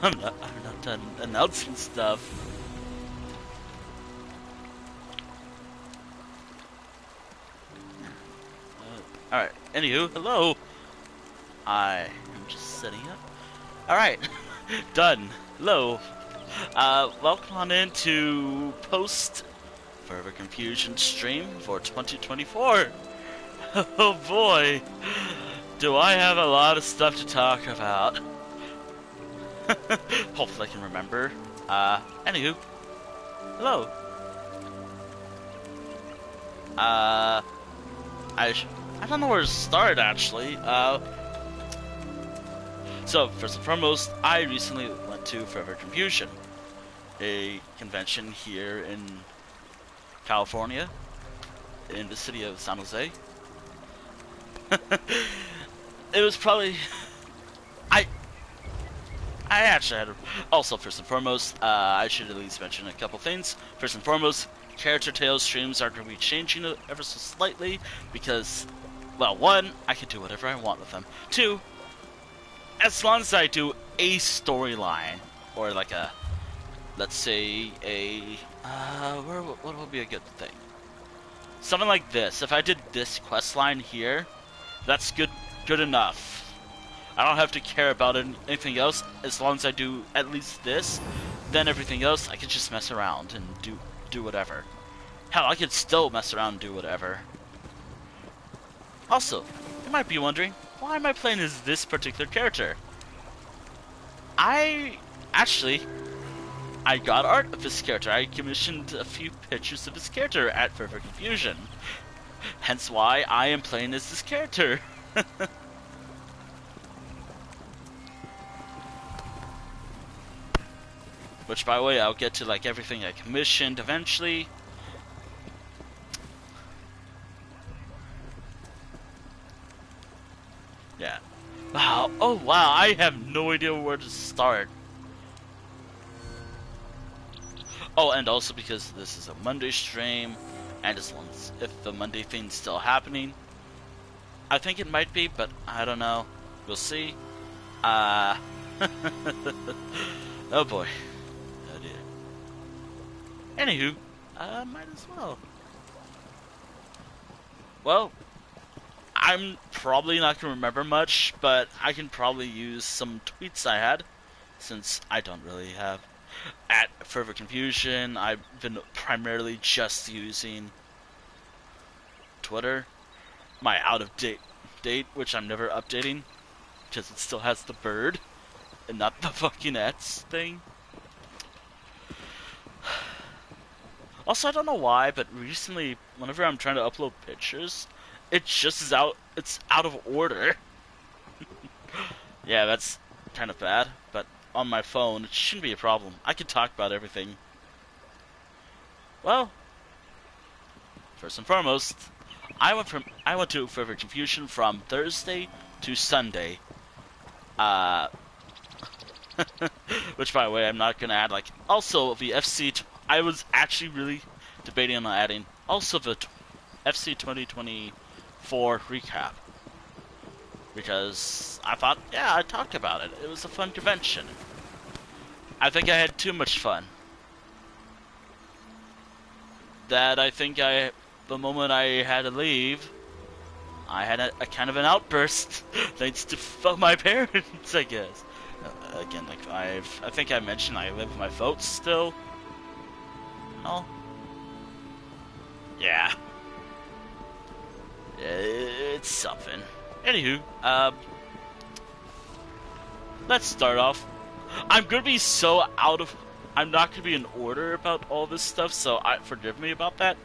I'm not done announcing stuff. Alright, anywho, hello. I am just setting up. Alright, done. Hello. Welcome on into post Further Confusion stream for 2024. Oh boy, do I have a lot of stuff to talk about. Hopefully I can remember. Anywho, hello. I don't know where to start actually. So first and foremost, I recently went to Forever Confusion, a convention here in California, in the city of San Jose. It was probably I actually had also first and foremost, I should at least mention a couple things. First and foremost, Character Tales streams are going to be changing ever so slightly because, well, one, I can do whatever I want with them. Two, as long as I do a storyline or like a, let's say what would be a good thing? Something like this. If I did this quest line here, that's good enough. I don't have to care about anything else. As long as I do at least this, then everything else I can just mess around and do whatever. Hell, I could still mess around and do whatever. Also, you might be wondering, why am I playing as this particular character? I got art of this character. I commissioned a few pictures of this character at Further Confusion. Hence why I am playing as this character. Which, by the way, I'll get to like everything I commissioned eventually. Yeah. Wow. Oh wow, I have no idea where to start. Oh, and also because this is a Monday stream, and as long as if the Monday thing's still happening, I think it might be, but I don't know. We'll see. Oh boy. Oh dear. Anywho, might as well. Well, I'm probably not going to remember much, but I can probably use some tweets I had, since I don't really have. At Further Confusion, I've been primarily just using Twitter, my out-of-date which I'm never updating, because it still has the bird, and not the fucking Ets thing. Also, I don't know why, but recently, whenever I'm trying to upload pictures, it just is it's out of order. Yeah, that's kind of bad, but on my phone, it shouldn't be a problem. I can talk about everything. Well, first and foremost, I went to Further Confusion from Thursday to Sunday. Which, by the way, I'm not gonna add like also the I was actually really debating on adding also the FC 2024 recap. Because I thought, yeah, I talked about it. It was a fun convention. I think I had too much fun. That I think the moment I had to leave, I had a kind of an outburst. Thanks to my parents, I guess. Again, like I think I mentioned I live with my folks still. Oh. Yeah. It's something. Anywho, let's start off. I'm gonna be so I'm not gonna be in order about all this stuff, so forgive me about that.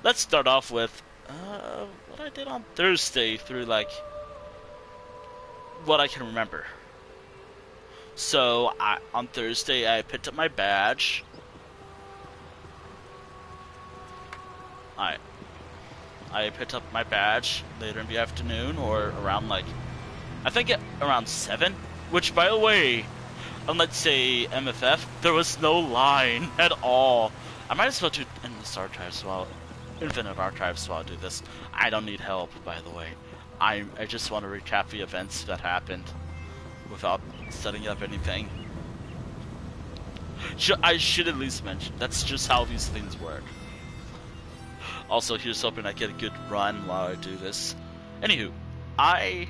Let's start off with what I did on Thursday through like what I can remember. So on Thursday I picked up my badge. I picked up my badge later in the afternoon, or around like, I think around 7, which by the way, on let's say MFF, there was no line at all. I might as well do Endless Archives while, Infinite Archives while I do this. I don't need help, by the way. I just want to recap the events that happened without setting up anything. I should at least mention, that's just how these things work. Also, here's hoping I get a good run while I do this. Anywho, I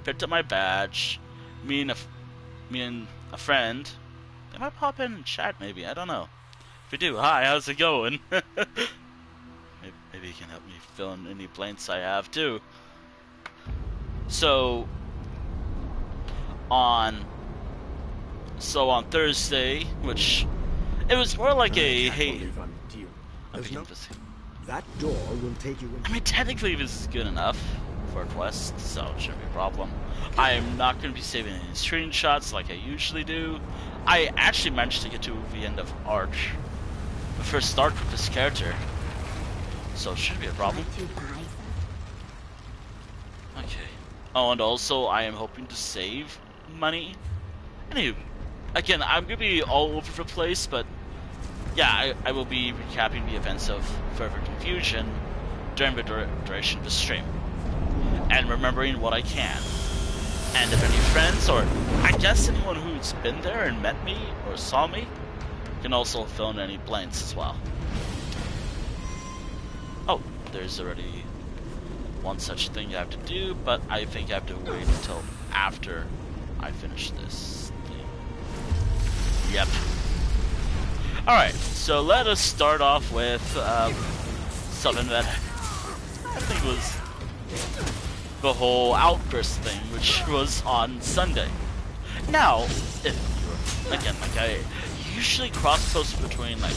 picked up my badge. Me and a friend. They might pop in and chat, maybe. I don't know. If we do, hi, how's it going? Maybe you can help me fill in any blanks I have too. So on Thursday, which it was more like a hey. That door will take you. I mean, technically this is good enough for a quest, so it shouldn't be a problem. I am not going to be saving any screenshots like I usually do. I actually managed to get to the end of Arch, the first start with this character, so it shouldn't be a problem. Okay. Oh, and also I am hoping to save money. Anyway, again, I'm going to be all over the place, but yeah, I will be recapping the events of Further Confusion during the duration of the stream, and remembering what I can. And if any friends, or I guess anyone who's been there and met me or saw me, can also fill in any blanks as well. Oh, there's already one such thing you have to do, but I think I have to wait until after I finish this thing. Yep. Alright, so let us start off with something that I think was the whole outburst thing, which was on Sunday. Now, if you're, again, like I usually cross-post between like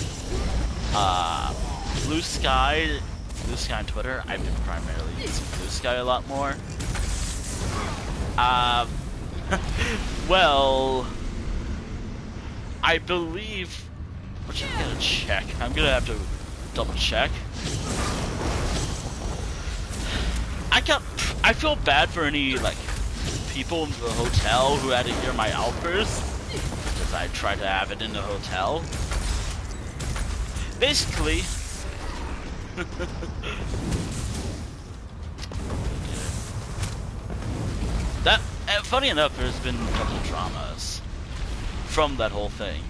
Blue Sky on Twitter. I've been primarily using Blue Sky a lot more. Well, I believe. Which I'm gonna check. I'm gonna have to double check. I feel bad for any like people in the hotel who had to hear my outburst because I tried to have it in the hotel. Basically, that funny enough, there's been a couple dramas from that whole thing.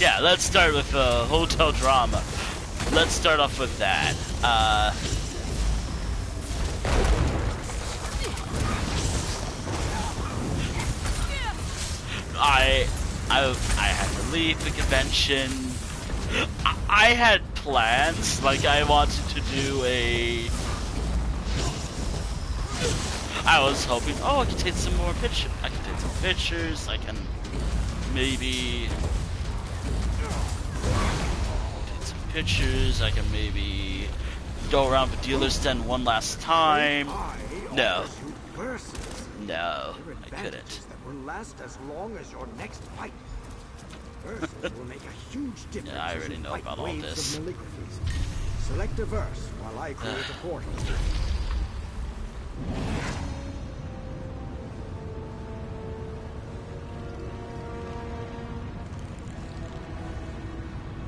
Yeah, let's start with hotel drama. Let's start off with that. I had to leave the convention. I had plans, like I wanted to do I was hoping, oh, I can take some more pictures. I can take some pictures. I can maybe take some pictures. I can maybe go around the dealer's den one last time. No, I couldn't. Will last as long as your next fight. Verses will make a huge difference. Yeah, I already know about all this. Select a verse while I create a portal.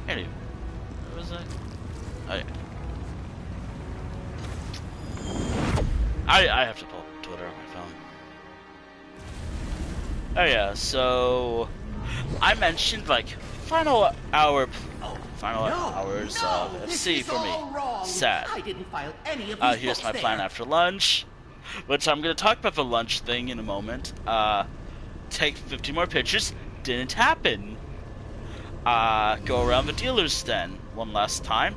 Anyway, what was that? Oh, yeah. I have to pull Twitter on my phone. Oh yeah, so I mentioned like final hours of FC for me. Sad. I didn't file any of these here's my books plan there. after lunch, which I'm gonna talk about the lunch thing in a moment. Take 50 more pictures. Didn't happen. Go around the dealer's den one last time.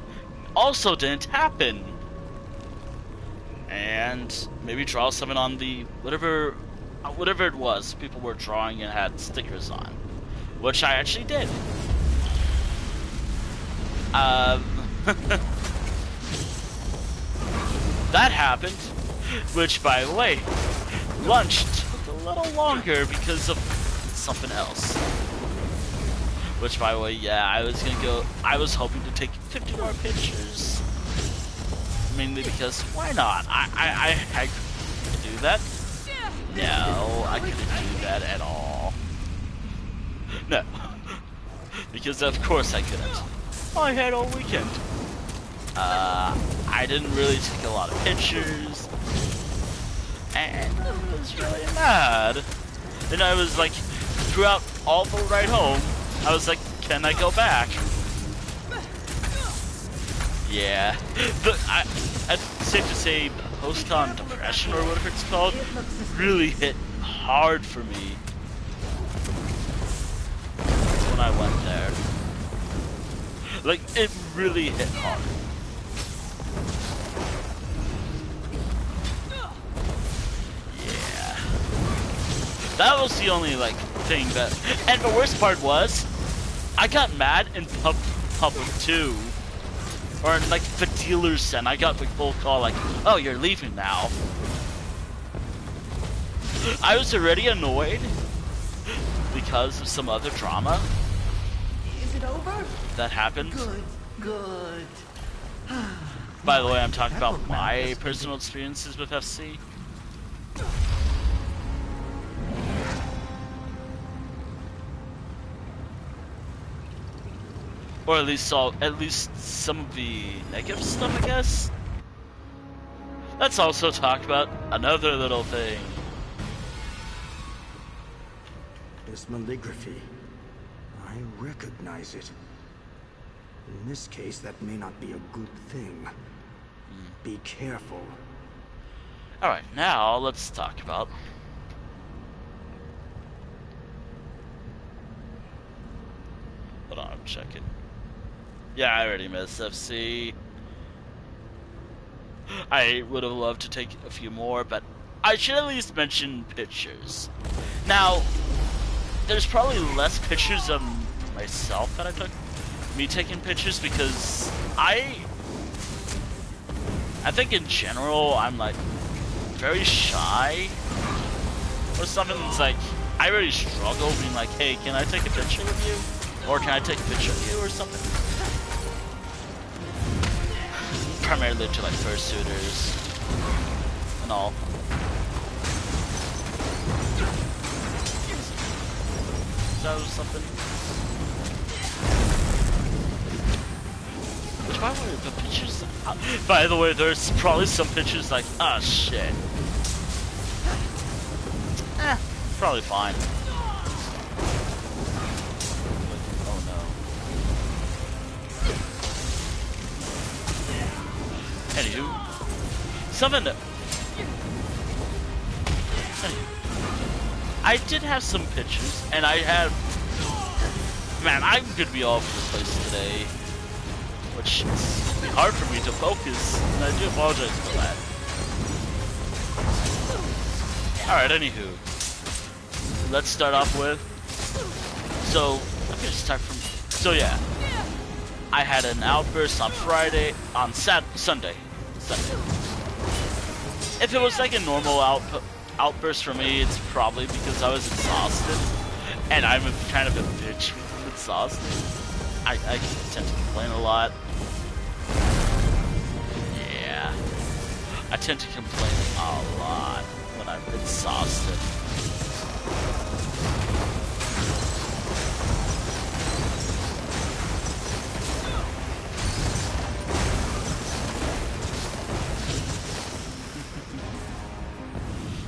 Also didn't happen. And maybe draw something on the whatever it was people were drawing and had stickers on, which I actually did. That happened, which, by the way, lunch took a little longer because of something else. Which, by the way, yeah, I was hoping to take 50 more pictures. Mainly because, why not? I could do that. No, I couldn't do that at all. No. Because of course I couldn't. I had all weekend. I didn't really take a lot of pictures. And I was really mad. And I was like, throughout all the ride home, I was like, can I go back? Yeah. It's safe to say post-con depression, or whatever it's called, really hit hard for me when I went there. Like, it really hit hard. Yeah. That was the only, like, thing that... And the worst part was, I got mad in public too. Or in, like, the dealer's center. I got the full call, like, oh, you're leaving now. I was already annoyed because of some other drama. Is it over? That happened. Good, good. By the way, I'm talking about my personal experiences with FC. Or at least some of the negative stuff, I guess. Let's also talk about another little thing. This calligraphy. I recognize it. In this case, that may not be a good thing. Be careful. Alright, now let's talk about... Hold on, I'm checking. Yeah, I already missed FC. I would have loved to take a few more, but I should at least mention pictures. Now, there's probably less pictures of myself that I took. Me taking pictures, because I think in general I'm like very shy or something. It's like I really struggle being like, hey, can I take a picture with you? Or can I take a picture of you or something? Primarily to like fursuiters and all. Is that something? By the way, the pictures... By the way, there's probably some pictures like, ah, shit. Probably fine. Oh no. Anywho, something that... I did have some pictures, and I had... Man, I'm gonna be all over the place today. Which is be hard for me to focus, and I do apologize for that. Alright, anywho. Let's start off with... So, I'm gonna start from... So yeah. I had an outburst on Friday, on Sunday. If it was like a normal outburst for me, it's probably because I was exhausted. And I'm kind of a bitch when I'm exhausted. I tend to complain a lot. Yeah. I tend to complain a lot when I'm exhausted.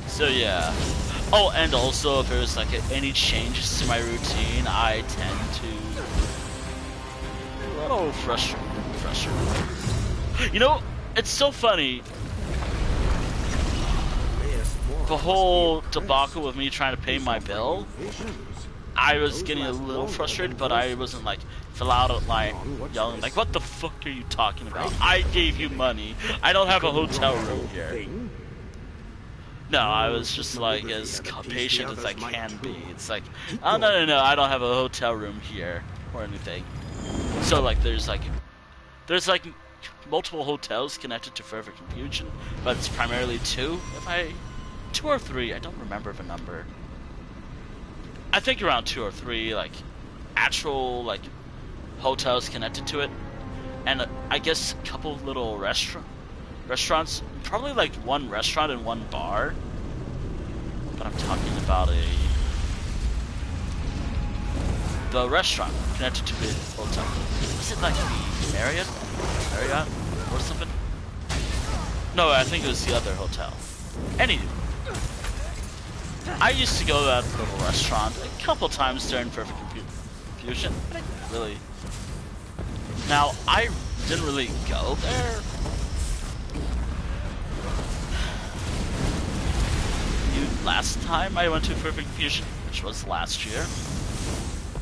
So yeah. Oh, and also if there's like any changes to my routine, I tend to be a little frustrated. You know, it's so funny. The whole debacle with me trying to pay my bill, I was getting a little frustrated, but I wasn't like fell out like yelling like, "What the fuck are you talking about? I gave you money. I don't have a hotel room here." No, I was just like as patient as I can be. It's like, oh no, I don't have a hotel room here or anything. So like there's like multiple hotels connected to Forever Confusion, but it's primarily two or three, I don't remember the number. I think around 2 or 3 like actual like hotels connected to it, and I guess a couple little restaurants, probably like one restaurant and one bar. but I'm talking about the restaurant connected to the hotel. Was it like the Marriott or something? No, I think it was the other hotel. Anywho, I used to go to that little restaurant a couple times during Perfect Confusion. I didn't really. Now, I didn't really go there. Last time I went to Perfect Fusion, which was last year,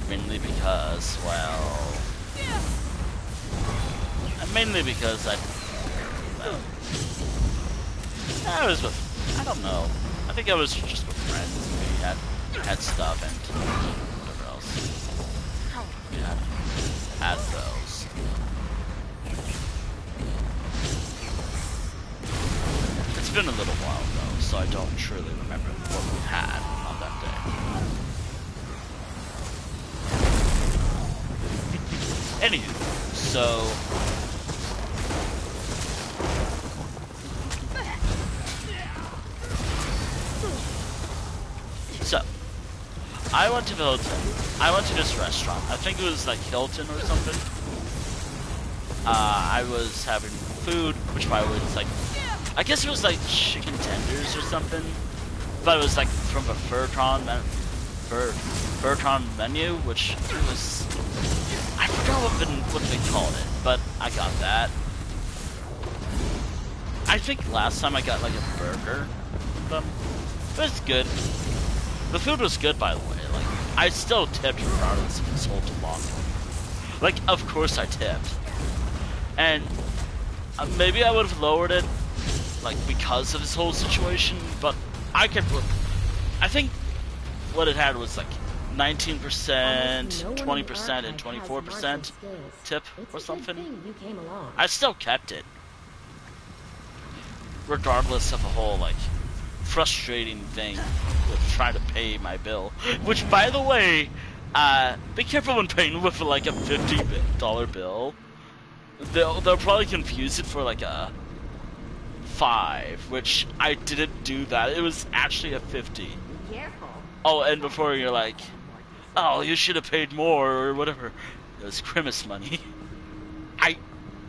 mainly because, well, mainly because I was with, I don't know, I think I was just with friends. We had stuff and whatever else. We had those. It's been a little while though, so I don't truly remember what we had on that day. Anywho, so I went to the hotel. I went to this restaurant. I think it was like Hilton or something. I was having food, which by the way was like, I guess it was like chicken tenders or something, but it was like from a Furtron menu, which it was, I forgot what they called it, but I got that. I think last time I got like a burger from them, but it's good. The food was good, by the way. Like, I still tipped regardless if it's sold too long. Like, of course I tipped. And maybe I would have lowered it, like, because of this whole situation, but I think what it had was like 19%, 20%, and 24% tip or something. I still kept it. Regardless of a whole, like, frustrating thing with trying to pay my bill. Which, by the way, be careful when paying with like a $50 bill. They'll probably confuse it for like a $5, which I didn't do that. It was actually a $50. Be careful. Oh, and before you're like, oh, you should have paid more or whatever. It was Christmas money.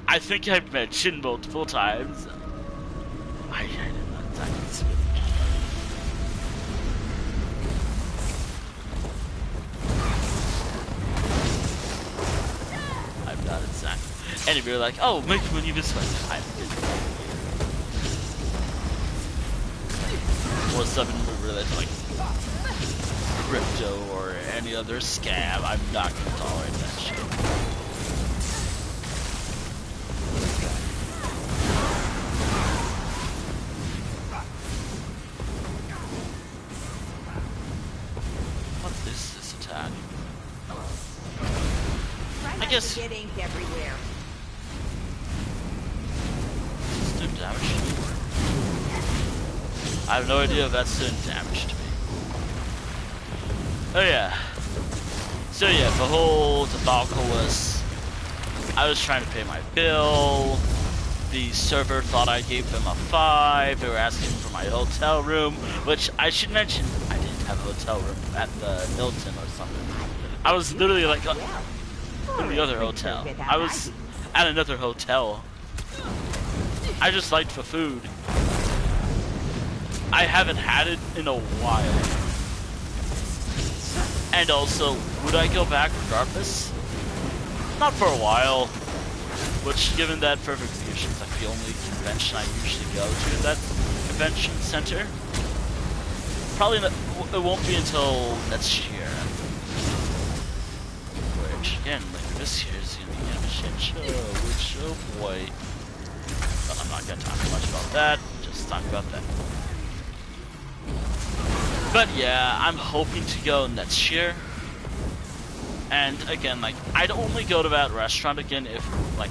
I think I've mentioned multiple times. I did not exactly spend much money. I'm not exactly. And if you're like, oh, make money this way, I didn't. Or something related to like crypto or any other scam, I'm not gonna tolerate that shit. What is this attack? I guess Get inked everywhere. it's doing damage. I have no idea if that's doing damage to me. Oh yeah. So yeah, the whole debacle was I was trying to pay my bill. The server thought I gave them a 5. They were asking for my hotel room, which I should mention I didn't have a hotel room at the Hilton or something. I was literally like in the other hotel. I was at another hotel. I just liked the food. I haven't had it in a while. And also, would I go back regardless? Not for a while. Which, given that Perfect Fusion is like the only convention I usually go to in that convention center, probably not, it won't be until next year. Which, again, like this year is gonna be a shit show, which, oh boy. But I'm not gonna talk much about that, just talk about that. But yeah, I'm hoping to go next year. And again, like, I'd only go to that restaurant again if, like,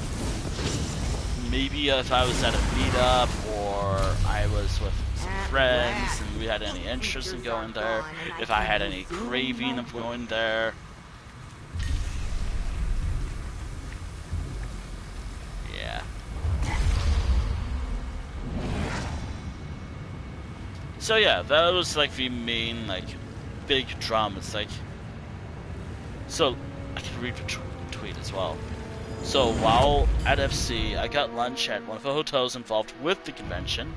maybe if I was at a meetup or I was with some friends and we had any interest in going there. If I had any craving of going there. Yeah. So yeah, that was like the main like big drama. It's like, so I can read the tweet as well. So while at FC, I got lunch at one of the hotels involved with the convention.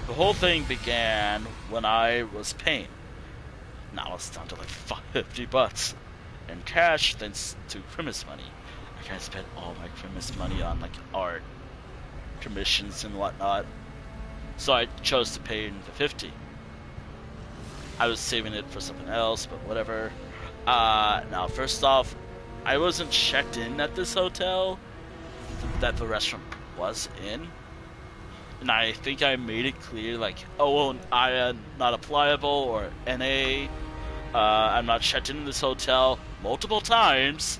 The whole thing began when I was paying. Now it's down to like $50 in cash thanks to Christmas money. I can't spend all my Christmas money on like art, commissions and whatnot. So I chose to pay the 50. I was saving it for something else, but whatever. Now first off, I wasn't checked in at this hotel that the restaurant was in. And I think I made it clear, like, oh, well, I am not applicable, or NA, I'm not checked in this hotel multiple times.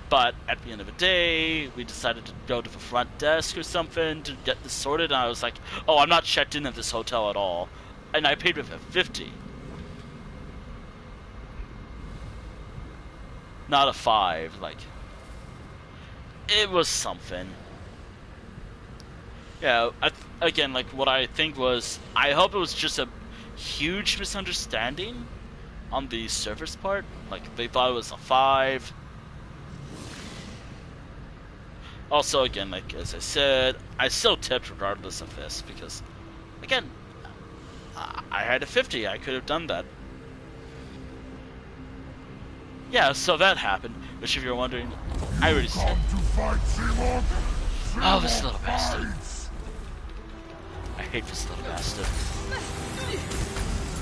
But at the end of the day, we decided to go to the front desk or something to get this sorted, and I was like, oh, I'm not checked in at this hotel at all. And I paid with a 50. Not a 5, like, it was something. Yeah, again, like, what I think was, I hope it was just a huge misunderstanding on the server's part. Like, they thought it was a 5. Also, again, like, as I said, I still tipped regardless of this, because, again, I had a 50, I could have done that. Yeah, so that happened, which if you're wondering, I already said. Oh, this little bastard. I hate this little bastard.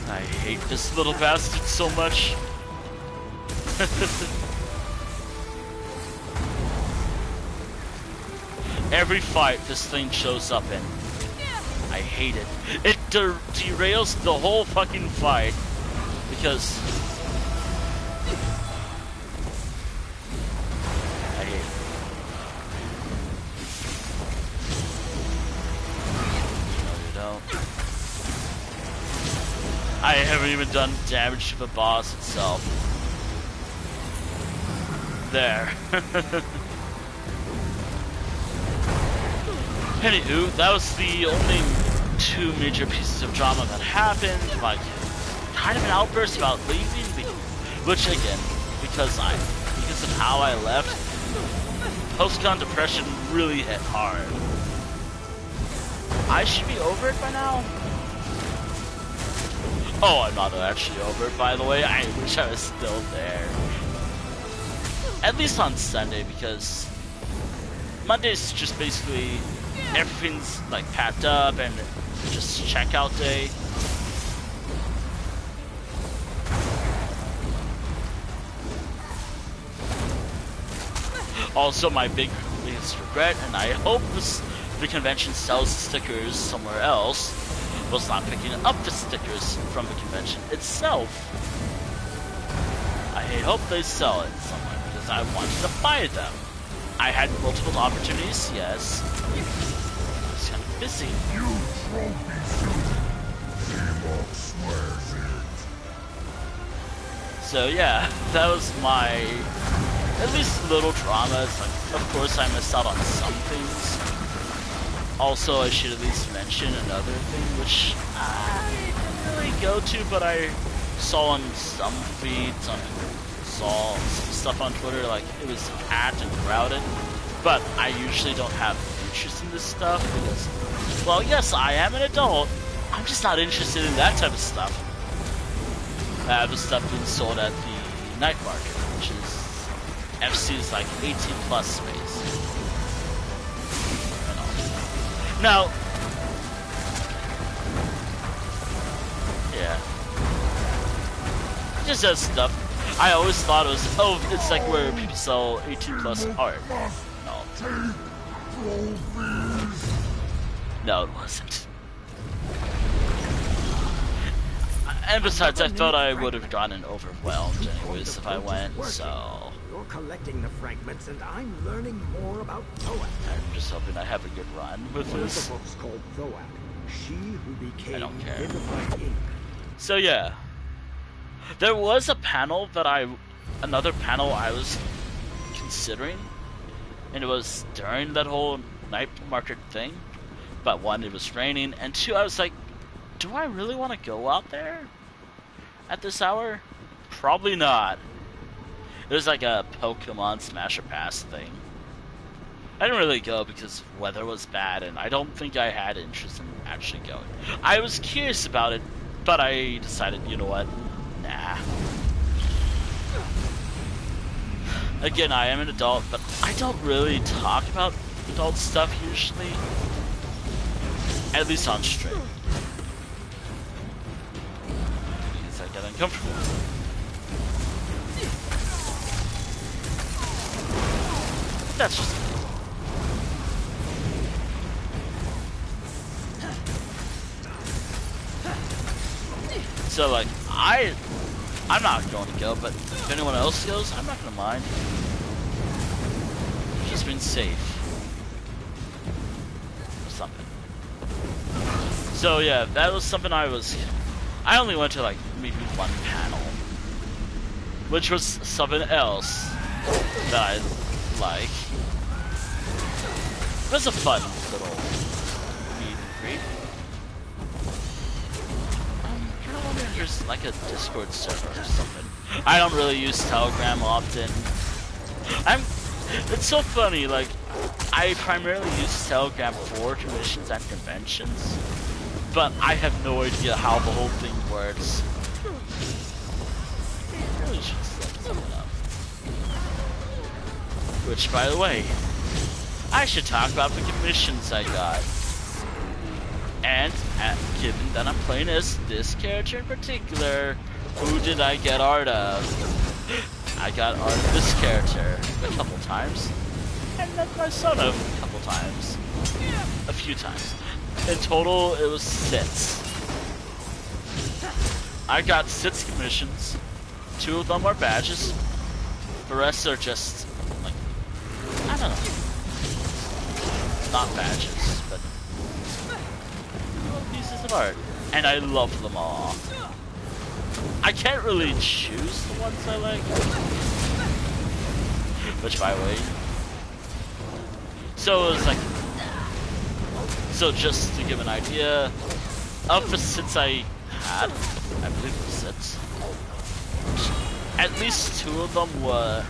I hate this little bastard so much. Every fight this thing shows up in, I hate it. It derails the whole fucking fight because I hate it. No, you don't. I haven't even done damage to the boss itself. There. Anywho, that was the only 2 major pieces of drama that happened. Like, kind of an outburst about leaving, which again, because of how I left, post-con depression really hit hard. I should be over it by now. Oh, I'm not actually over it, by the way. I wish I was still there. At least on Sunday, because Monday's just basically everything's like packed up and just checkout day. Also, my biggest regret, and I hope the convention sells stickers somewhere else, was not picking up the stickers from the convention itself. I hope they sell it somewhere, because I wanted to buy them. I had multiple opportunities, yes. I was kind of busy. You trophy suit. T-Mock swears it. So yeah, that was my, at least little drama. It's like, of course I missed out on some things. Also, I should at least mention another thing, which I didn't really go to, but I saw on some feeds, saw some stuff on Twitter, like it was packed and crowded. But I usually don't have interest in this stuff because, well, yes, I am an adult. I'm just not interested in that type of stuff. The stuff being sold at the night market, which is FC's like 18 plus space. Now, yeah, just that stuff. I always thought it was, oh, it's like where people sell 18 plus art. No. No, it wasn't. And besides, I thought I would have gotten overwhelmed anyways if I went, so... You're collecting the fragments and I'm learning more about Thoak. I'm just hoping I have a good run with One this. of the books called Thoak. She who became I don't care. vivified ink. So yeah. There was a panel that another panel I was considering, and it was during that whole night market thing, But one, it was raining, and two, I was like, do I really want to go out there at this hour? Probably not. It was like a Pokemon Smash or Pass thing. I didn't really go because weather was bad, and I don't think I had interest in actually going. I was curious about it, but I decided, you know what? Nah. Again, I am an adult, but I don't really talk about adult stuff usually. At least on stream. Because I get uncomfortable. That's just me. So like, I'm not going to go, but if anyone else goes, I'm not going to mind. Just being safe. Or something. So yeah, that was something I only went to like maybe one panel. Which was something else that I like. It was a fun little meet and greet. I wonder if there's like a Discord server or something. I don't really use Telegram often. It's so funny, like, I primarily use Telegram for commissions and conventions, but I have no idea how the whole thing works. I really should set something up. Which, by the way, I should talk about the commissions I got. And, given that I'm playing as this character in particular, who did I get art of? I got art of this character a couple times, and then my son a couple times. A few times. In total, it was 6. I got 6 commissions. 2 of them are badges. The rest are just, like, I don't know. Not badges, but little pieces of art. And I love them all. I can't really choose the ones I like. Which, by the way. So it was like. So just to give an idea, of the sits I had, I believe it was 6. At least 2 of them were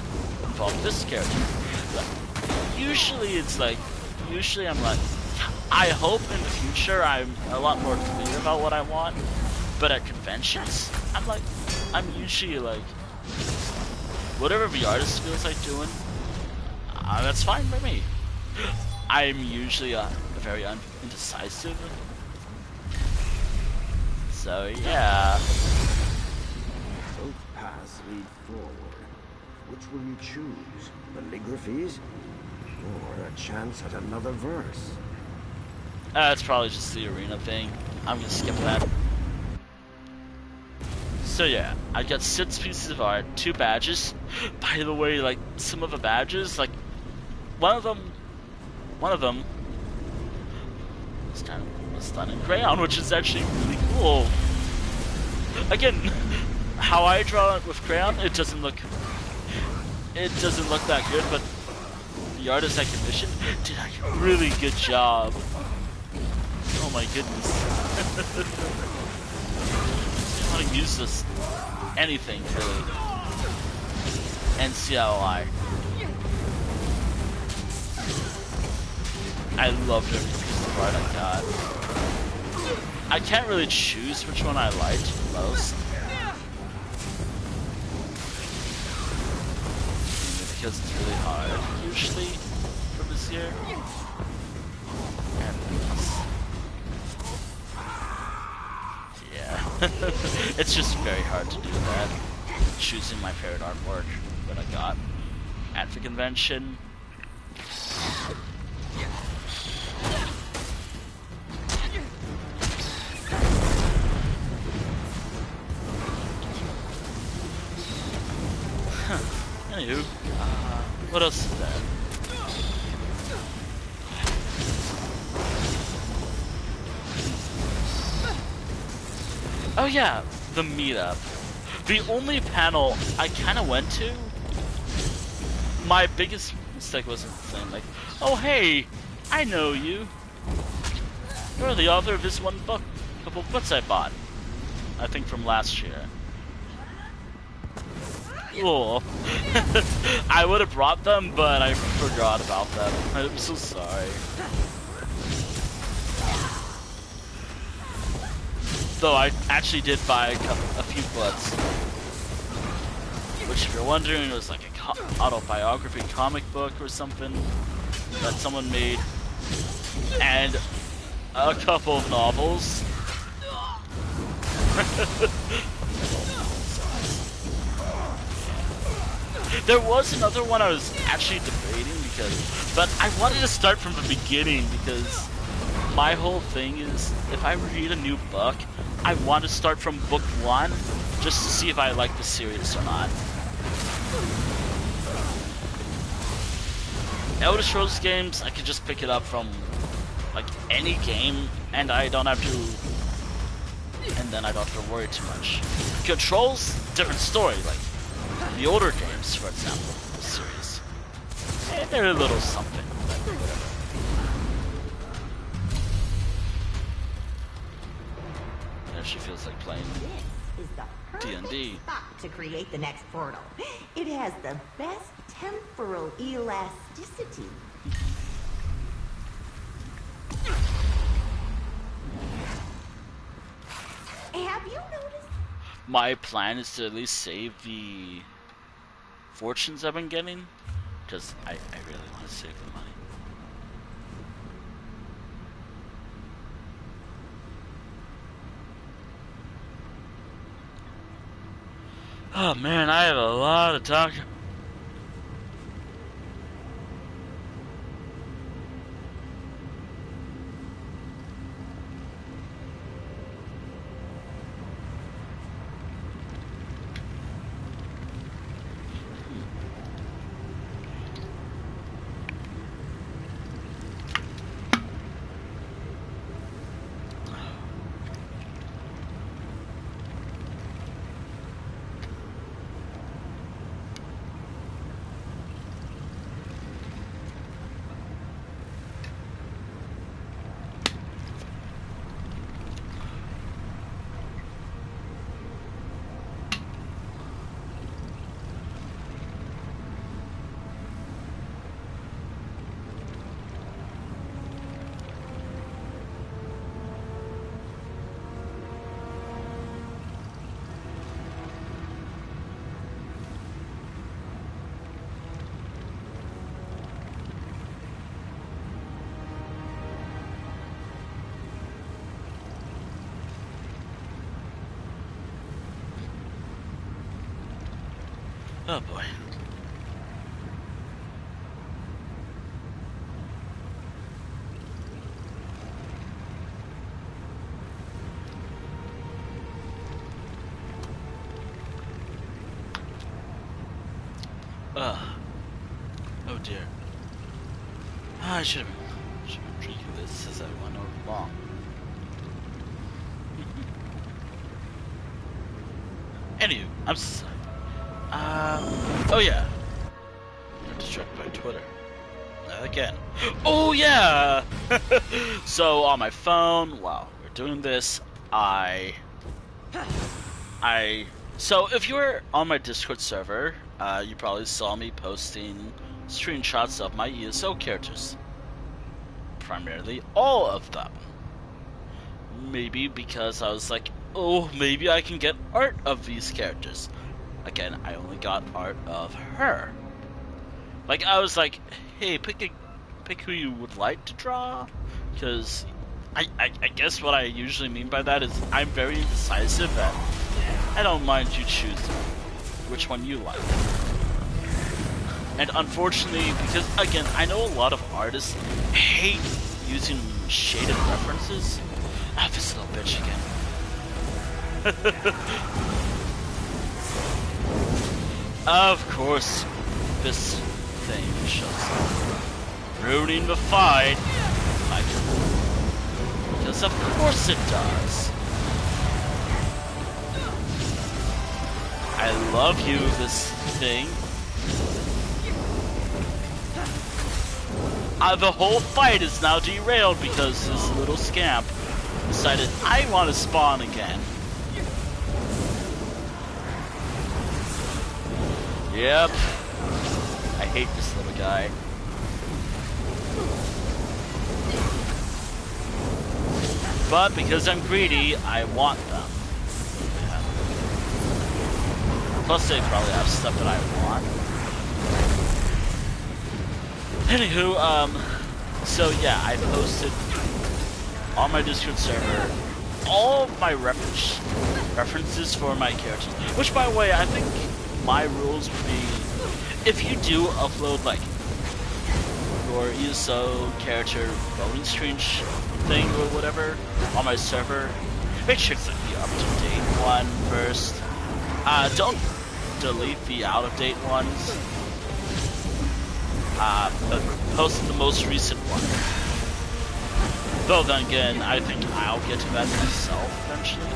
involved this character. But usually it's like. Usually I'm like. I hope in the future I'm a lot more clear about what I want. But at conventions, I'm usually like, whatever the artist feels like doing, that's fine by me. I'm usually very indecisive. So yeah. Both paths lead forward. Which will you choose? Calligraphies? Or a chance at another verse? It's probably just the arena thing. I'm gonna skip that. So yeah, I got 6 pieces of art, 2 badges. By the way, like, some of the badges, like, one of them was done in crayon, which is actually really cool. Again, how I draw it with crayon, it doesn't look that good, but the artist I commissioned did a really good job. Oh my goodness. I want to use this anything really. NCLI. I loved every piece of art I got. I can't really choose which one I liked most. Because it's really hard usually for this year. And yeah. It's just very hard to do that. Choosing my favorite artwork that I got at the convention. Anywho, what else is that? Oh yeah, the meetup. The only panel I kind of went to, my biggest mistake wasn't saying like, oh hey, I know you. You're the author of this one book, couple books I bought. I think from last year. Cool. I would have brought them, but I forgot about them. I'm so sorry. Though I actually did buy a few books. Which, if you're wondering, it was like a autobiography comic book or something that someone made. And a couple of novels. There was another one I was actually debating but I wanted to start from the beginning because my whole thing is if I read a new book, I want to start from book 1 just to see if I like the series or not. Elder Scrolls games, I could just pick it up from like any game and I don't have to, and then I don't have to worry too much. Controls, different story, like the older games, for example, the series. They're a little something, but whatever. It actually feels like playing This is the perfect D&D. spot to create the next portal. It has the best temporal elasticity. Have you noticed? My plan is to at least save the fortunes I've been getting, because I really want to save the money. Oh man, I have a lot of talk. Oh boy. Oh dear. I should have been drinking this as I went along. Anywho, I'm sorry. Oh yeah. I'm distracted by Twitter. Again. Oh yeah! So on my phone, while we're doing this, so if you were on my Discord server, you probably saw me posting screenshots of my ESO characters. Primarily all of them. Maybe because I was like, oh, maybe I can get art of these characters. Again, I only got art of her. Like, I was like, hey, pick who you would like to draw. Because I guess what I usually mean by that is I'm very indecisive and I don't mind you choosing which one you like. And unfortunately, because again, I know a lot of artists hate using shaded references. Ah, this little bitch again. Of course, this thing shows up, ruining the fight. Because of course it does. I love you, this thing. the whole fight is now derailed because this little scamp decided I want to spawn again. Yep. I hate this little guy. But because I'm greedy, I want them. Yeah. Plus they probably have stuff that I want. Anywho, so yeah, I posted on my Discord server all of my references for my characters. Which, by the way, I think my rules would be, if you do upload like your ESO character loading screen thing or whatever on my server, make sure it's like the up-to-date one first. Don't delete the out-of-date ones. But post the most recent one. Though then again, I think I'll get to that myself eventually.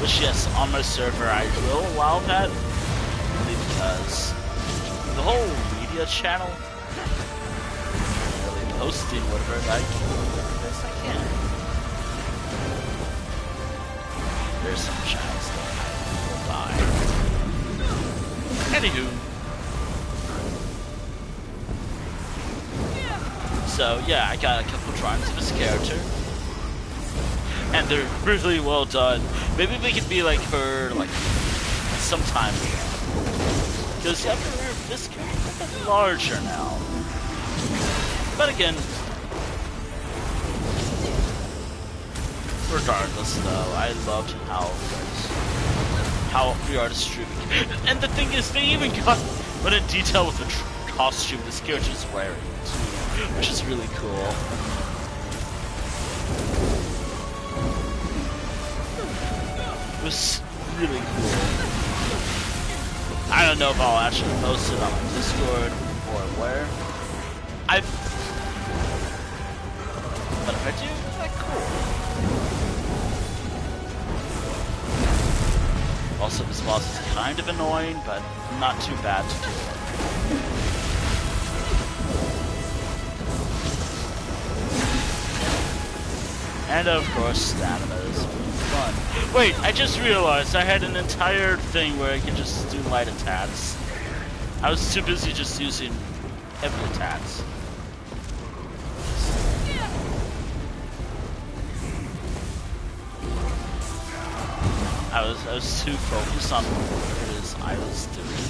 Which, yes, on my server I will allow that, only because the whole media channel, really posting whatever I can. There's some chance that I will die. Anywho. So yeah, I got a couple drawings of his character. And they're really well done. Maybe they could be like for like some time ago. Because you have to remember this character's a bit larger now. But again, regardless though, I loved how the artist drew. And the thing is, they even went in detail with the costume this character's wearing too, which is really cool. It was really cool. I don't know if I'll actually post it on my Discord or where. But if I do, it's like cool. Also, this boss is kind of annoying, but not too bad to do. And of course, stamina is fun. Wait, I just realized I had an entire thing where I can just do light attacks. I was too busy just using heavy attacks. I was too focused on what it is I was doing.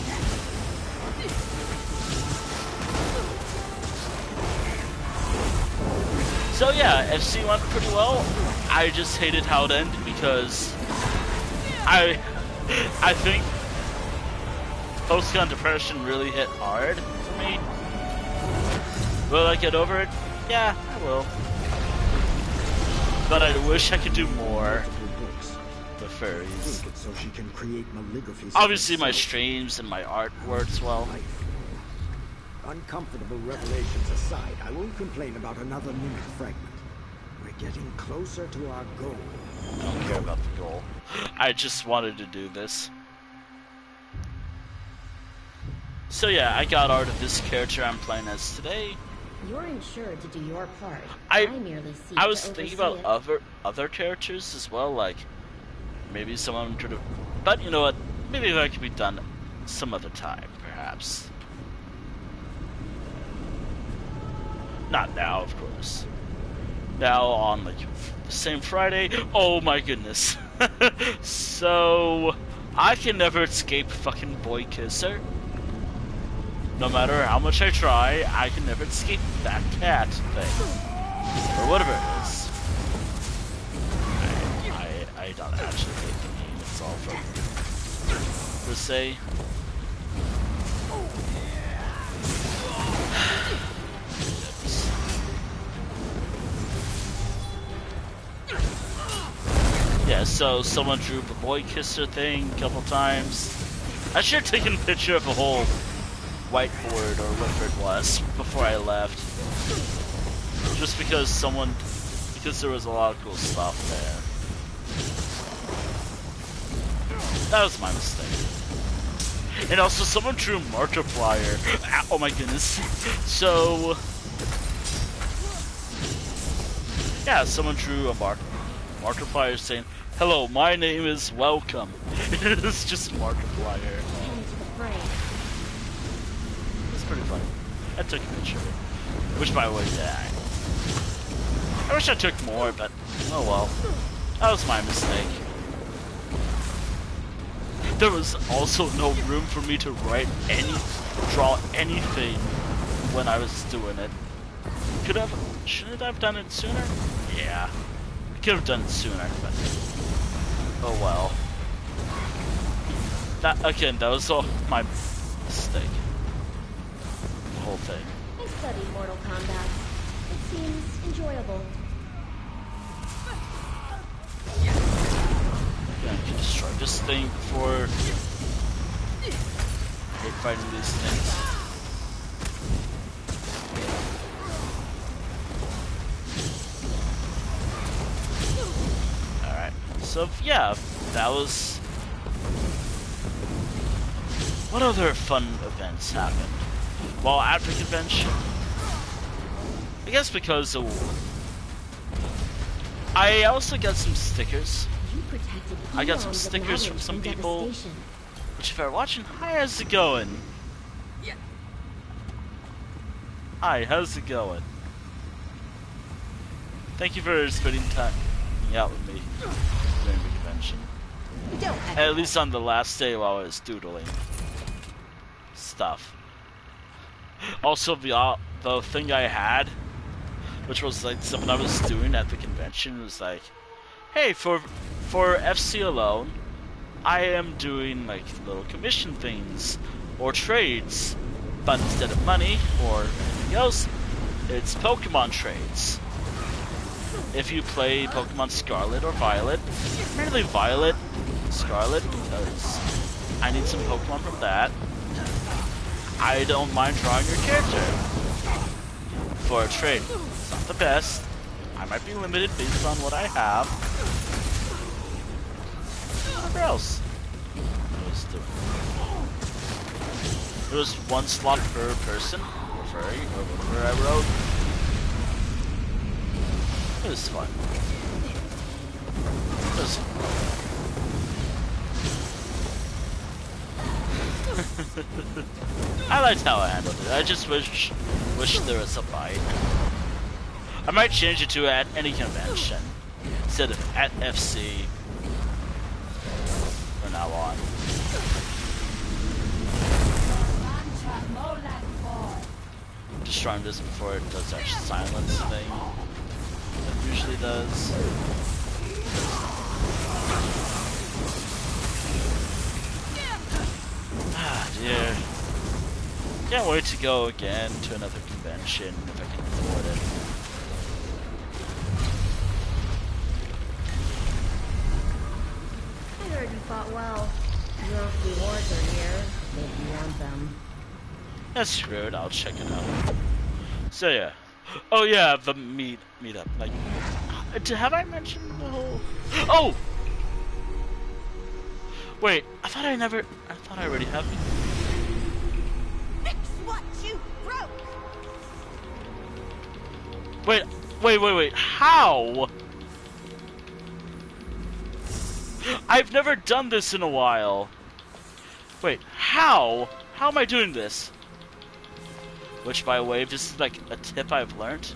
So yeah, FC went pretty well. I just hated how it ended because I think post-con depression really hit hard for me. Will I get over it? Yeah, I will. But I wish I could do more with furries. So she can create Obviously my streams and my art works well. Uncomfortable revelations aside, I won't complain about another minute fragment. We're getting closer to our goal. I don't care about the goal. I just wanted to do this. So yeah, I got art of this character I'm playing as today. You're insured to do your part. I merely seek I was to thinking oversee about it. other characters as well, like maybe someone could have. But you know what? Maybe that could be done some other time, perhaps. Not now, of course. Now on like the same Friday. Oh my goodness. So I can never escape fucking Boy Kisser. No matter how much I try, I can never escape that cat thing. Or whatever it is. I don't actually hate the name, it's all from per se. Yeah, so someone drew the Boy Kisser thing a couple times. I should have taken a picture of the whole whiteboard or whatever it was before I left. Just because there was a lot of cool stuff there. That was my mistake. And also, someone drew Markiplier. Oh my goodness. So... yeah, someone drew a Markiplier saying, "Hello, my name is Welcome." It's just Markiplier. Heading to the fray. It's pretty funny. I took a picture of it. Which, by the way, yeah, I wish I took more, but oh well. That was my mistake. There was also no room for me to draw anything when I was doing it. Shouldn't I have done it sooner? Yeah. I could have done it sooner, but oh well. That was all my mistake. The whole thing. I studied Mortal Kombat. It seems enjoyable. Yeah, I can destroy this thing before they fighting these things. Alright, so yeah, that was... what other fun events happened? Well, at the convention, I guess because I also got some stickers. You protected I got some eons of stickers from knowledge some from people. devastation. Which, if you're watching, hi, how's it going? Hi, how's it going? Thank you for spending time hanging out with me during the convention. Don't At least on the last day while I was doodling stuff. Also, the thing I had, which was like something I was doing at the convention, was like, hey, for FC alone, I am doing like little commission things or trades, but instead of money or anything else, it's Pokemon trades. If you play Pokemon Scarlet or Violet, mainly Violet, Scarlet, because I need some Pokemon from that, I don't mind drawing your character for a trade. It's not the best. I might be limited based on what I have. Whatever else I was doing. There was one slot per person, or furry, or whatever I wrote. It was fun. It was I liked how I handled it. I just wish there was a bite. I might change it to at any convention instead of at FC from now on. Destroying this before it does that silence thing that it usually does. Ah, dear. Can't wait to go again to another convention if I can afford it. I heard you fought well. Your rewards are here. If you want them. That's screwed. I'll check it out. So yeah. Oh yeah, the meetup. Like, have I mentioned the whole? Oh. Wait, I thought I already have. Fix what you broke. Wait. How? I've never done this in a while. Wait, how? How am I doing this? Which, by the way, this is like a tip I've learned.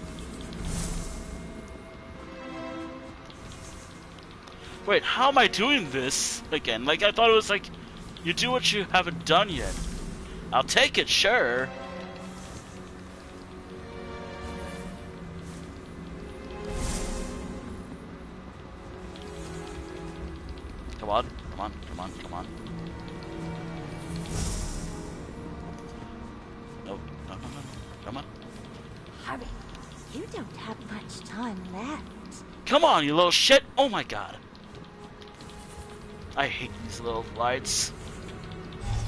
Wait, how am I doing this again? Like, I thought it was like, you do what you haven't done yet. I'll take it, sure. Come on. No. Come on. Hurry. You don't have much time left. Come on, you little shit! Oh my god. I hate these little lights.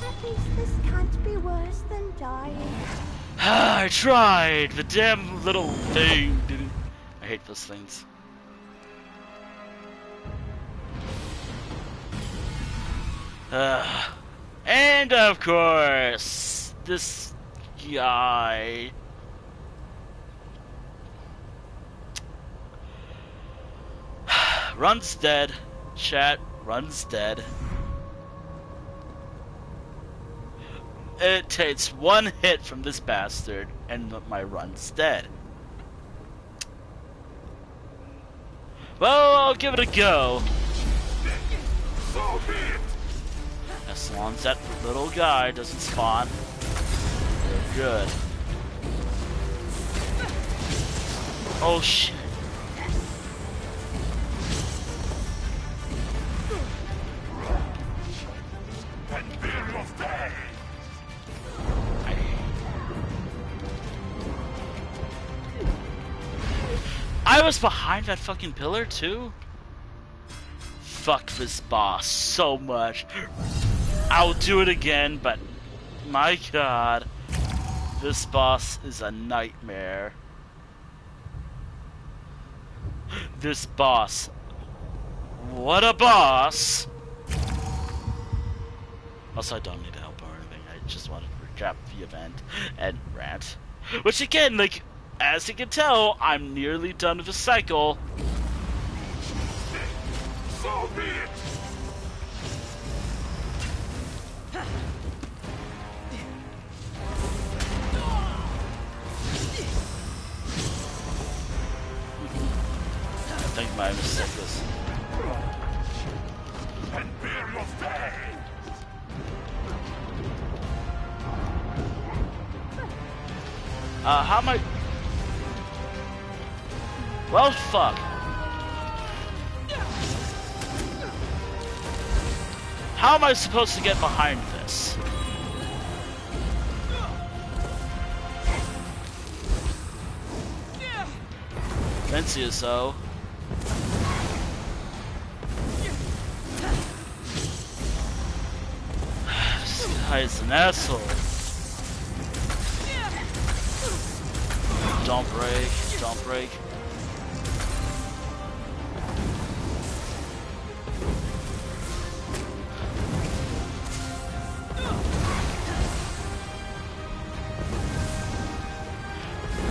At least this can't be worse than dying. I tried! The damn little thing didn't... I hate those things. And of course, this guy. Run's dead. Chat, Run's dead. It takes one hit from this bastard, and my Run's dead. Well, I'll give it a go. As long as that little guy doesn't spawn, we're good. Oh shit. I was behind that fucking pillar too? Fuck this boss so much. I'll do it again, but my god, this boss is a nightmare. This boss. What a boss! Also, I don't need help or anything. I just wanted to recap the event and rant. Which again, like, as you can tell, I'm nearly done with the cycle. So be it! I think my mistake was... And bear your fate! how am I... Well, fuck. How am I supposed to get behind this? Fancy as though. This guy is an asshole. Don't break, don't break.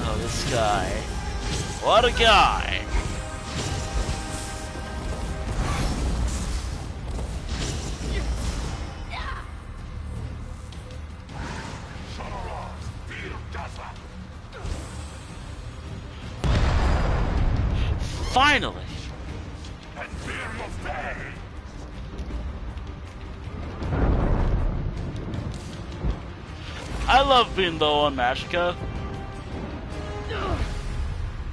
Oh, this guy. What a guy! Finally! I love being low on Magicka.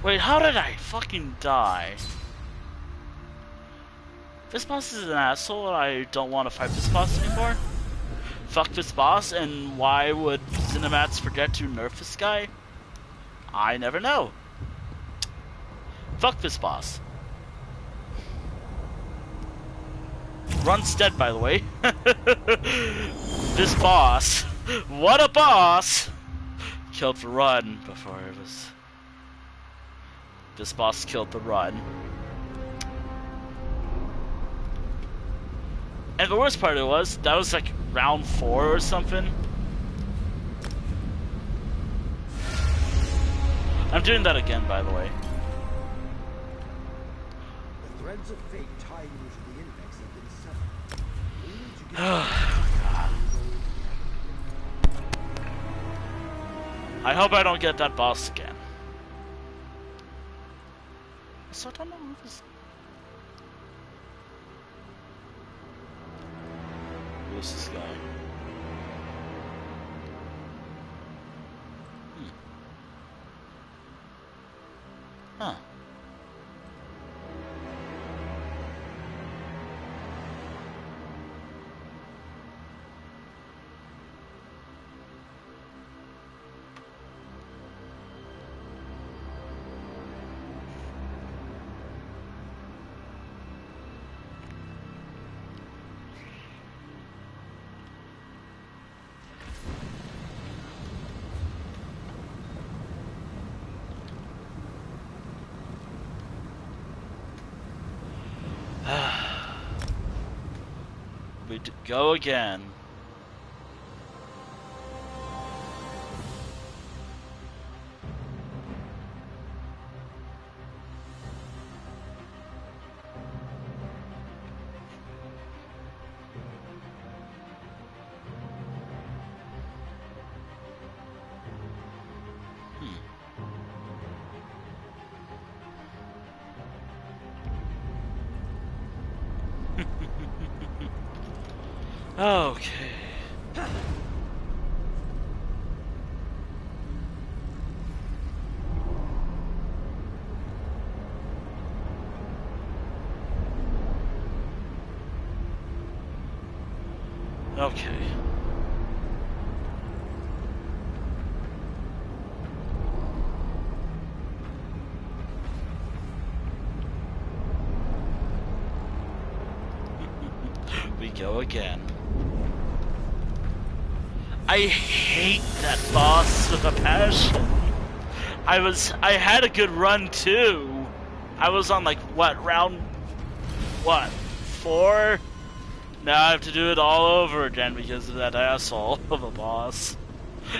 Wait, how did I fucking die? This boss is an asshole and I don't want to fight this boss anymore? Fuck this boss, and why would Cinemats forget to nerf this guy? I never know. Fuck this boss. Run's dead, by the way. This boss, what a boss! Killed the Run before it was... This boss killed the Run. And the worst part of it was, that was like round 4 or something. I'm doing that again, by the way. The threads of fate tying you to the index have been severed. We need to get Oh, God. I hope I don't get that boss again. So I don't know who this... Who's this guy? Huh. we go again. Okay. Okay. We go again. I hate that boss with a passion. I had a good run too. I was on like round 4? Now I have to do it all over again because of that asshole of a boss.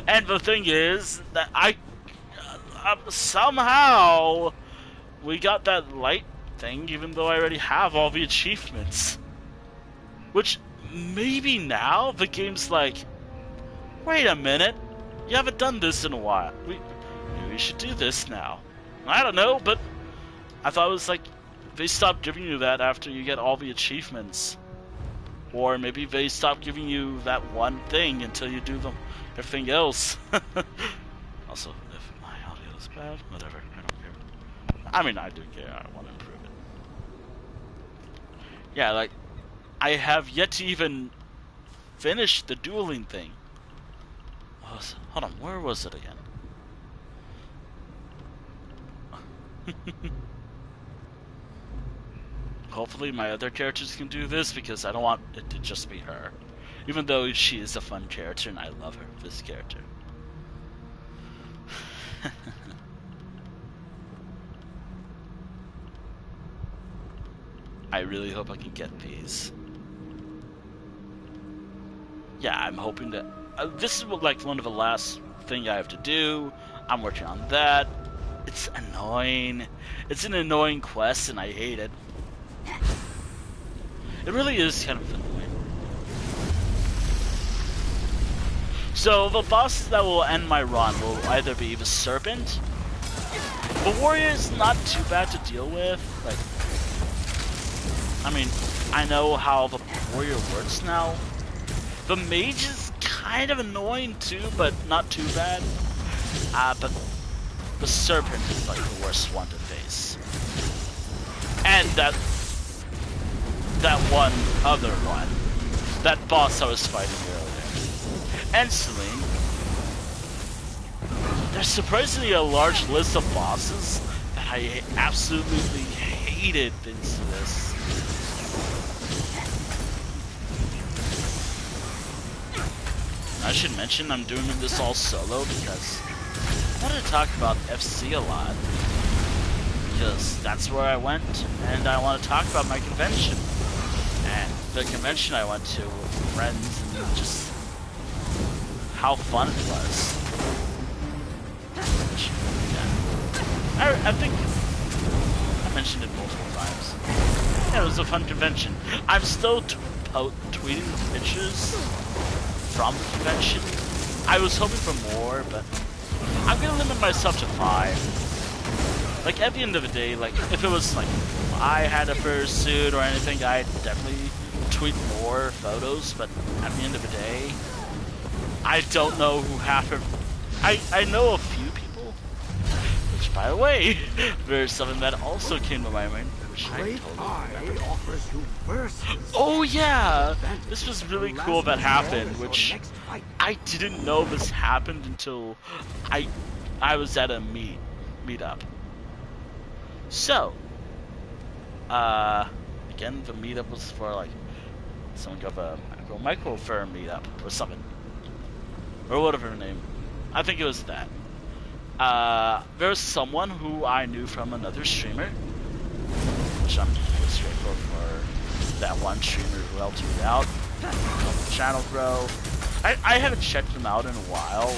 And the thing is that somehow we got that light thing even though I already have all the achievements. Which maybe now the game's like, wait a minute, you haven't done this in a while. Maybe we should do this now. I don't know, but I thought it was like they stopped giving you that after you get all the achievements. Or maybe they stop giving you that one thing until you do everything else. Also, if my audio is bad, whatever, I don't care. I mean, I do care, I want to improve it. Yeah, like, I have yet to even finish the dueling thing. Hold on, where was it again? Hopefully my other characters can do this because I don't want it to just be her. Even though she is a fun character and I love her, this character. I really hope I can get these. Yeah, I'm hoping that... this is like one of the last thing I have to do. I'm working on that. It's annoying. It's an annoying quest and I hate it. It really is kind of annoying. So the bosses that will end my run will either be the Serpent. The Warrior is not too bad to deal with. Like, I mean, I know how the Warrior works now. The Mage is kind of annoying too, but not too bad. But the Serpent is like the worst one to face. And that one other one. That boss I was fighting earlier. And Celine. There's surprisingly a large list of bosses that I absolutely hated into this. I should mention I'm doing this all solo because I wanted to talk about FC a lot. Because that's where I went, and I want to talk about my convention. And the convention I went to with friends, and just how fun it was. Yeah. I think I mentioned it multiple times. Yeah, it was a fun convention. I'm still tweeting pictures from the convention. I was hoping for more, but I'm gonna limit myself to 5. Like, at the end of the day, like, if it was, like, I had a fursuit or anything, I'd definitely tweet more photos, but at the end of the day, I don't know who half of... I know a few people, which, by the way, there's something that also came to my mind, which I totally remember. Offers you Oh yeah! This was really cool that happened, which I didn't know this happened until I was at a meetup. So, again, the meetup was for like some kind of a micro firm meetup or something, or whatever her name. I think it was that. There was someone who I knew from another streamer, which I'm grateful for that one streamer who helped me out. channel grow. I haven't checked them out in a while.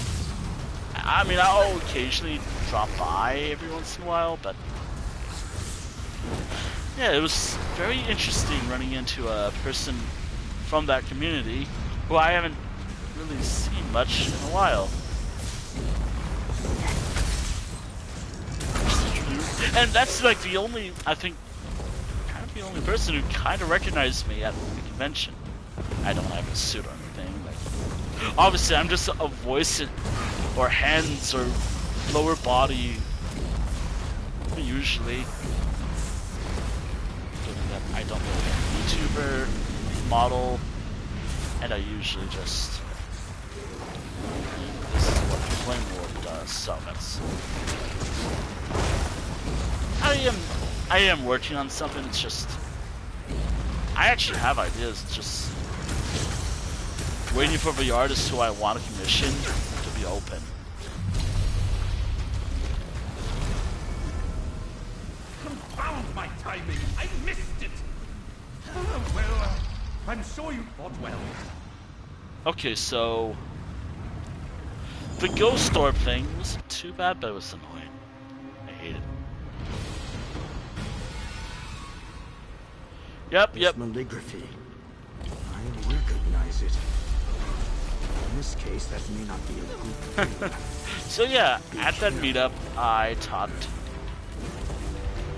I mean, I'll occasionally drop by every once in a while, but yeah, it was very interesting running into a person from that community who I haven't really seen much in a while. And that's like the only, I think, kind of the only person who kind of recognized me at the convention. I don't have a suit or anything. Like, obviously, I'm just a voice or hands or lower body, usually. Given that I don't really have a YouTuber model, and I usually just, this is what the Flame Lord does, so that's. I am working on something. It's just I actually have ideas. It's just waiting for the artist who I want to commission to be open. Confound my timing! I missed it! Well, I'm sure you fought well. Okay, so the ghost orb thing wasn't too bad, but it was annoying. I hate it. Yep. This calligraphy. I recognize it. In this case, that may not be a good thing. So yeah, at that meetup, I taught.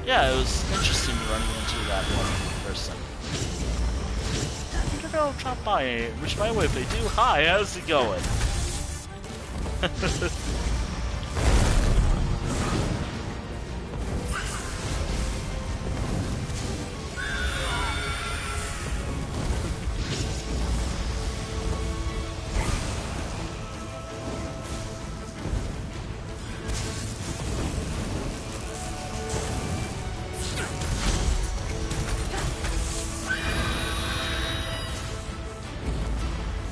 Yeah, it was interesting running into that one person. Maybe I'll drop by, which by the way, if they do, hi, how's it going?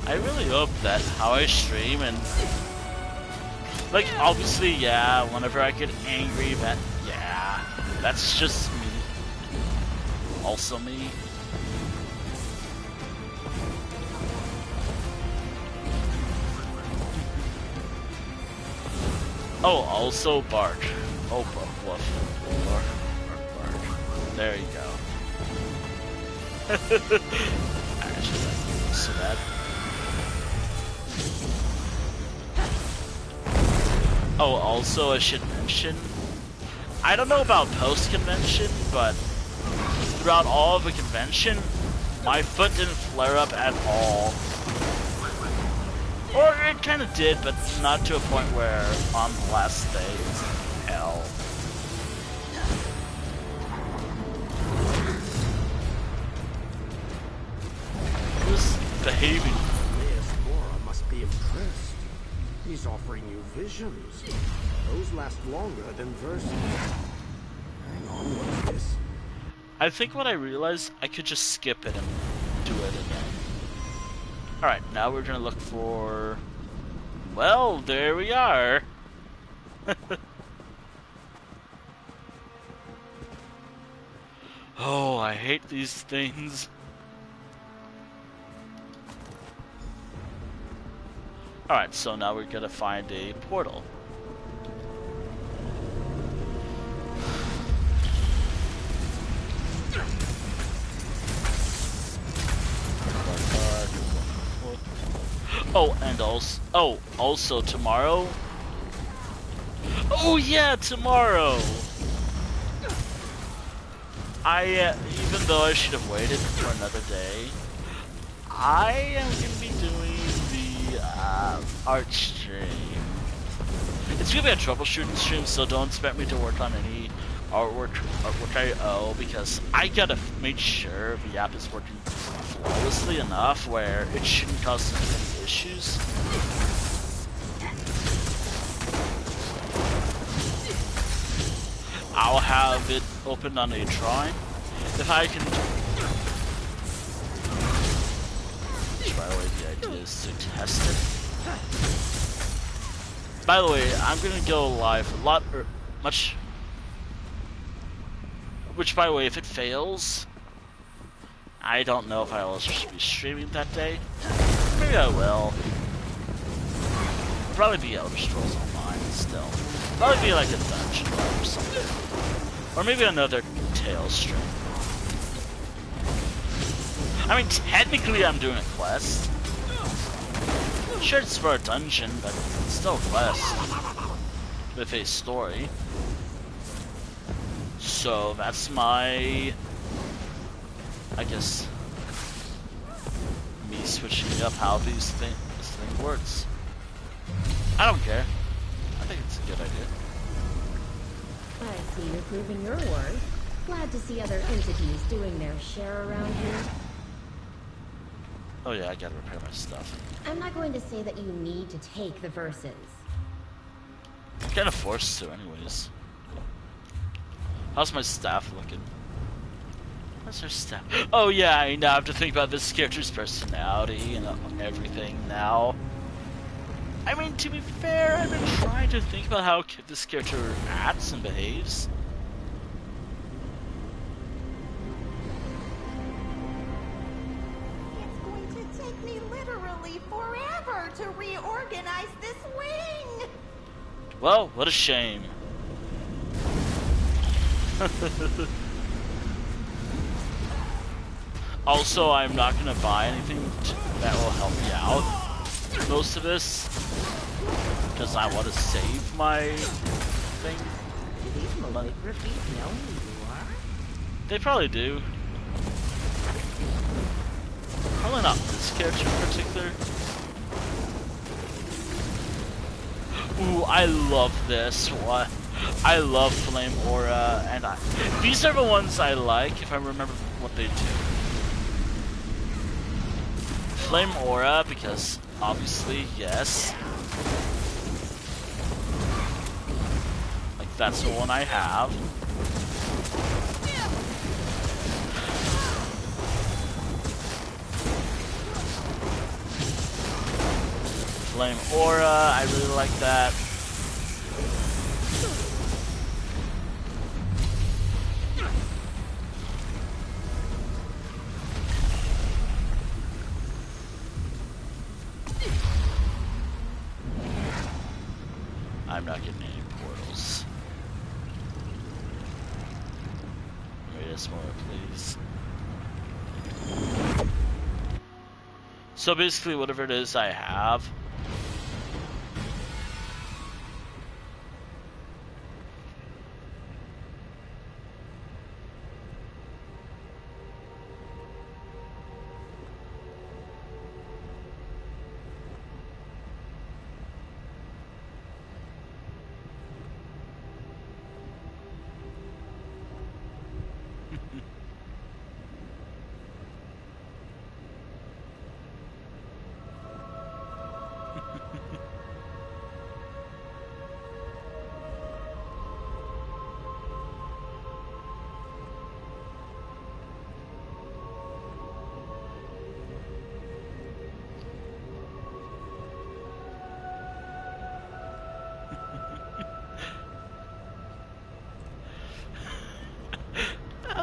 I really hope that how I stream and like obviously yeah, whenever I get angry that yeah, that's just me. Also me. Oh, also bark. Oh, woof. Bark. There you go. Actually, so bad. Oh, also I should mention, I don't know about post-convention, but throughout all of the convention, my foot didn't flare up at all. Or it kind of did, but not to a point where on the last day it was hell. It was behaving. Leospora must be impressed. He's offering you visions. Those last longer than verses. Hang on, what's this? I think what I realized, I could just skip it and do it again. Alright, now we're gonna look for... Well, there we are! Oh, I hate these things. Alright, so now we're gonna find a portal. Oh, and also tomorrow. Oh yeah, tomorrow. Even though I should have waited for another day, I am gonna be doing the art stream. It's gonna be a troubleshooting stream, so don't expect me to work on any artwork I owe, because I gotta make sure the app is working flawlessly enough where it shouldn't cause any issues. I'll have it open on a drawing. If I can... By the way, the idea is to test it. By the way, I'm gonna go live a lot, much... Which, by the way, if it fails, I don't know if I will be streaming that day. Maybe I will. Probably be Elder Scrolls Online still. Probably be like a dungeon run or something. Or maybe another Tales stream. I mean, technically I'm doing a quest. Sure, it's for a dungeon, but it's still a quest. With a story. So that's my... I guess... me switching up how this thing works. I don't care. I think it's a good idea. I see you're proving your worth. Glad to see other entities doing their share around here. Oh yeah, I gotta repair my stuff. I'm not going to say that you need to take the verses. I'm kinda forced to anyways. How's my staff looking? How's her staff? Oh yeah, I now have to think about this character's personality and everything now. I mean, to be fair, I've been trying to think about how this character acts and behaves. It's going to take me literally forever to reorganize this wing. Well, what a shame. Also, I'm not gonna buy anything that will help me out most of this, because I want to save my thing. Do these calligraphies know who you are? They probably do. Probably not this character in particular. Ooh, I love this one. I love Flame Aura, and these are the ones I like if I remember what they do. Flame Aura, because obviously, yes. Like, that's the one I have. Flame Aura, I really like that. I'm not getting any portals. Rate us more, please. So basically, whatever it is I have.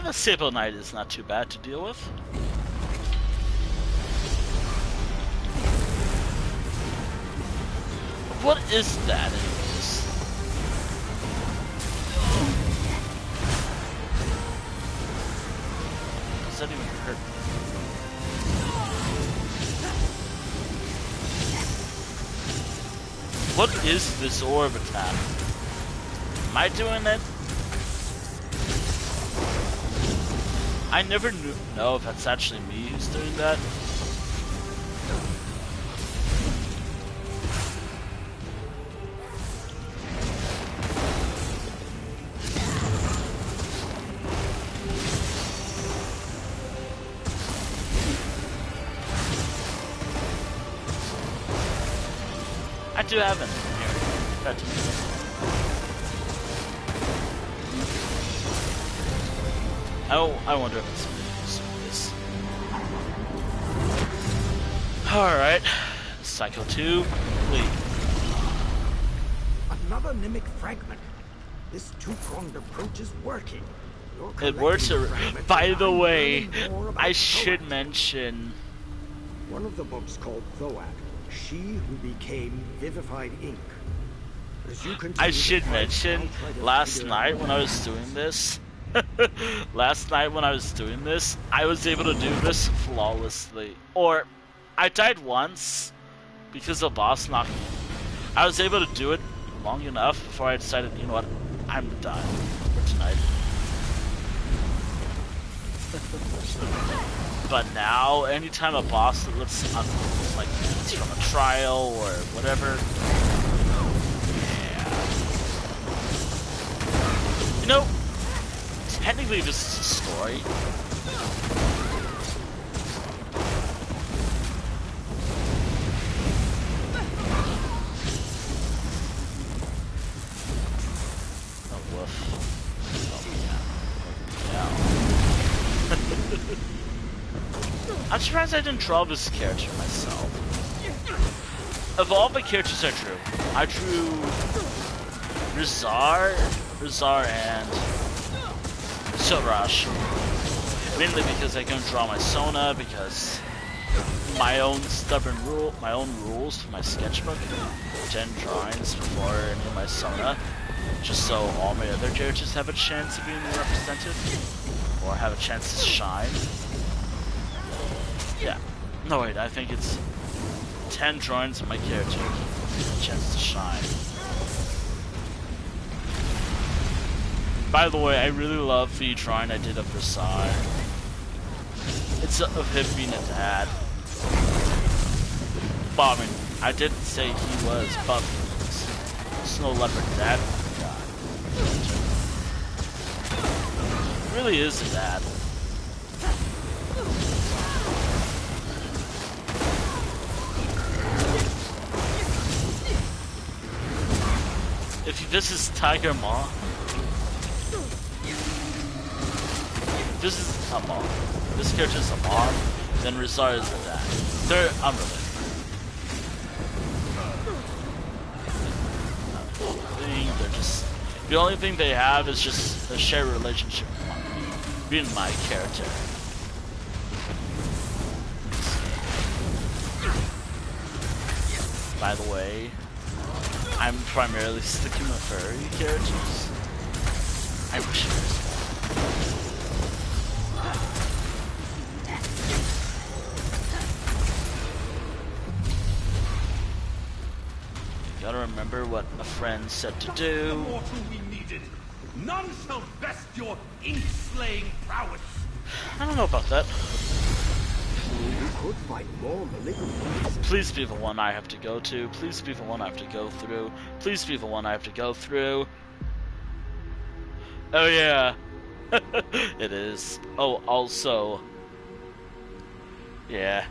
The Sable Knight is not too bad to deal with. What is that, anyways? Does that even hurt? What is this orb attack? Am I doing it? I never know if that's actually me who's doing that. I do have it here. That's I wonder if it's this. Alright. Cycle 2 complete. Another mimic fragment. This two-pronged approach is working. It works. By the way, I should Thoat. mention. One of the books called Thoat, she who became vivified ink. As you continue I to should fight, mention I'll try to last figure night out when I was doing this. Last night when I was doing this, I was able to do this flawlessly. Or, I died once because the boss knocked me. I was able to do it long enough before I decided, you know what, I'm done for tonight. But now, anytime a boss looks like it's from a trial or whatever, yeah. You know, technically this is a story. Oh, woof. Oh, yeah. I'm surprised I didn't draw this character myself. Of all the characters I drew Rizar, and Silverash. Mainly because I couldn't draw my Sona, because my own rules for my sketchbook, 10 drawings before any of my Sona, just so all my other characters have a chance of being represented, or have a chance to shine. Yeah. No, wait, I think it's 10 drawings of my character, a chance to shine. By the way, I really love the drawing I did of Rizar. It's of him being a dad. Well, I mean, I didn't say he was, but Snow Leopard dad. God. Really is a dad. If this is Tiger Maw, this is a mom. This character is a mom, then Rizar is a dad. They're unrelated. They're just the only thing they have is just a shared relationship being my character. By the way, I'm primarily sticking with furry characters. I wish there was Gotta remember what a friend said to do. Mortal we needed. None shall best your ink-slaying prowess. I don't know about that. You could fight more malignant. Please be the one I have to go to. Please be the one I have to go through. Please be the one I have to go through. Oh yeah. It is. Oh, also. Yeah.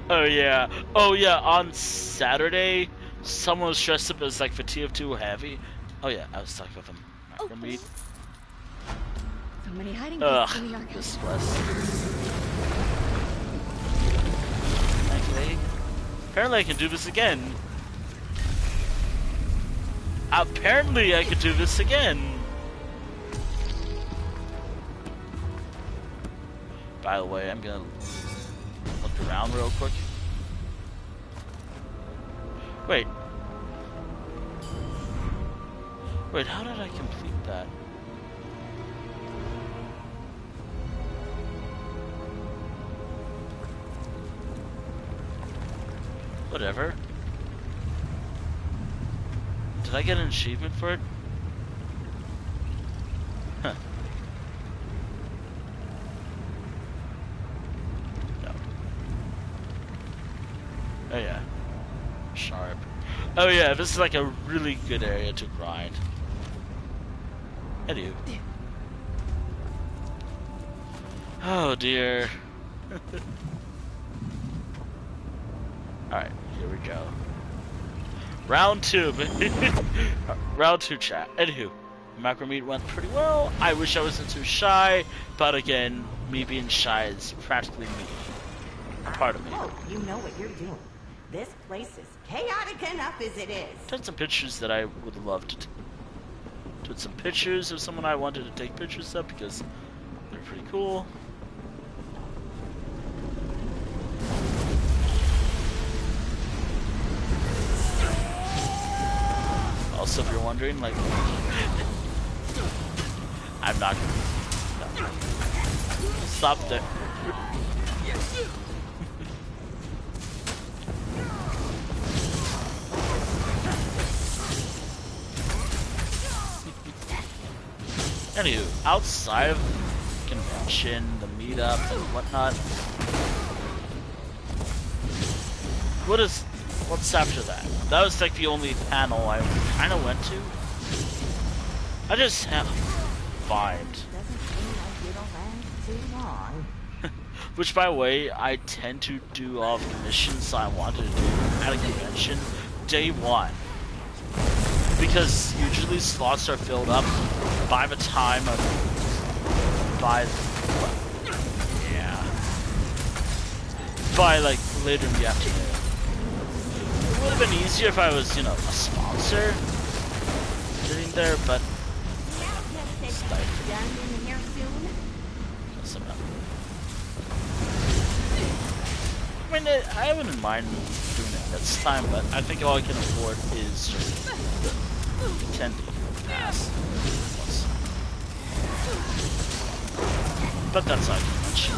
Oh yeah. Oh yeah, on Saturday, someone was dressed up as like the TF2 Heavy. Oh yeah, I was talking with him. Macro meat. So many hiding places in the Ugh, archive. this was. Thankfully. Apparently I can do this again. Apparently I could do this again. By the way, I'm gonna look around real quick. Wait. Wait, how did I complete that? Whatever. Did I get an achievement for it? Huh. No. Oh yeah. Sharp. Oh yeah, this is like a really good area to grind. Hello. Oh dear. Alright, here we go. Round 2, round 2 chat. Anywho, macro meet went pretty well. I wish I wasn't too shy, but again, me being shy is practically me. A part of me. Oh, you know what you're doing. This place is chaotic enough as it is. Took some pictures that I would love to. Took some pictures of someone I wanted to take pictures of because they're pretty cool. Also, if you're wondering, like, I'm not gonna. No. Stop there. Anywho, outside of the convention, the meetup, and whatnot, what's after that? That was like the only panel I kind of went to. I just have vibed. Doesn't seem like it'll last too long. Which, by the way, I tend to do all of the missions I wanted to do at a convention day one. Because usually slots are filled up by the time of... by like later in the afternoon. It would have been easier if I was, you know, a sponsor sitting there, but... Done in here soon? I mean, I wouldn't mind doing it this time, but I think all I can afford is just the 10 pass. But that's not too much.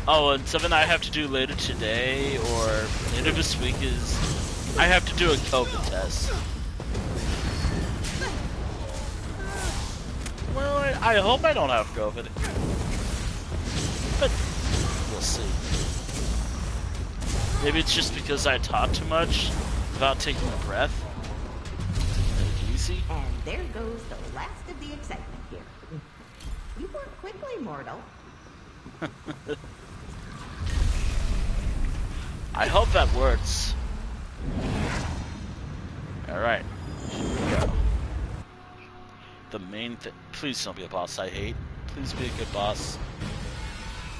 Oh, and something I have to do later today or later this week is I have to do a COVID test. Well, I hope I don't have COVID. But we'll see. Maybe it's just because I talk too much without taking a breath. Take it easy. And there goes the last of the excitement here. You work quickly, mortal. I hope that works. Alright. Here we go. The main thing. Please don't be a boss I hate. Please be a good boss.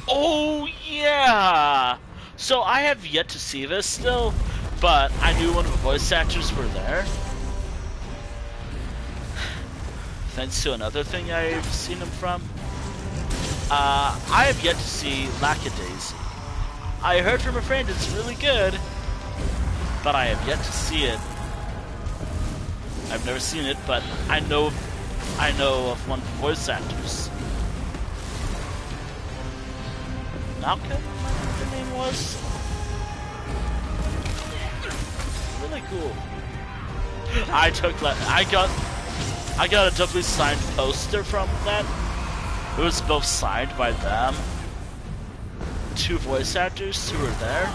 Oh, yeah! So I have yet to see this still, but I knew one of the voice actors were there. Thanks to another thing I've seen him from. I have yet to see Lackadaisy. I heard from a friend it's really good, but I have yet to see it. I've never seen it, but I know of one of the voice actors. Malcolm, her name was. Really cool. I got a doubly signed poster from that. It was both signed by them. Two voice actors who were there.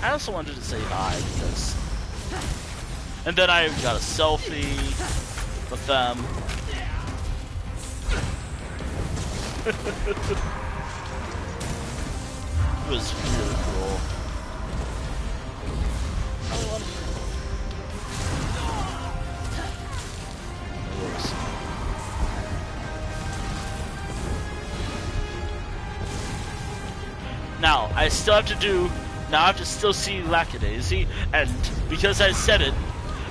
I also wanted to say hi because... And then I got a selfie with them. It was really cool. Now, I still have to do... Now I have to still see Lackadaisy, and because I said it,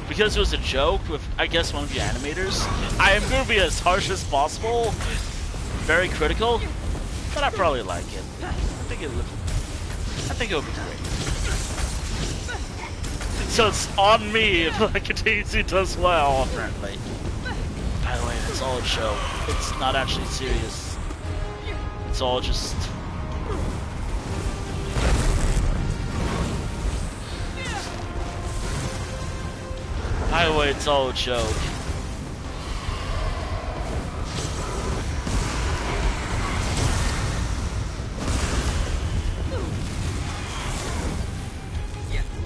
because it was a joke with, I guess, one of the animators, I am going to be as harsh as possible, very critical, but I probably like it. I think it would be great. So it's on me if Lackadaisy does well, apparently. By the way, it's all a joke. It's not actually serious. It's all just... By the way, it's all a joke.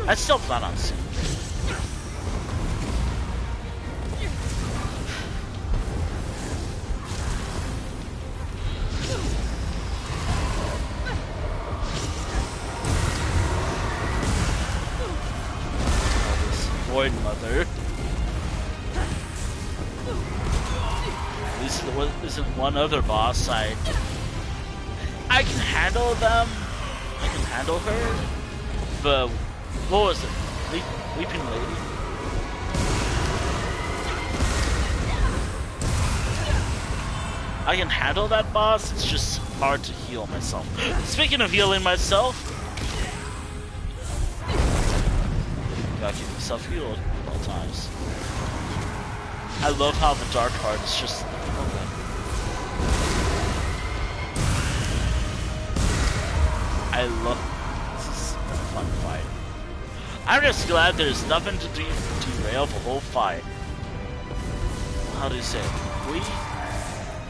I still plan on seeing it. Void Mother. At least there isn't one other boss I I can handle them. I can handle her. But what was it? Weeping Lady? I can handle that boss. It's just hard to heal myself. Speaking of healing myself, gotta keep myself healed at all times. I love how the dark heart is just. I love. This is a fun fight. I'm just glad there's nothing to derail the whole fight. How do you say it?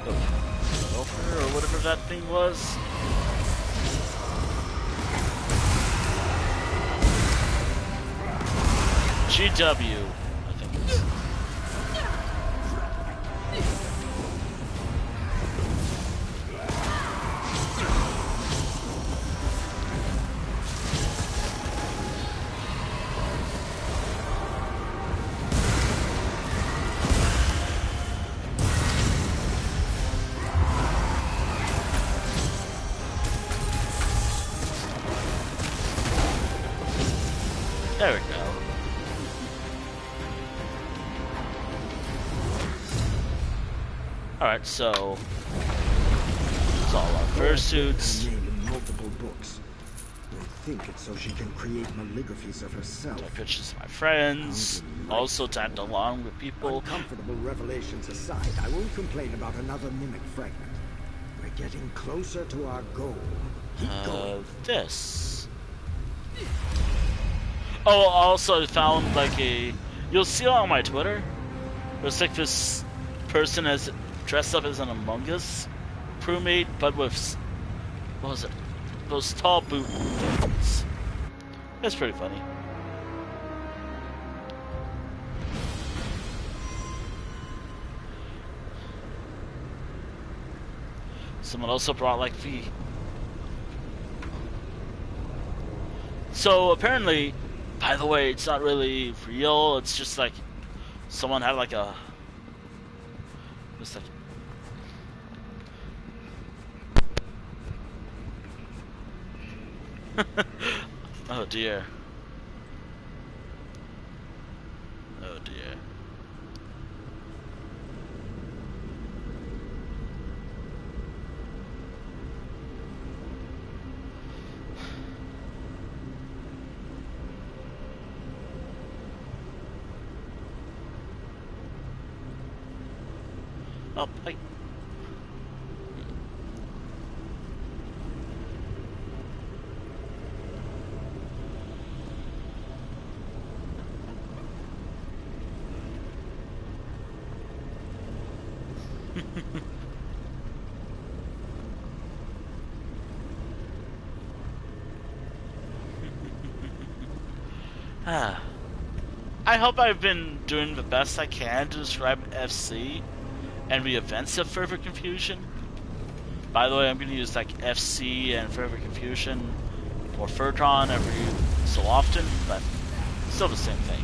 Over or whatever that thing was. GW, I think it is. There we go. Alright, so it's all our fursuits. Her name in multiple books. I think it's so she can create maligraphies of herself. My pictures of my friends. Also tagged along with people. Uncomfortable revelations aside, I won't complain about another mimic fragment. We're getting closer to our goal. Keep going. This. Oh, also I found like a. You'll see it on my Twitter. There's like this person as dressed up as an Among Us crewmate, but with what was it? Those tall boot things. That's pretty funny. Someone also brought like the. So apparently, by the way, it's not really real. It's just like someone had like a. What's that? Oh dear. Oh dear. Oh, I... I hope I've been doing the best I can to describe FC and the events of Further Confusion. By the way, I'm going to use like FC and Further Confusion or Furtron every so often, but still the same thing.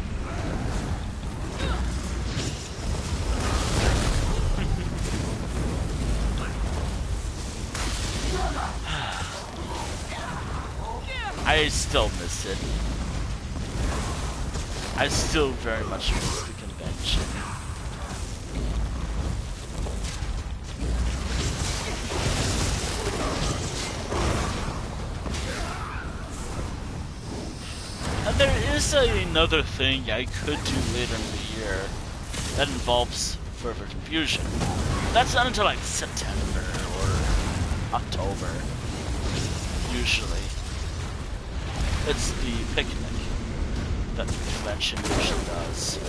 I still miss it. I still very much miss the convention. And there is another thing I could do later in the year that involves Further Confusion. That's not until like September or October, usually. It's the picnic that the convention usually does.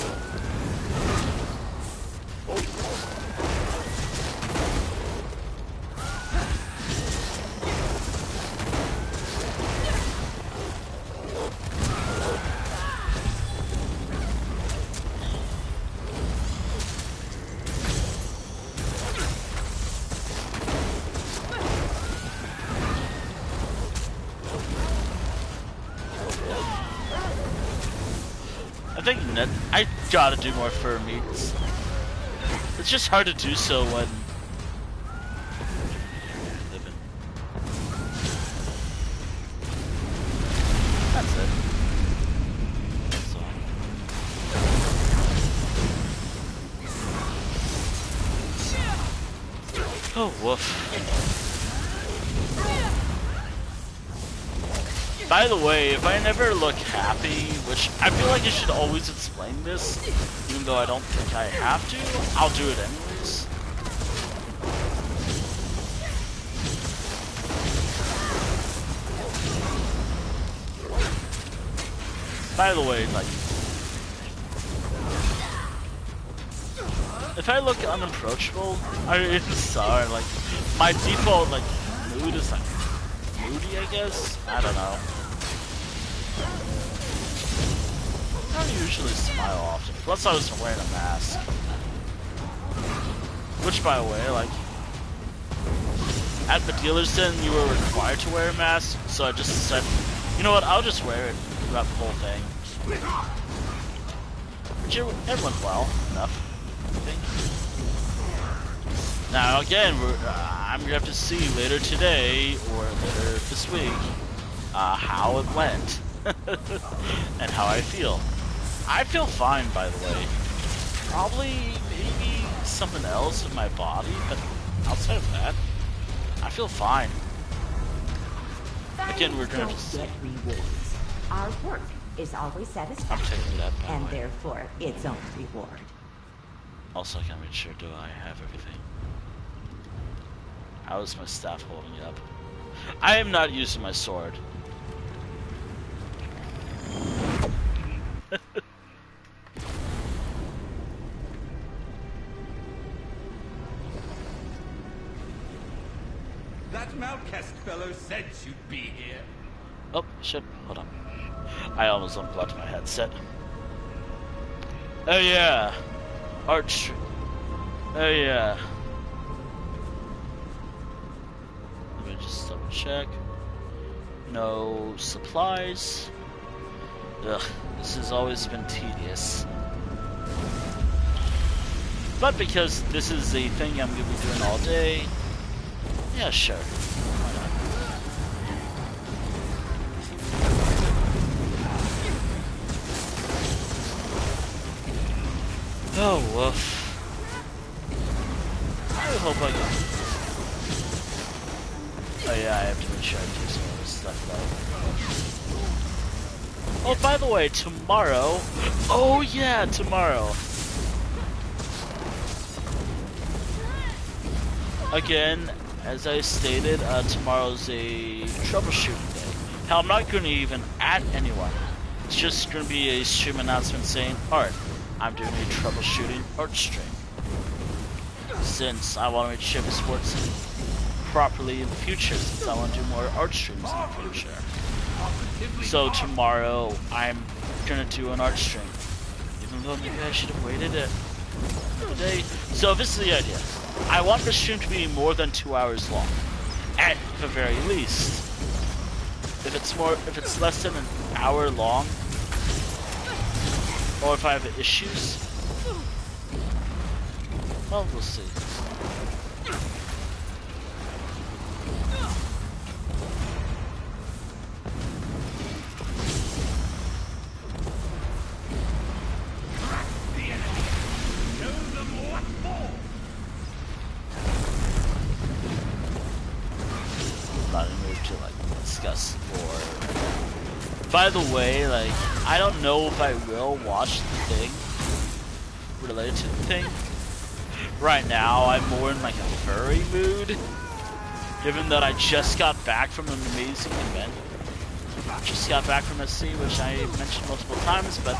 I gotta do more fur meets. It's just hard to do so when Oh, woof. By the way, if I never look happy, which I feel like I should always explain this, even though I don't think I have to, I'll do it anyways. By the way, like, if I look unapproachable, I'm sorry, like, my default, like, mood is, like, moody, I guess? I don't know. I don't usually smile often, plus I was wearing a mask. Which, by the way, like, at the dealer's den, you were required to wear a mask, so I just said, you know what, I'll just wear it throughout the whole thing. Which it went well enough, I think. Now again, I'm gonna have to see later today or later this week how it went and how I feel. I feel fine, by the way. Probably maybe something else in my body, but outside of that, I feel fine. Again, we're gonna have to see. Get rewards. Our work is always satisfactory, and therefore its own reward. Also, I gotta make sure, do I have everything? How is my staff holding up? I am not using my sword. That Malkest fellow said you'd be here. Oh, shit. Hold on. I almost unplugged my headset. Oh, yeah. Arch. Oh, yeah. Let me just double check. No supplies. Ugh, this has always been tedious. But because this is a thing I'm going to be doing all day, yeah, sure. Why not? Oh, woof. I hope I can. Oh, yeah, I have to make sure I do some of this stuff, though. Oh, by the way, tomorrow. Oh, yeah, tomorrow. Again, as I stated, tomorrow's a troubleshooting day. Hell, I'm not going to even add anyone. It's just going to be a stream announcement saying, alright, I'm doing a troubleshooting art stream. Since I want to make sure this works properly in the future, since I want to do more art streams in the future. So tomorrow, I'm going to do an art stream. Even though maybe I should have waited a day. So this is the idea. I want the stream to be more than 2 hours long, at the very least. If it's less than an hour long, or if I have issues, well, we'll see. By the way, like, I don't know if I will watch the thing related to the thing. Right now, I'm more in like a furry mood, given that I just got back from an amazing event. Just got back from SC, which I mentioned multiple times, but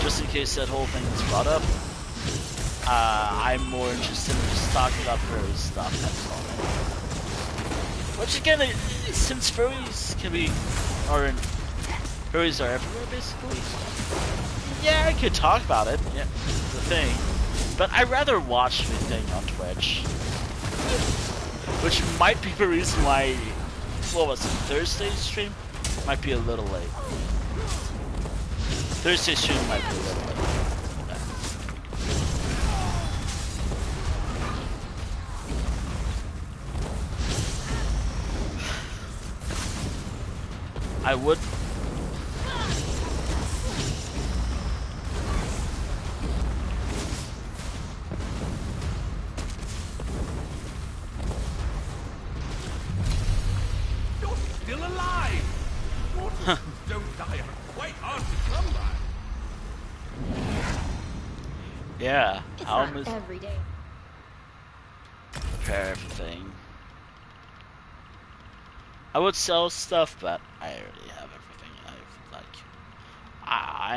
just in case that whole thing is brought up, I'm more interested in just talking about furry stuff at the moment. Which again, since furries can be, or in furries are everywhere, basically. Yeah, I could talk about it. Yeah, the thing. But I'd rather watch the thing on Twitch. Which might be the reason why, what was it, Thursday's stream? Might be a little late. Thursday's stream might be a little late. I would. Yeah, It's how not every day. prepare everything. I would sell stuff, but I already have everything I like.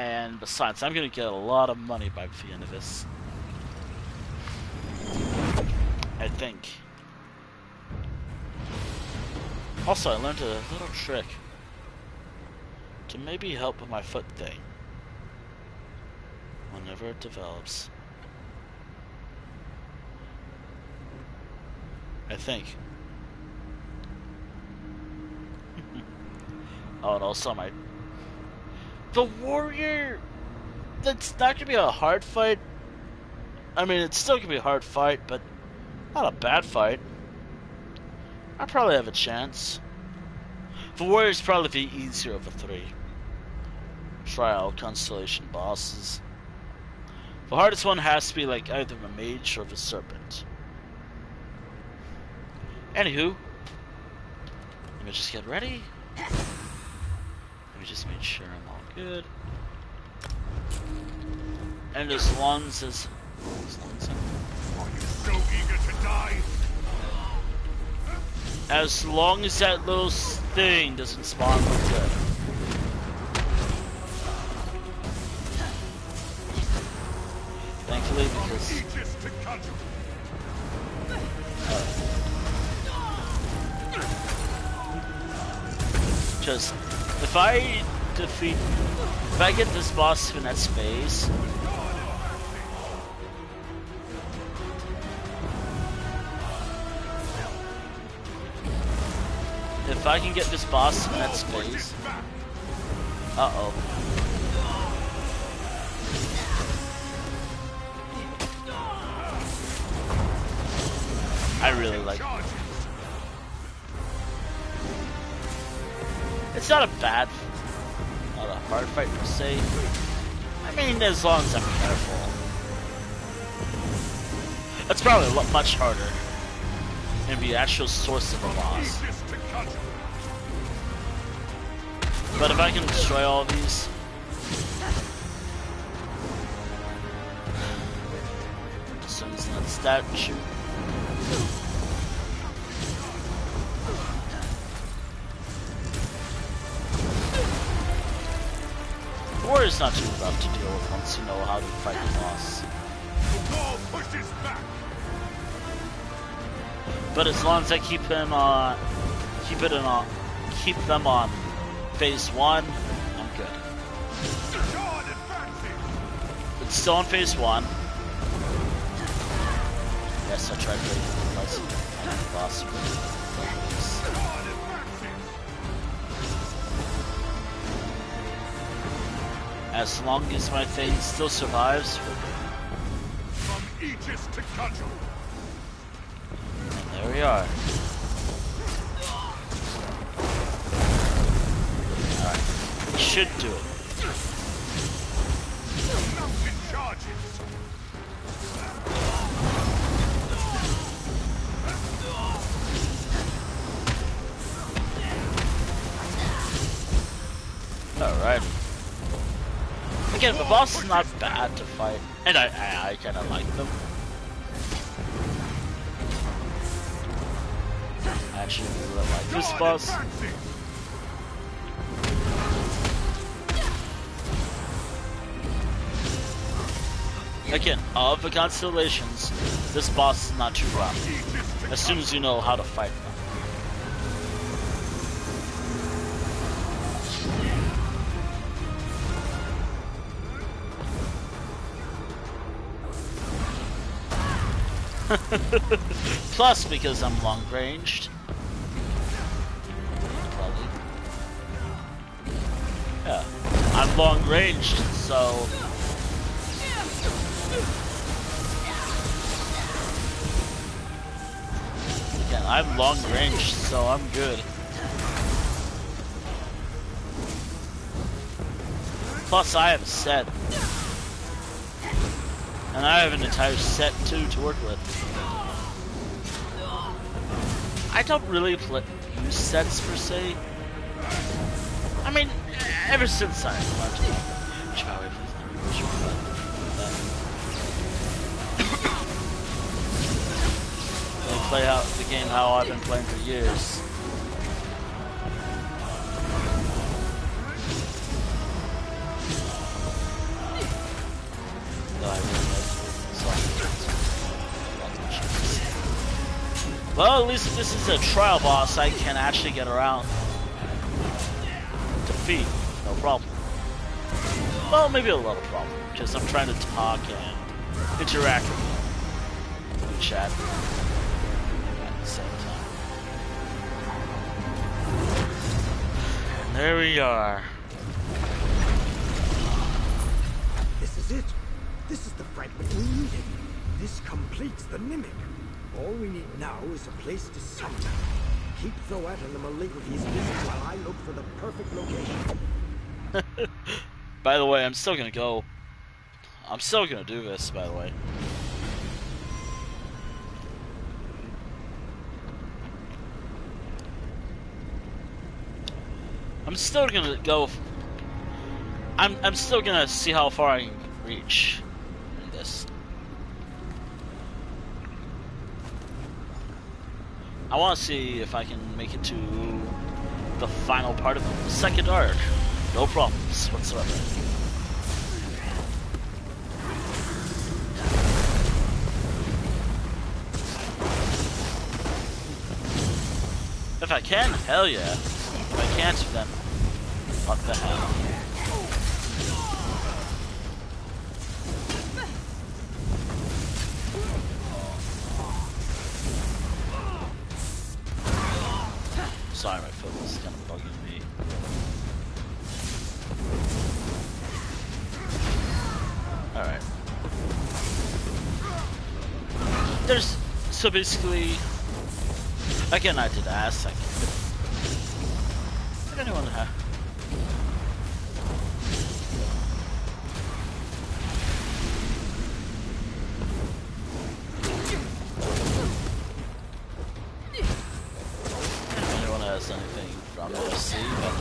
And besides, I'm gonna get a lot of money by the end of this. I think. Also, I learned a little trick to maybe help with my foot thing whenever it develops. I think. Oh, and also the warrior. That's not gonna be a hard fight. I mean, it's still gonna be a hard fight, but not a bad fight. I probably have a chance. The warrior's probably the easier of the three. Trial constellation bosses. The hardest one has to be like either the mage or the serpent. Anywho, let me just get ready. Let me just make sure I'm all good. And as long as Are you so eager to die? as long as that little thing doesn't spawn, we're good. Thankfully, because Aegis to cudgel. just if I get this boss in that space, if I can get this boss in that space, uh-oh. I really like it. It's not a hard fight per se. I mean, as long as I'm careful. That's probably much harder than the actual source of the boss. But if I can destroy all of these, as soon as that statue. The warrior's not too rough to deal with once you know how to fight the boss. But as long as I keep them on phase 1, I'm good. It's still on phase 1. Yes, I tried waiting for the boss. As long as my thing still survives, we're good. From Aegis to cudgel. And there we are. Alright. We should do it. Mountain charges. Alrighty. Again, the boss is not bad to fight, and I kind of like them. I actually really like this boss. Again, of the constellations, this boss is not too rough, as soon as you know how to fight them. Plus, because I'm long-ranged. Yeah, I'm long-ranged, so... Again, I'm long-ranged, so I'm good. Plus, I have a set. And I have an entire set, too, to work with. I don't really use sets, per se. I mean, ever since I learned to play the game how I've been playing for years. Well, at least this is a trial boss I can actually get around. Defeat, no problem. Well, maybe a little problem, because I'm trying to talk and interact with you in chat at the same time. And there we are. This is it. This is the fragment we needed. This completes the mimic. All we need now is a place to summon them. Keep Thoat and the Maligraphies busy while I look for the perfect location. By the way, I'm still gonna go. I'm still gonna do this, by the way. I'm still gonna go. I'm still gonna see how far I can reach in this. I want to see if I can make it to the final part of the second arc. No problems whatsoever. If I can, hell yeah. If I can't, then what the hell. Sorry, my foot was kind of bugging me. Alright. So basically, again, I did ask. Did anyone have? Anything from FC, but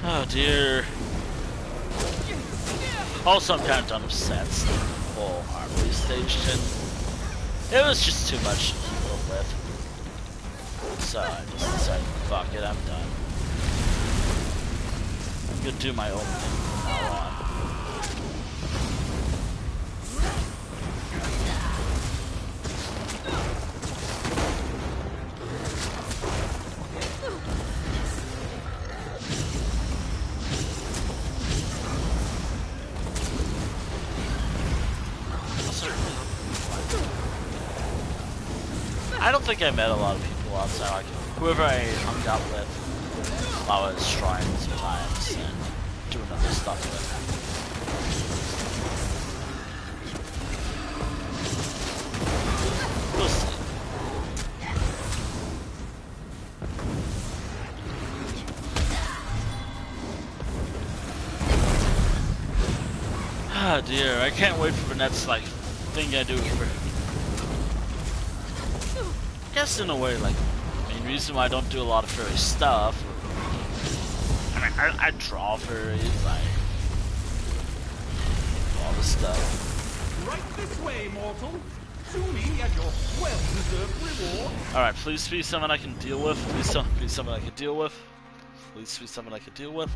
oh dear. Also, I'm kind of done with sets. The whole armory station. It was just too much to keep up with. So I just decided, fuck it, I'm done. I'm gonna do my own thing from now on. I don't think I met a lot of people outside, like whoever I hung out with while I was trying sometimes and doing other stuff with. We'll see. Ah dear, I can't wait for the next like thing I do for. I guess in a way, like, the main reason why I don't do a lot of furry stuff. I mean, I draw furries, I do all this stuff. Right this way, mortal. To me and your well-deserved reward. Alright, please be someone I can deal with. Please be someone I can deal with. Please be someone I can deal with.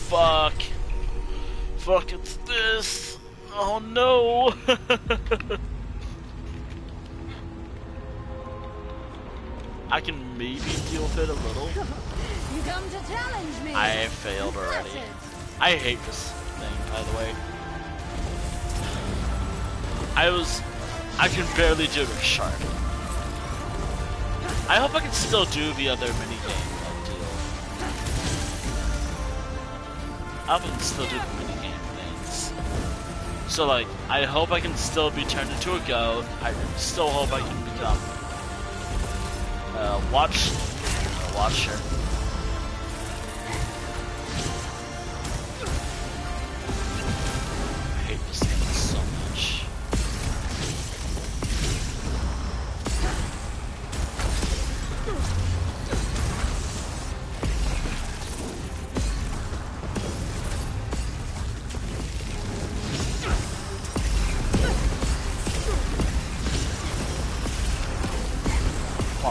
Fuck. Fuck, it's this. Oh no. I can maybe deal with it a little. You come to challenge me. I failed already. I hate this thing, by the way. I can barely do the shark. I hope I can still do the other minigame deal. I hope I can still do the minigame things. So like, I hope I can still be turned into a goat. I still hope I can become watcher. I hate this thing so much.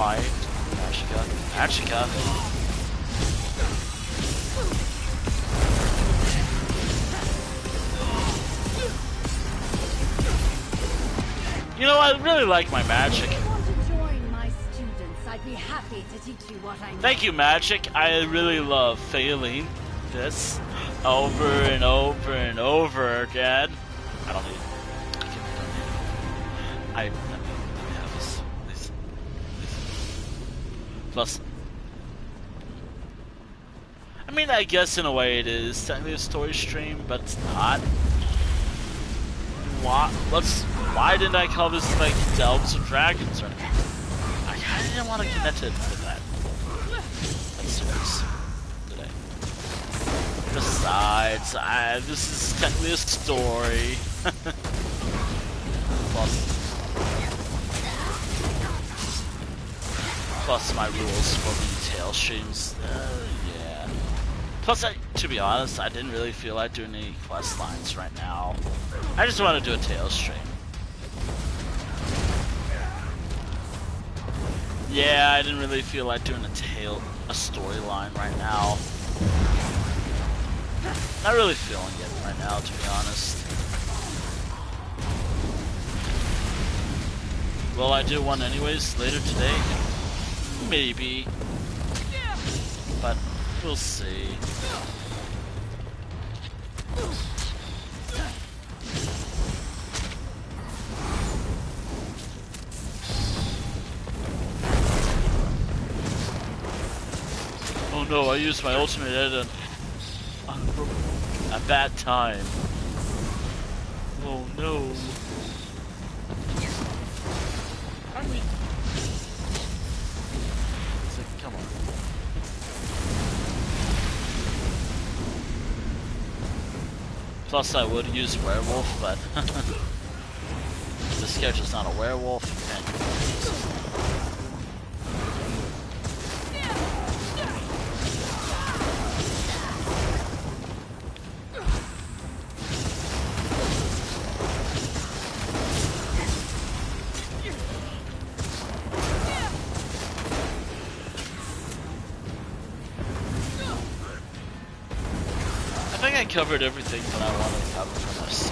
Alright. Magica. Magica. You know, I really like my magic. If you want to join my students, I'd be happy to teach you what I know. Thank you, magic. I really love failing this over and over and over again. I don't need it. I don't need it. Let me have this. Please. Plus, I mean, I guess in a way it is technically a story stream, but it's not. Why didn't I call this like Delves and Dragons or anything? I kinda didn't want to connect it with that. That's serious. Today. Besides, this is technically a story. Plus my rules for the tail streams. Yeah. Plus, to be honest, I didn't really feel like doing any quest lines right now. I just want to do a tail stream. Yeah, I didn't really feel like doing a storyline right now. Not really feeling it right now, to be honest. Will I do one anyways later today? Maybe. But we'll see. Oh no, I used my ultimate at a bad time. Oh no. Come on. Plus I would use werewolf, but this character's not a werewolf, and I think I covered everything that I wanted to cover from FC.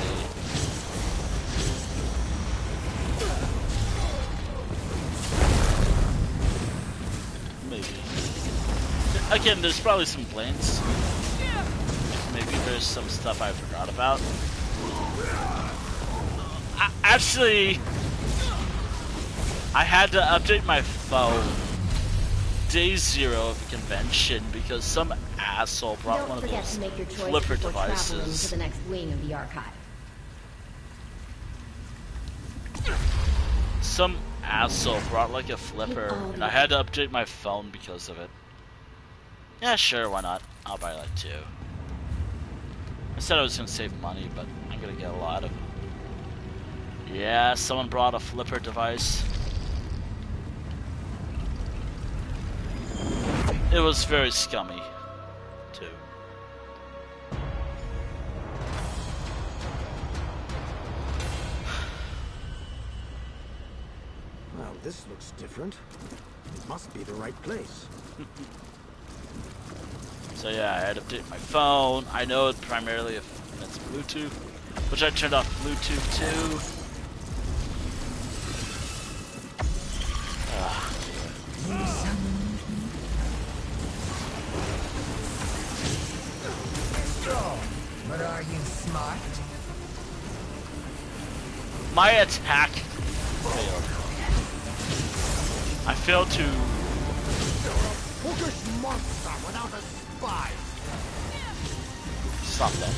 Maybe. Again, there's probably some blanks. Maybe there's some stuff I forgot about. Actually, I had to update my phone day 0 of the convention because some asshole brought Don't one of forget those to make your choice flipper before traveling devices. to the next wing of the archive. Some asshole brought like a flipper, and I had to update my phone because of it. Yeah, sure, why not? I'll buy like 2. I said I was gonna save money, but I'm gonna get a lot of it. Yeah, someone brought a flipper device. It was very scummy, too. Well, this looks different. It must be the right place. So yeah, I had to update my phone. I know it primarily if it's Bluetooth, which I turned off Bluetooth too. But are you smart? My attack failed. I failed to. Bookish monster without a spine. Stop that.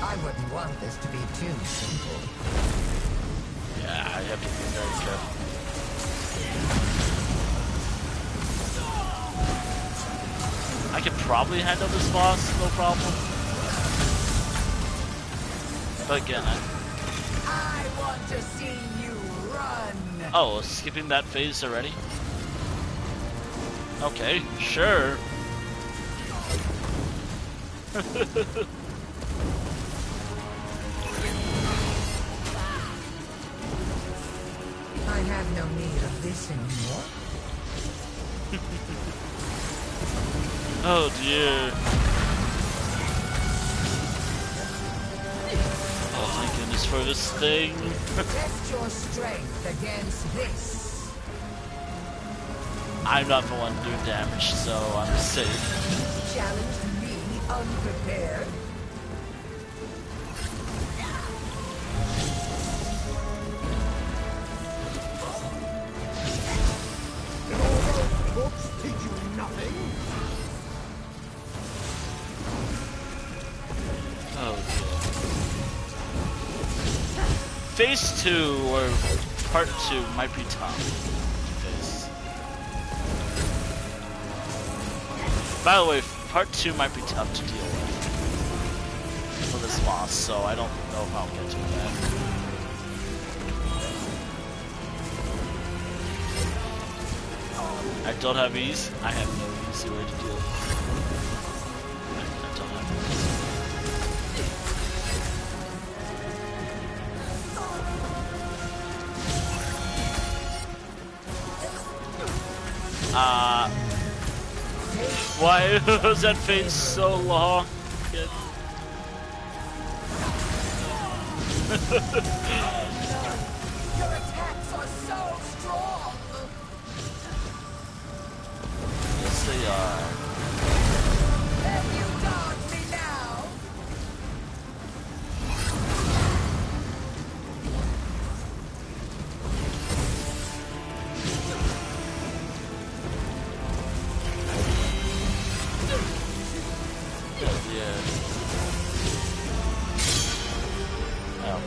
I wouldn't want this to be too simple. Yeah, I have to be very careful. I could probably handle this boss, no problem. But again, I want to see you Run! Oh, skipping that phase already? Okay, sure. I have no need of this anymore. Oh dear. Oh, thank goodness for this thing. Test your strength against this. I'm not the one doing damage, so I'm safe. Challenge me unprepared. Did all those books teach you nothing? Oh dear. Phase 2, or part 2, might be tough to face. By the way, part 2 might be tough to deal with for this boss, so I don't know if I'll get to that. I don't have ease. I have no easy way to deal with it. I don't have ease. Why was that phase so long? Your attacks are so strong. Yes, they are. Can you dodge me now?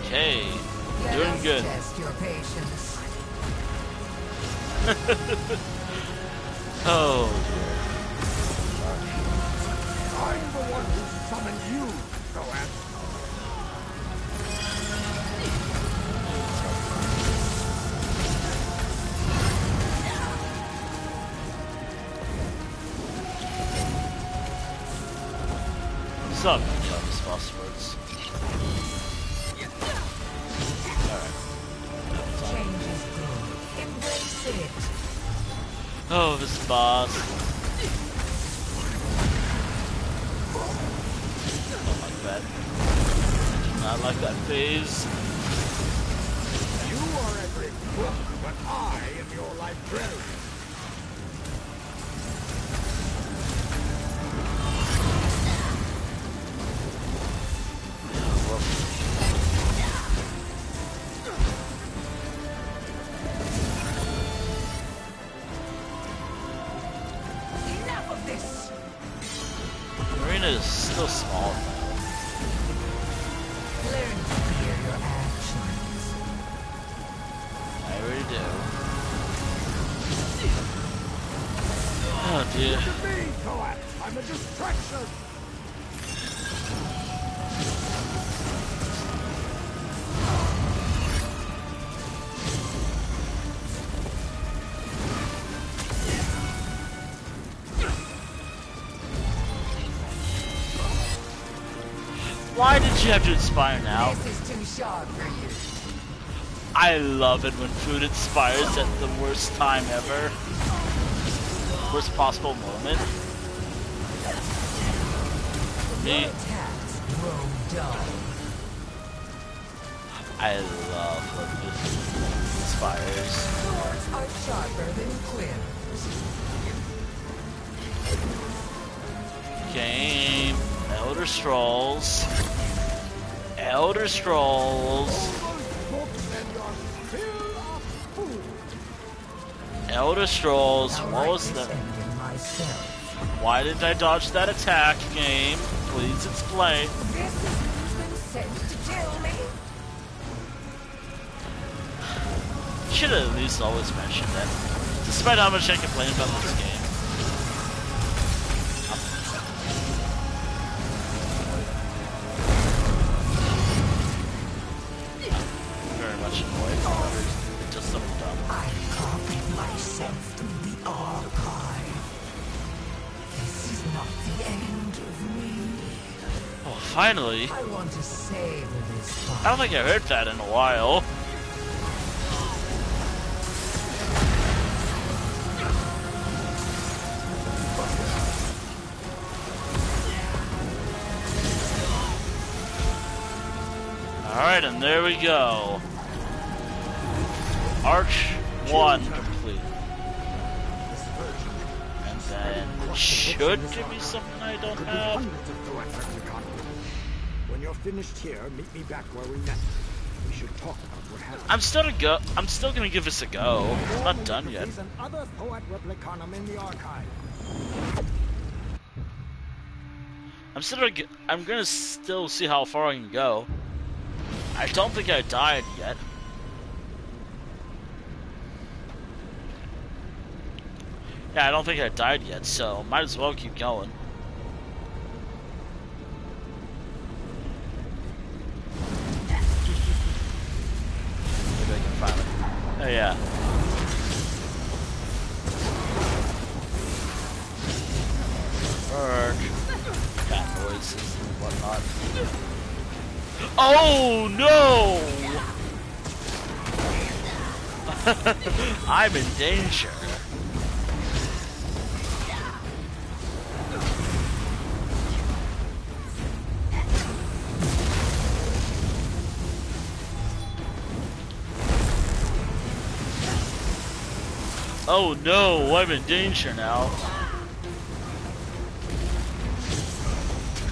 Okay, Let doing us good. Test your patience. Oh dear. I'm the one who summoned you, Goat. Suck. Yeah, this boss words. Change is good. Embrace it. Oh, this boss. Don't like that. I do not like that phase. You are every book, but I am your librarian. Enough of this. Arena is still small though. Learn to fear your actions. I already do. Oh dear. Look at me, Goat. I'm a distraction. Why did you have to inspire now? This is too sharp for you. I love it when food inspires at the worst time ever. Worst possible moment. For me, Attacks grow dull. I love when food inspires. Swords are sharper than quills. Game. Elder Scrolls. Elder Scrolls. Elder Scrolls. What was that? Why didn't I dodge that attack, game? Please explain. This is who's been sent to kill me. Should have at least always mentioned that. Despite how much I complain about this game. Very much annoyed whenever it just so dumb. I copied myself through the archive. This is not the end of me. Oh, finally. I want to savor this I don't think I heard that in a while. Alright, and there we go. Arch 1 complete. And then it should give me something I don't have. Hundreds of Thoat replicon. When you're finished here, meet me back where we met. We should talk about what happened. I'm still gonna give this a go. It's not done yet. There's another Thoat replicanum in the archive. I'm gonna still see how far I can go. I don't think I died yet. Yeah, I don't think I died yet, so might as well keep going. Maybe I can find it. Oh yeah. Bird. Cat noises and whatnot. Oh no! I'm in danger. Oh no, I'm in danger now.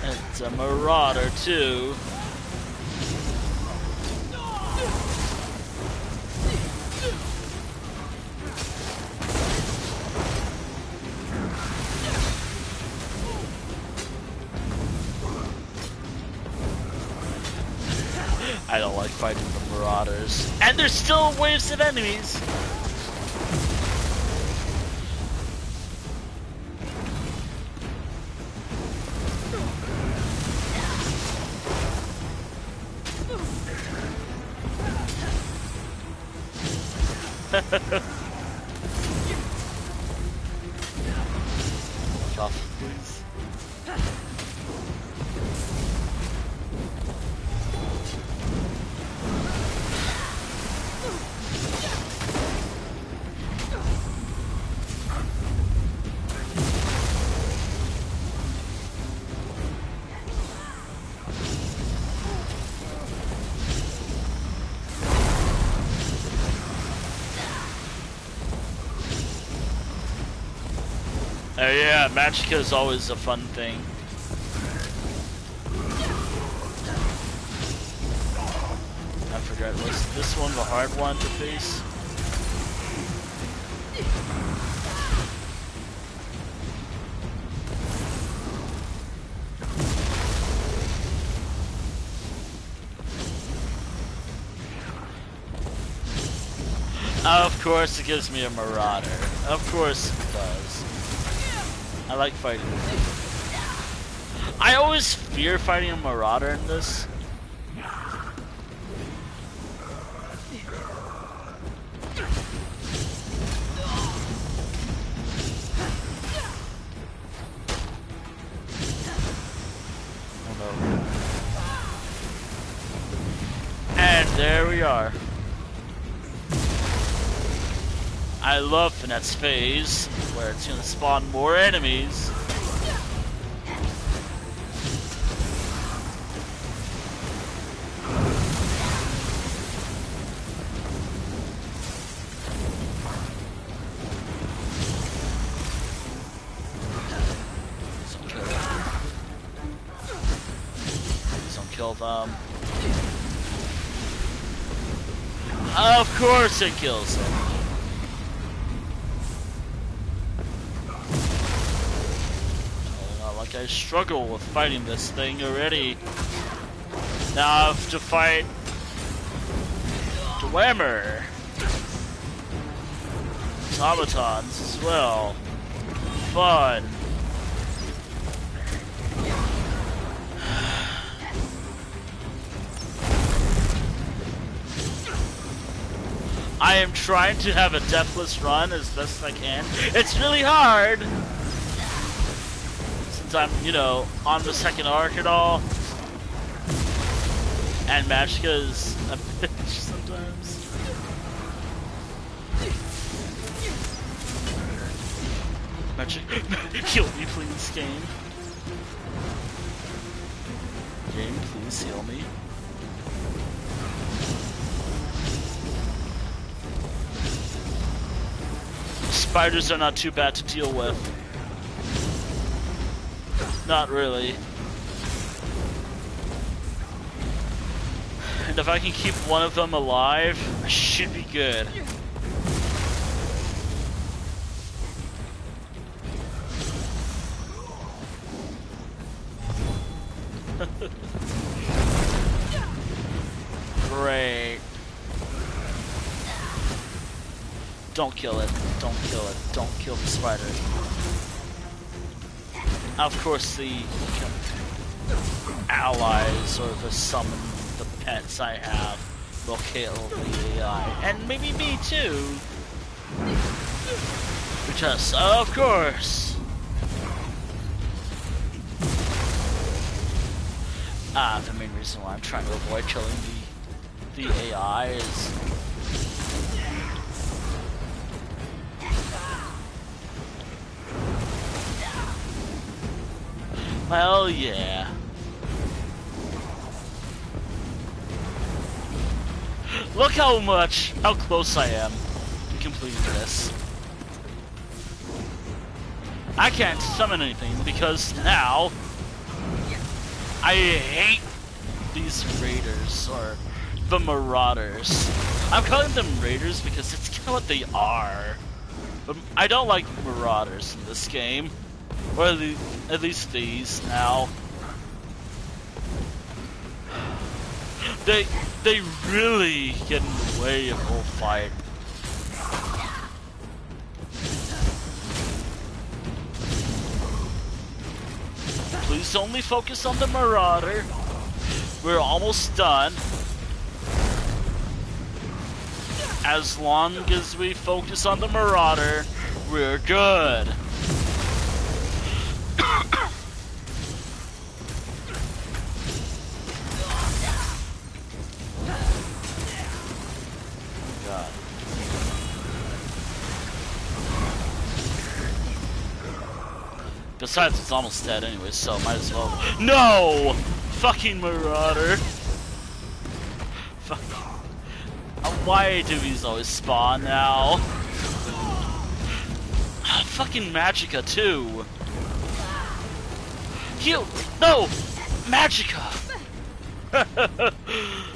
It's a marauder too. I don't like fighting the marauders. And there's still waves of enemies! Off, please. Oh yeah, Magicka is always a fun thing. I forgot, was this one the hard one to face? Of course it gives me a Marauder. Of course it does. I like fighting. I always fear fighting a Marauder in this. Oh no. And there we are. I love Finette's phase, where it's gonna spawn more enemies. Don't kill them. Of course it kills them. I struggle with fighting this thing already. Now I have to fight Dwemer. Automatons as well. Fun. I I am trying to have a deathless run as best as I can. It's really hard since I'm, you know, on the second arc and all. And Magicka is a bitch sometimes. Magicka, heal me please, game. Game, please heal me. Spiders are not too bad to deal with. Not really. And if I can keep one of them alive, I should be good. Great. Don't kill it. Don't kill it. Don't kill the spider. Of course, the allies or the summon the pets I have will kill the AI. And maybe me too. Because, of course. The main reason why I'm trying to avoid killing the AI is... Well, yeah. Look how close I am to completing this. I can't summon anything because now I hate these raiders or the marauders. I'm calling them raiders because it's kind of what they are. But I don't like marauders in this game. Or at least these now. They really get in the way of the whole fight. Please only focus on the marauder. We're almost done. As long as we focus on the marauder, we're good. God. Besides, it's almost dead anyway, so might as well. No! Fucking marauder! Fuck. Why do these always spawn now? Fucking Magicka too. Heal! No! Magicka!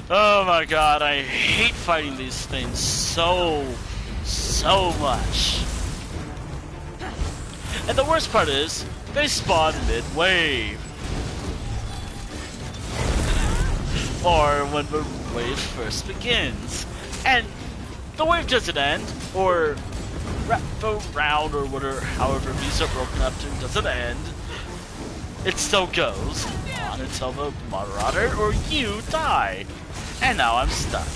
Oh my god, I hate fighting these things so much. And the worst part is, they spawn mid-wave. Or when the wave first begins. And the wave doesn't end, or the round or whatever, however these are broken up to doesn't end. It still goes on until the marauder or you die. And now I'm stuck.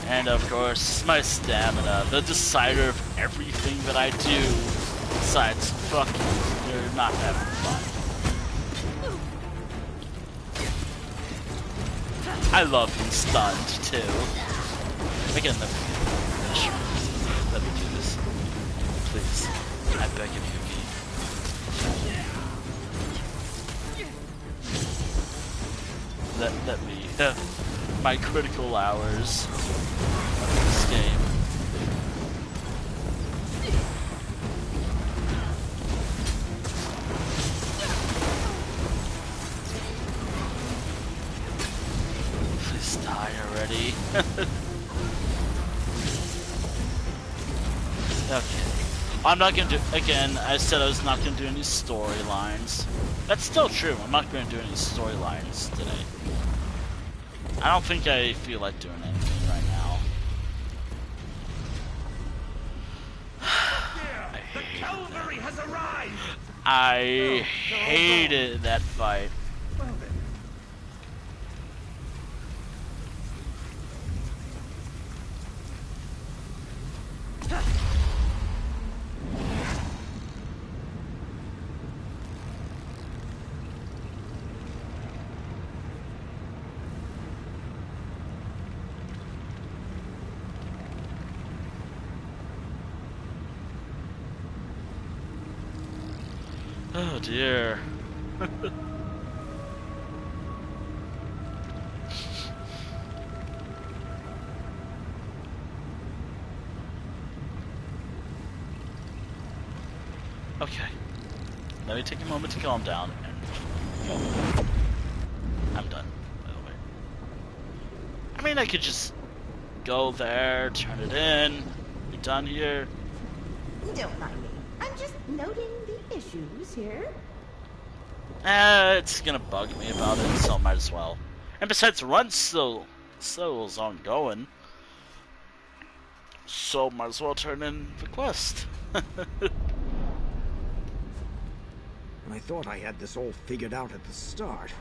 And of course, my stamina, the decider of everything that I do, besides fuck you, you're not having fun. I love being stunned too. Again, let me do this. Please. I beg of you, game. Let me my critical hours of this game. Please die already. Okay. I'm not gonna do, again, I said I was not gonna do any storylines. That's still true, I'm not gonna do any storylines today. I don't think I feel like doing anything right now. The cavalry has arrived! I hated that fight. Well then. Oh dear. Okay. Let me take a moment to calm down and go. I'm done, by the way. I mean, I could just go there, turn it in, be done here. Don't mind me. I'm just noting the issues here. It's gonna bug me about it, so might as well. And besides, the run still is ongoing, so might as well turn in the quest. I thought I had this all figured out at the start.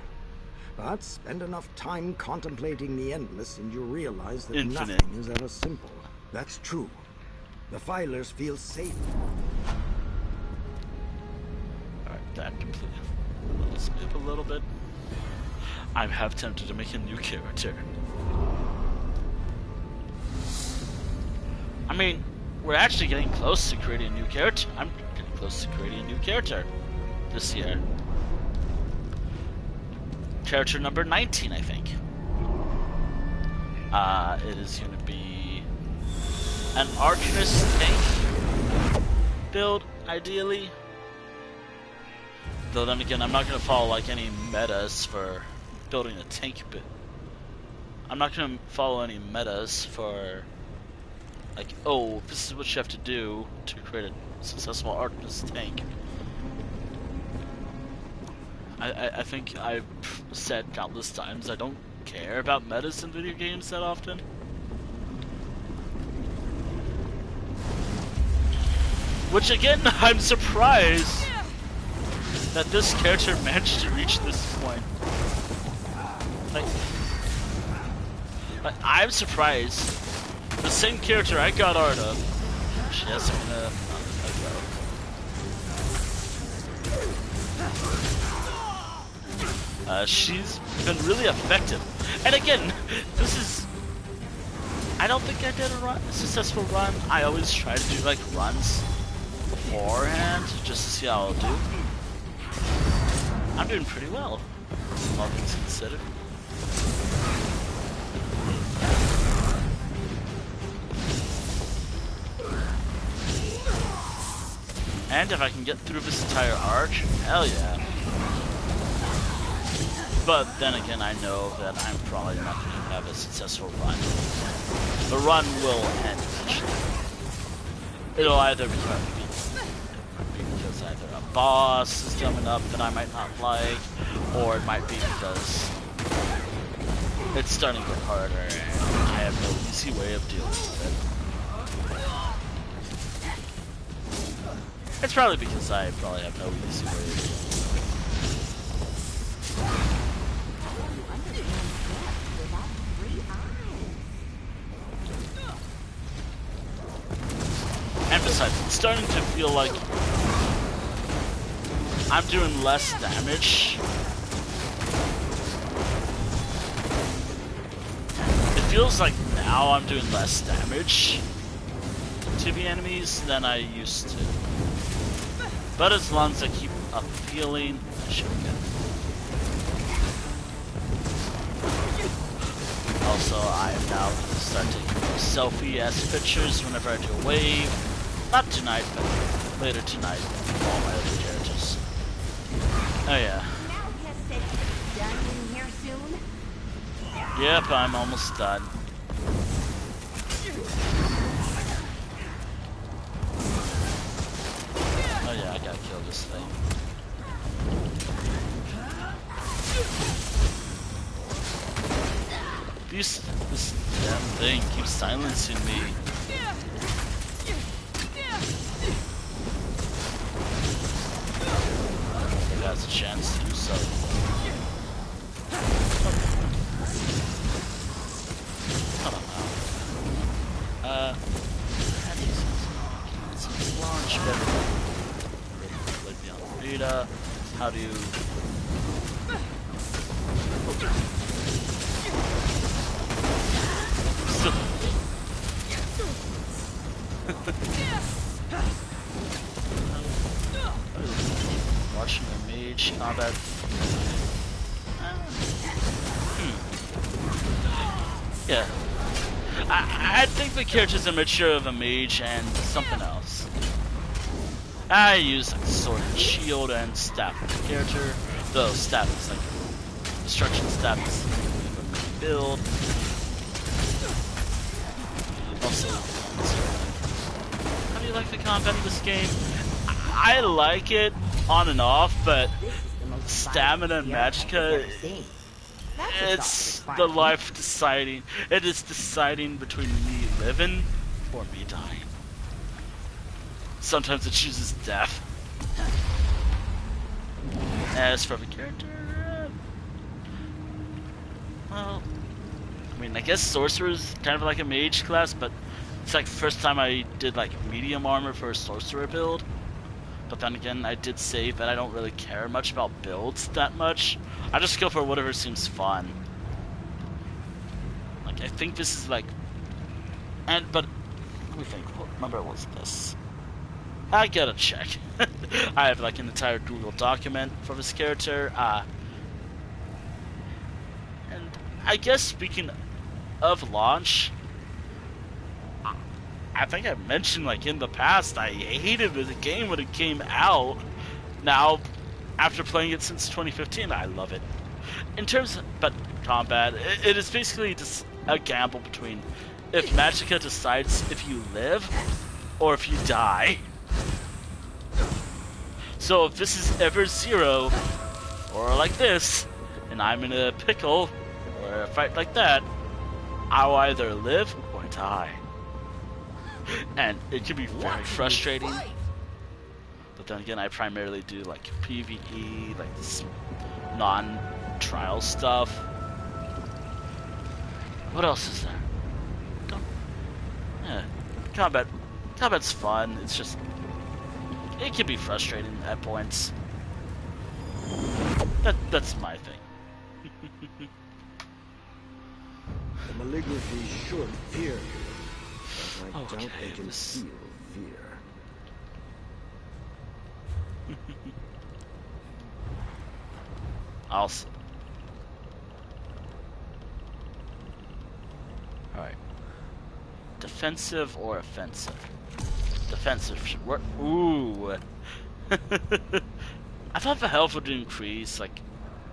But spend enough time contemplating the endless and you realize that Infinite. nothing is ever simple. That's true. The filers feel safe. Alright, that completely. Let's move a little bit. I'm half tempted to make a new character. I mean, we're actually getting close to creating a new character. I'm getting close to creating a new character this year. Character number 19, I think. It is going to be an Arcanist tank build, ideally. Though then again, I'm not going to follow like any metas for building a tank bit. I'm not going to follow any metas for like, oh, this is what you have to do to create a successful Arcanist tank. I think I've said countless times I don't care about metas in video games that often. Which again, I'm surprised that this character managed to reach this point. Like I'm surprised. The same character I got art of, she hasn't been she's been really effective. And again, this is... I don't think I did a successful run. I always try to do like runs beforehand, just to see how I'll do. I'm doing pretty well, all things considered. And if I can get through this entire arc, hell yeah. But then again, I know that I'm probably not going to have a successful run. The run will end eventually. It'll either be because either a boss is coming up that I might not like, or it might be because it's starting to get harder and I have no easy way of dealing with it. It's probably because I probably have no easy way of dealing with it. And besides, it's starting to feel like I'm doing less damage. It feels like now I'm doing less damage to the enemies than I used to. But as long as I keep up healing, I should be good. Also, I am now going to start taking selfie-ass pictures whenever I do a wave. Not tonight, but later tonight with all my other characters. Oh yeah. Now you said you're done in here soon? Yep, I'm almost done. Oh yeah, I gotta kill this thing. This damn thing keeps silencing me. has a chance to, so. I don't know. It's launch better. Like beyond beta. How do you? Watching the mage combat. Yeah. I think the character's a mixture of a mage and something else. I use like sword and shield and staff with the character. Though staff is like destruction staff is build. Also, how do you like the combat in this game? I like it on and off, but stamina and magicka, it's the life deciding. It is deciding between me living or me dying. Sometimes it chooses death. As for the character, well, I mean, I guess sorcerer is kind of like a mage class, but it's like the first time I did like medium armor for a sorcerer build. But then again, I did say that I don't really care much about builds that much. I just go for whatever seems fun. Like, I think this is like... but... Let me think. What number was this? I gotta check. I have like an entire Google document for this character. And I guess speaking of launch... I think I mentioned, like, in the past, I hated the game when it came out. Now, after playing it since 2015, I love it. In terms of combat, it is basically just a gamble between if magicka decides if you live or if you die. So if this is ever zero, or like this, and I'm in a pickle, or a fight like that, I'll either live or die. And it can be very frustrating. But then again, I primarily do like PvE, like this non-trial stuff. What else is there? Yeah, combat's fun. It's just it can be frustrating at points. That's my thing. The malignity should fear you. I Okay, doubt they can feel fear. Also, alright. Defensive or offensive? Defensive should work. Ooh. I thought the health would increase, like,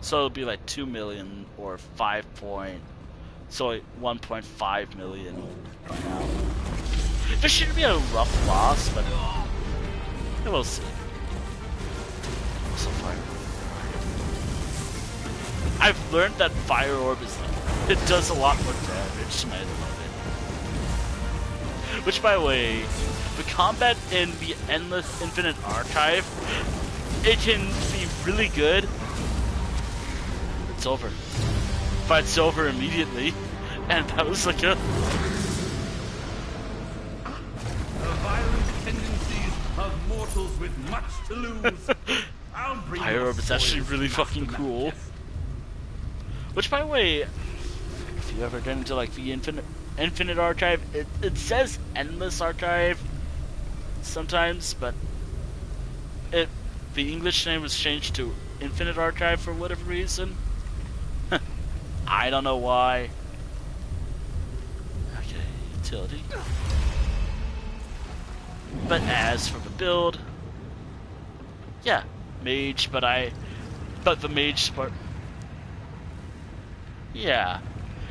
so it would be like 2 million or 5 point. So like 1.5 million right now. This shouldn't be a rough loss, but we'll see. So fire. I've learned that fire orb is like, it does a lot more damage, and I love it. Which, by the way, the combat in the Endless Infinite Archive, it can be really good. It's over. Fight's over immediately, and that was like a... The violent tendencies of mortals with much to lose. I'll bring Fire Orb is actually spoils really to fucking Master cool. Matches. Which, by the way, if you ever get into like the Infinite Archive, it says Endless Archive sometimes, but the English name was changed to Infinite Archive for whatever reason. I don't know why. Okay, utility. But as for the build, yeah, mage, but the mage part, yeah,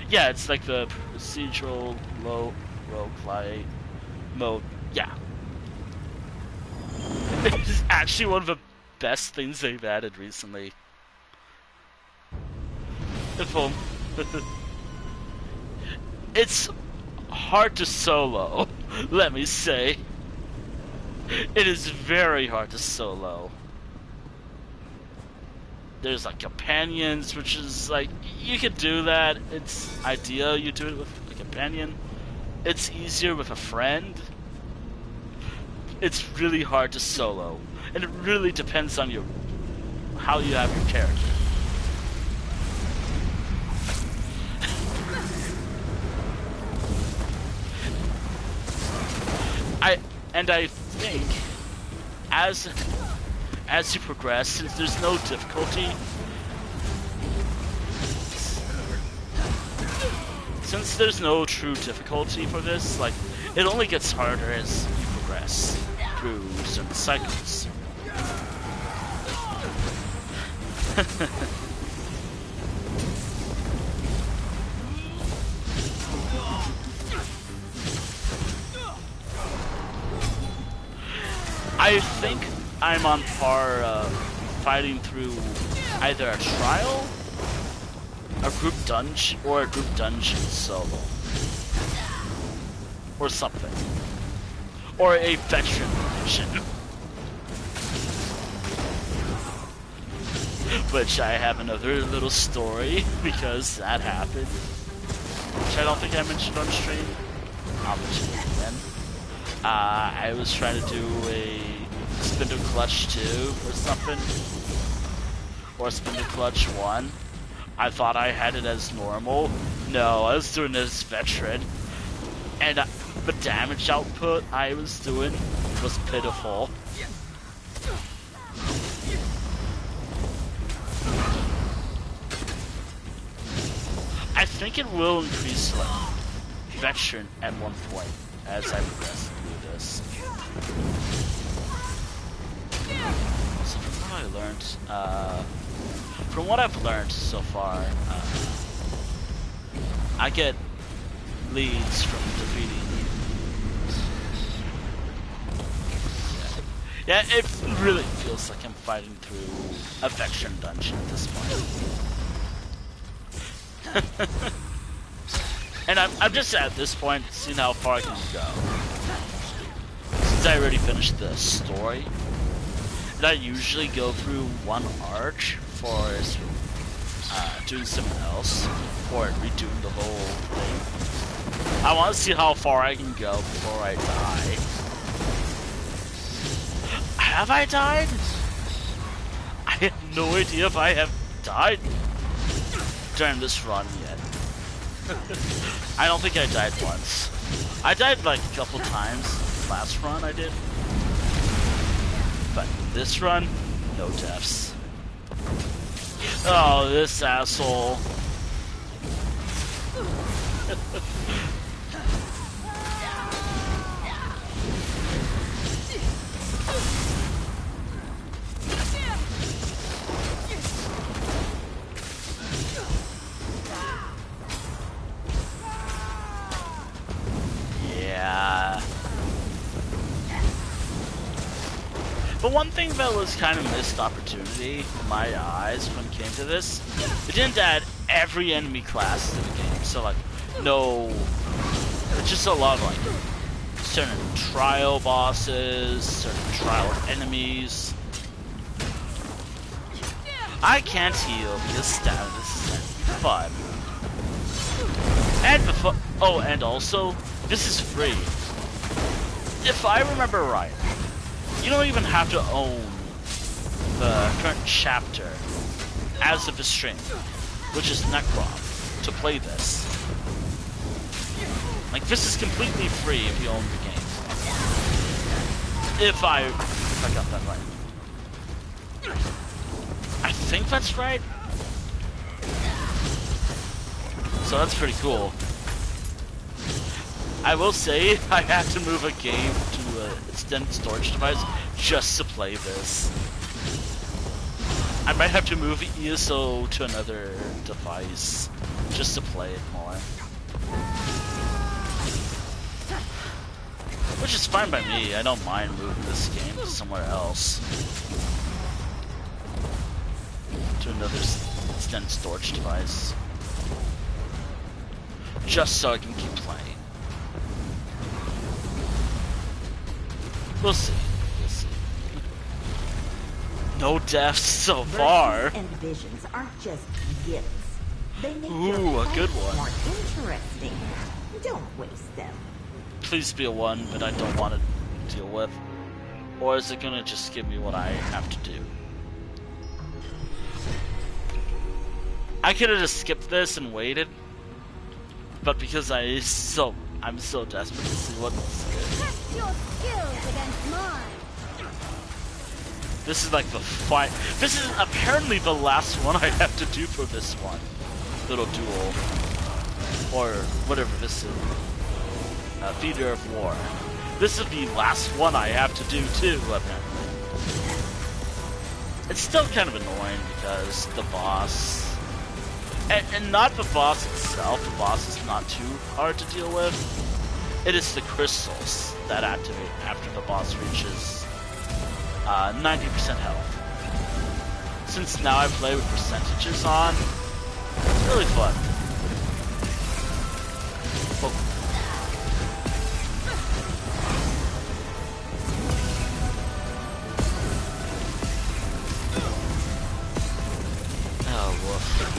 it's like the procedural low roguelike mode, yeah. It's actually one of the best things they've added recently. It's hard to solo, let me say. It is very hard to solo. There's like companions, which is like you could do that. It's ideal you do it with a companion. It's easier with a friend. It's really hard to solo, and it really depends on how you have your character. I think as you progress, since there's no difficulty, since there's no true difficulty for this, like it only gets harder as you progress through certain cycles. I think I'm on par fighting through either a trial, a group dungeon, or a group dungeon solo. Or something. Or a veteran dungeon. Which I have another little story, because that happened. Which I don't think I mentioned on stream. I'll mention it again. I was trying to do a spindle clutch 2 or something. Or spindle clutch 1. I thought I had it as normal. No, I was doing it as veteran. And the damage output I was doing was pitiful. I think it will increase like veteran at one point as I progress through this. So from what I've learned so far, I get leads from defeating. Yeah, it really feels like I'm fighting through a veteran dungeon at this point. And I'm just at this point seeing how far I can go. Since I already finished the story, and I usually go through one arch for doing something else, or redoing the whole thing. I want to see how far I can go before I die. Have I died? I have no idea if I have died during this run yet. I don't think I died once. I died like a couple times last run I did. But this run, no deaths. Oh, this asshole. Yeah. But one thing that was kind of a missed opportunity in my eyes when it came to this, it didn't add every enemy class to the game. So like, no, it's just a lot of like certain trial bosses, certain trial enemies. I can't heal because status is fun. And before, oh, and also, this is free. If I remember right, you don't even have to own the current chapter as of the stream, which is Necrom, to play this. Like, this is completely free if you own the game. If I got that right. I think that's right. So that's pretty cool. I will say, I had to move a game to an extended storage device just to play this. I might have to move ESO to another device just to play it more. Which is fine by me, I don't mind moving this game to somewhere else. To another extended storage device. Just so I can keep playing. We'll see. We'll see. No deaths so Virtues far. and visions aren't just gifts. They make Ooh, your a fight good one. more interesting. Don't waste them. Please be a 1, but I don't want to deal with. Or is it gonna just give me what I have to do? I could have just skipped this and waited, but because I'm so desperate to see what's good. Test your skills against mine. This is like the fight. This is apparently the last one I have to do for this one. Little duel. Or whatever this is. Theater of War. This is the last one I have to do too, apparently. It's still kind of annoying because the boss... And not the boss itself, the boss is not too hard to deal with. It is the crystals that activate after the boss reaches 90% health. Since now I play with percentages on, it's really fun. Oh. Oh, woof.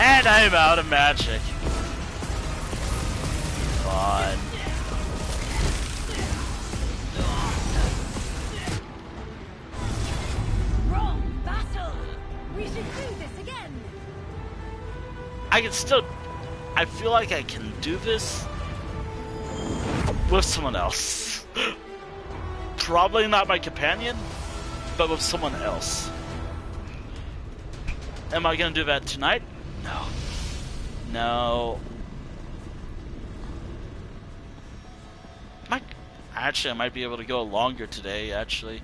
And I'm out of magic. Fun. Wrong battle. We should do this again. I can still... I feel like I can do this with someone else. Probably not my companion, but with someone else. Am I gonna do that tonight? No. No. Actually, I might be able to go longer today, actually.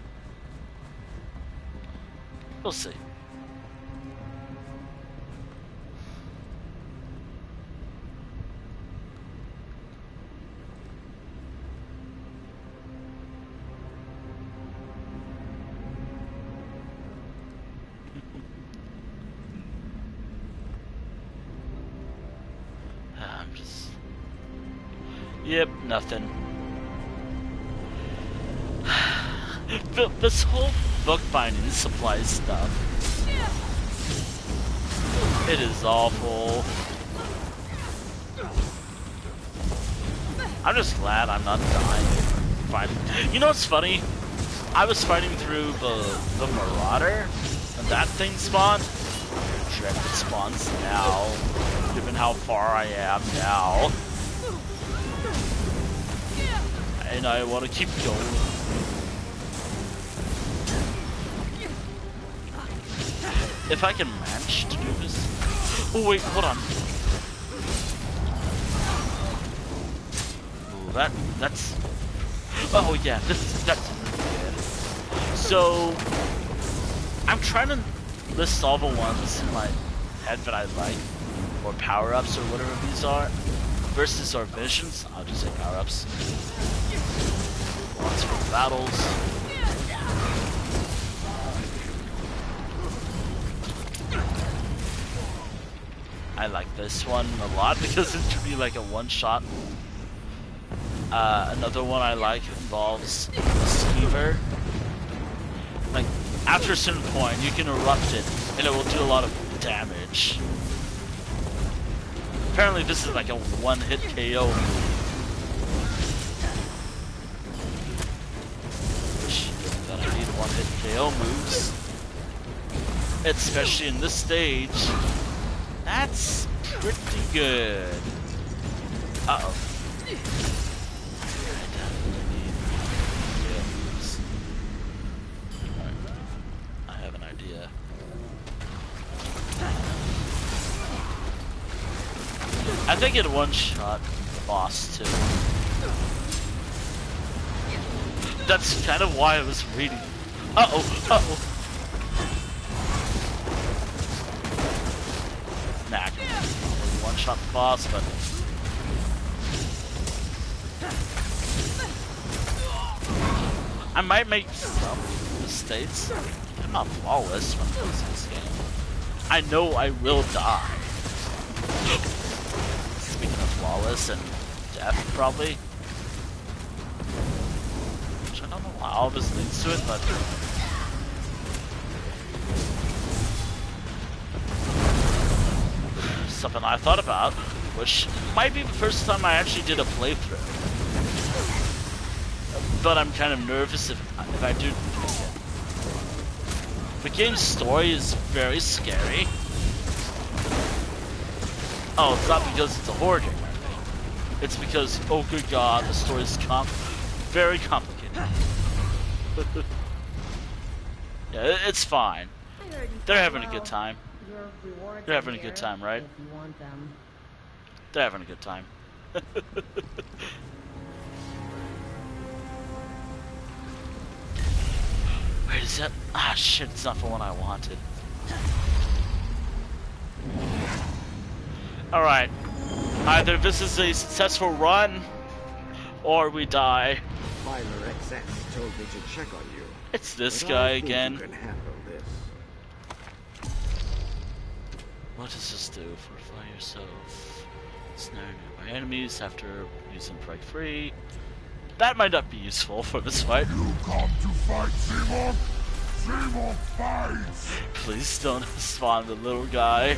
We'll see. I'm just... Yep, nothing. This whole bookbinding supply stuff. It is awful. I'm just glad I'm not dying fighting. You know what's funny? I was fighting through the Marauder, and that thing spawned. Dread it spawns now, given how far I am now. And I want to keep going. If I can manage to do this... Oh wait, hold on. Ooh, that's... Oh yeah, that's good. So... I'm trying to list all the ones in my head that I like. Or power-ups or whatever these are. Versus our visions. I'll just say power-ups. Ones for battles. I like this one a lot because it should be like a one-shot. Another one I like involves Skeever. Like, after a certain point, you can erupt it, and it will do a lot of damage. Apparently this is like a one-hit KO move. Which, that I need one-hit KO moves. Especially in this stage. That's pretty good. Uh-oh. I definitely need KO moves. Alright. I have an idea. I think it one-shot the boss too. That's kind of why I was reading. Uh-oh, uh-oh. Nah, I can one-shot the boss, but... I might make some mistakes. I'm not flawless when it comes to this game. I know I will die. Speaking of flawless and death, probably. all of us leads to it, but something I thought about, which might be the first time I actually did a playthrough. But I'm kind of nervous if I do. The game's story is very scary. Oh, it's not because it's a horror game. It's because, oh good god, the story is very complicated. Yeah, it's fine. They're having a good time. They're having a good time, right? If you want them. They're having a good time. Wait, is that? Ah, shit, it's not the one I wanted. Alright. Either this is a successful run, or we die. Filer XS told me to check on you. It's this But guy I think again. You can handle this. What does this do? Fortify yourself. Snare nearby enemies after using Preg 3. That might not be useful for this fight. You come to fight, Zimok? Zimok fights! Please don't spawn the little guy.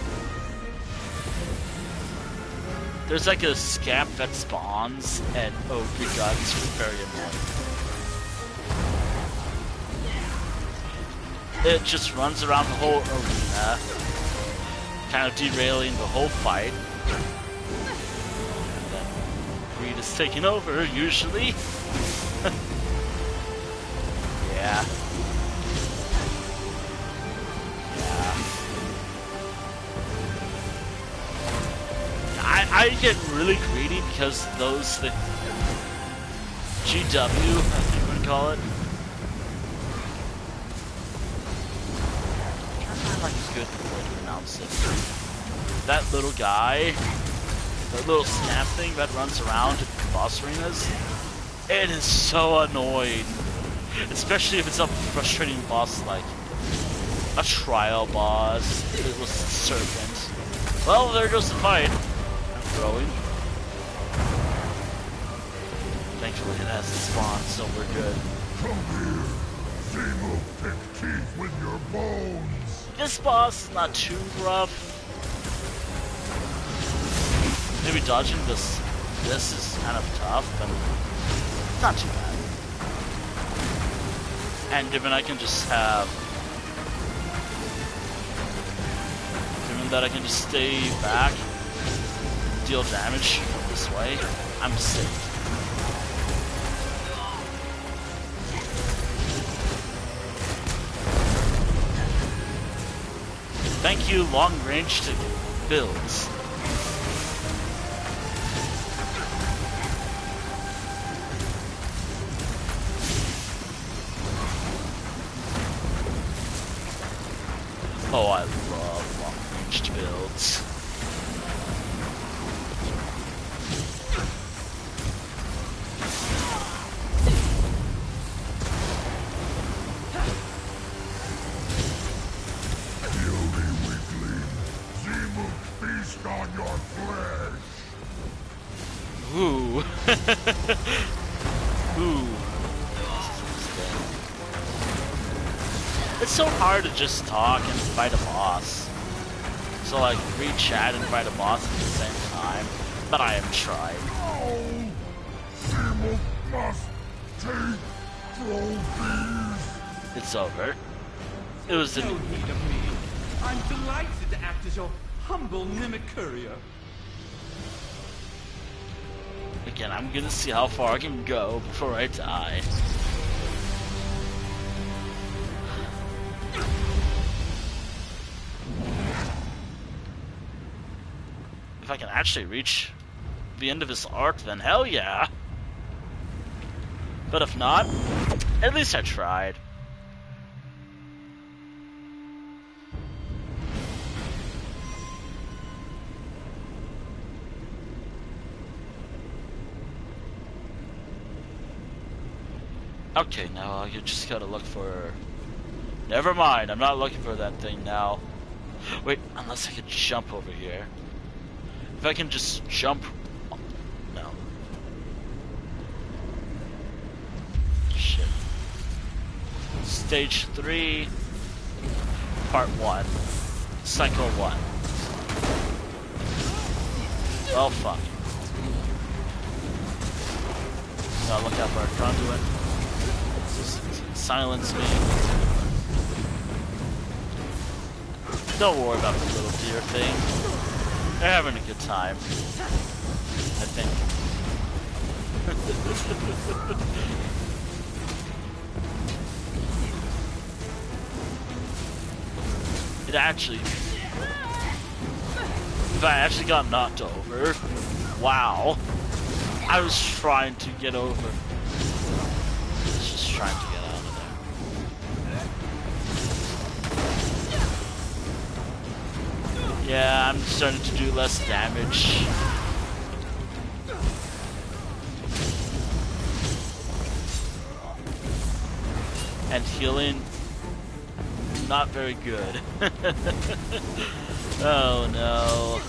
There's like a scamp that spawns, and oh good god, it's very annoying. It just runs around the whole arena, kind of derailing the whole fight. And then Greed is taking over, usually. Yeah. I get really greedy because those the GW, I think we would call it. I'm trying to find like a good way to pronounce it. That little guy, that little snap thing that runs around in boss arenas, it is so annoying. Especially if it's a frustrating boss like a trial boss. It was Serpent. Well, there goes the fight. Throwing. Thankfully it hasn't spawned, so we're good. Come here. Zimok pick teeth with your bones. This boss is not too rough. Maybe dodging this is kind of tough, but not too bad. And given I can just have that I can just stay back, deal damage this way, I'm safe. Thank you, long range to builds. Oh, I love long ranged builds. On your flesh. Ooh. Ooh. It's so hard to just talk and fight a boss. So like read chat and fight a boss at the same time. But I am trying. No! Zimok must take trophies. It's over. It was the No need of me. I'm delighted to act as your humble mimic courier. Again, I'm gonna see how far I can go before I die. If I can actually reach the end of this arc, then hell yeah! But if not, at least I tried. Okay, now I just gotta look for... Never mind, I'm not looking for that thing now. Wait, unless I could jump over here. If I can just jump... No. Shit. Stage 3, Part 1, Cycle 1. Oh fuck. Gotta look out for a conduit. Silence me. Don't worry about the little deer thing. They're having a good time. I think. It actually... If I actually got knocked over, wow. I was trying to get over. I was just trying to get out of there. Yeah, I'm starting to do less damage. And healing, not very good. Oh no.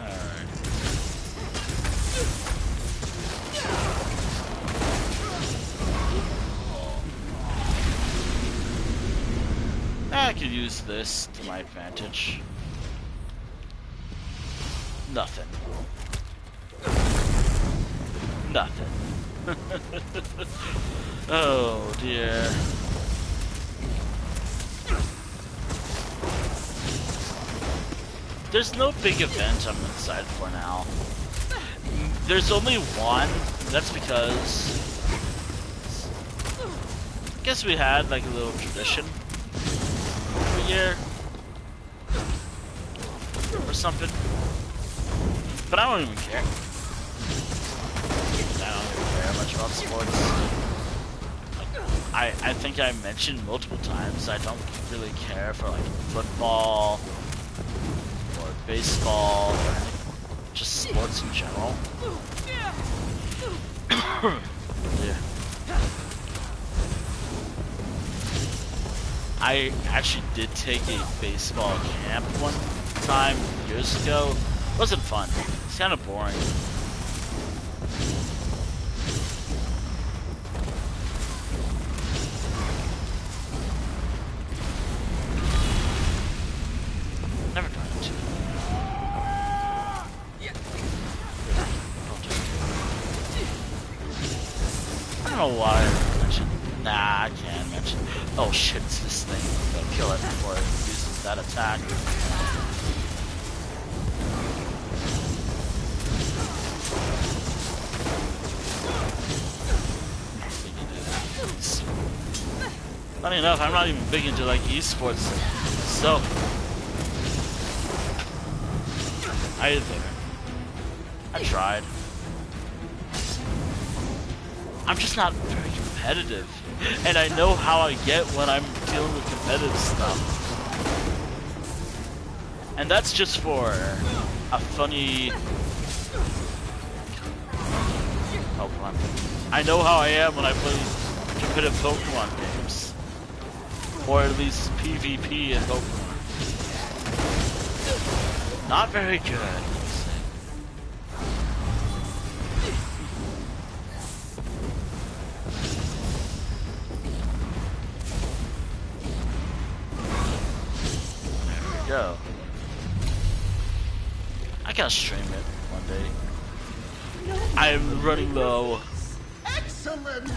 Alright. I could use this to my advantage. Nothing. Nothing. Oh dear. There's no big event I'm excited for now. There's only one. That's because I guess we had like a little tradition every year or something. But I don't even care. I don't even care much about sports. I think I mentioned multiple times I don't really care for like football or baseball or anything. Just sports in general. Yeah. I actually did take a baseball camp one time years ago. It wasn't fun. It's kind of boring. Never tried it. I don't know why I mentioned. Nah, I can't mention. Oh shit, it's this thing. Gotta kill it before it uses that attack. Funny enough, I'm not even big into like esports, so either. I tried. I'm just not very competitive, and I know how I get when I'm dealing with competitive stuff, and that's just for a funny Pokemon. I know how I am when I play competitive Pokemon games. Or at least PvP in Pokemon. Not very good, let's say. There we go. I gotta stream it one day. I'm running low. Excellent!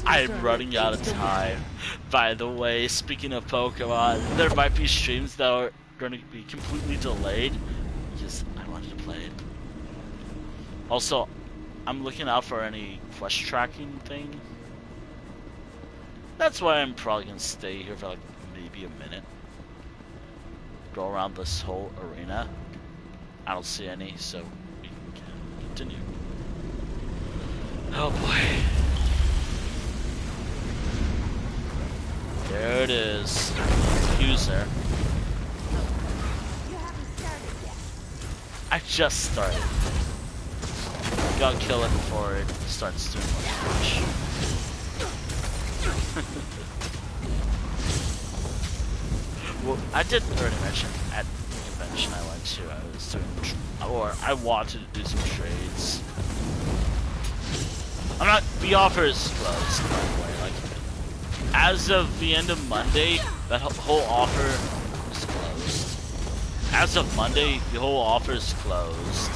I'm running out of time. By the way, speaking of Pokemon, there might be streams that are going to be completely delayed because I wanted to play it. Also, I'm looking out for any quest tracking thing. That's why I'm probably going to stay here for like maybe a minute. Go around this whole arena. I don't see any, so we can continue. Oh boy. There it is. Hughes there. I just started. Gotta kill it before it starts doing much damage. Well, I did already mention at the convention I went to. I was doing, or I wanted to do some trades. I'm not. The offer is closed, by the way. Like, as of the end of Monday, that whole offer is closed. As of Monday, the whole offer is closed.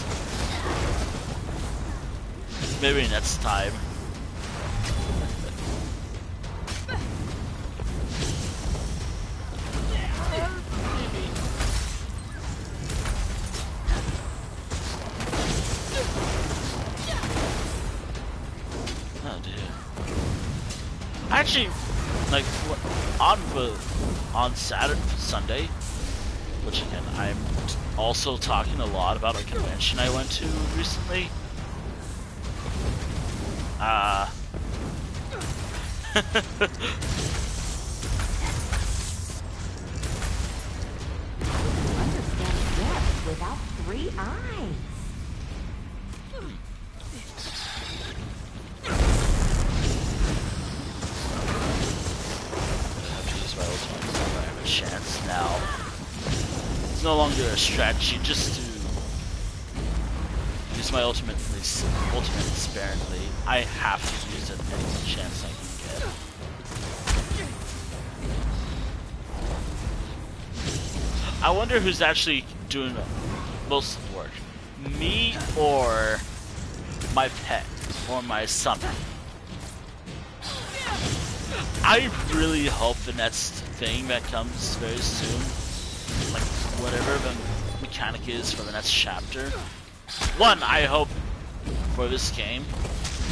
Maybe next time. Actually, like on Saturday, Sunday, which again I'm also talking a lot about a convention I went to recently. Understand depth without 3 eyes. I have a chance now. It's no longer a strategy just to use my ultimate sparingly. I have to use it any chance I can get. I wonder who's actually doing most of the work. Me or my pet or my summon. I really hope the next thing that comes very soon, like whatever the mechanic is for the next chapter. One, I hope for this game.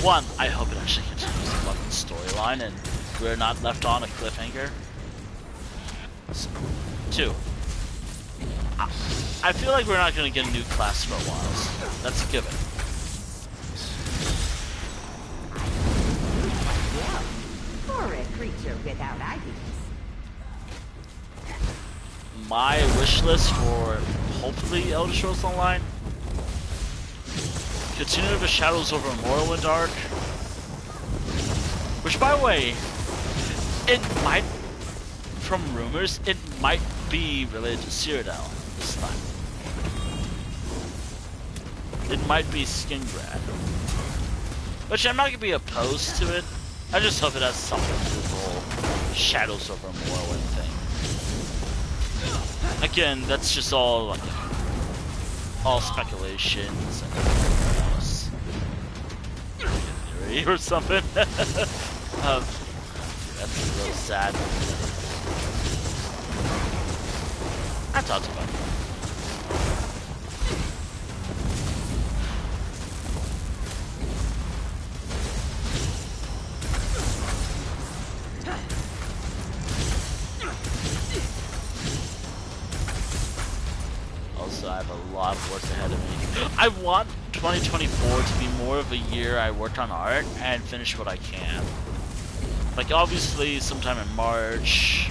One, I hope it actually continues the fucking storyline and we're not left on a cliffhanger. Two, I feel like we're not gonna get a new class for a while. So that's a given. For a creature without eyes. My wish list for hopefully Elder Scrolls Online. Continue the Shadows over Morrowind arc. Which, by the way, it might, from rumors, it might be related to Cyrodiil this time. It might be Skingrad. Which I'm not going to be opposed to it. I just hope it has something to do with the whole Shadows over Morrowind thing. Again, that's just all speculations and everything else. Theory or something. That's real sad. I talked about it. Also, I have a lot of work ahead of me. I want 2024 to be more of a year I work on art and finish what I can. Like, obviously, sometime in March,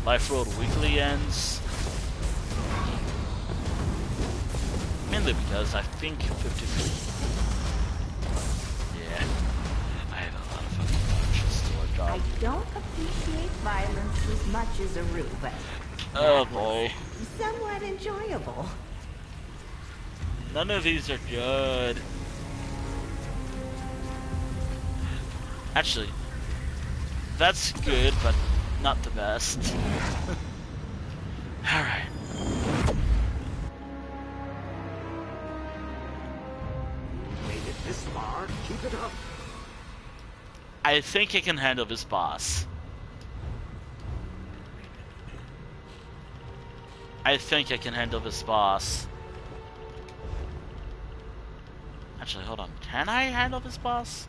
Life World Weekly ends. Mainly because I think 50. Yeah, I have a lot of fucking options to work on. I don't appreciate violence as much as Aru, but Oh boy. somewhat enjoyable. None of these are good. Actually, that's good, but not the best. Alright. Made it this far. Keep it up. I think I can handle this boss. I think I can handle this boss. Actually, hold on. Can I handle this boss?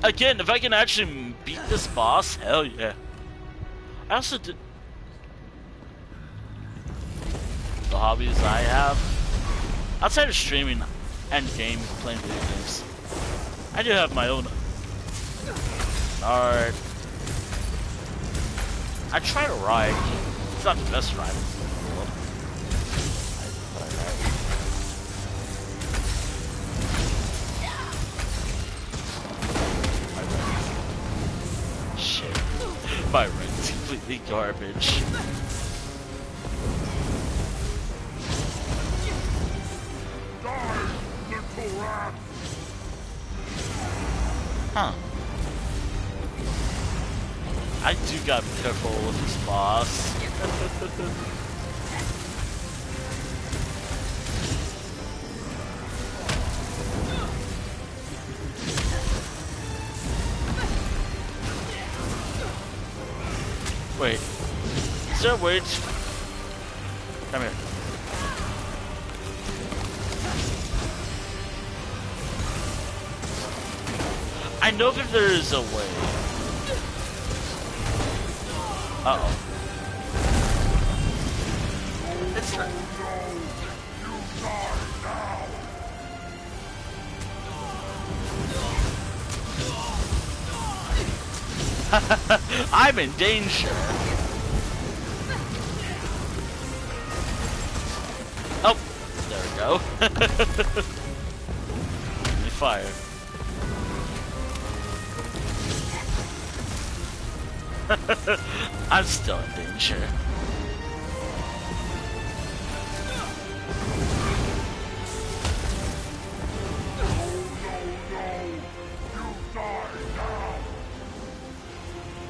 Again, if I can actually beat this boss, hell yeah. I also did... The hobbies I have. Outside of streaming and playing video games, I do have my own art. I try to ride. It's not the best ride in the world. But I ride. Shit. My ride is completely garbage. Huh. I do gotta be careful with this boss. Wait. Is there a way to... Come here. I know that there is a way. Uh-oh. It's not... I'm in danger. Oh, there we go. Let me fire. I'm still in danger.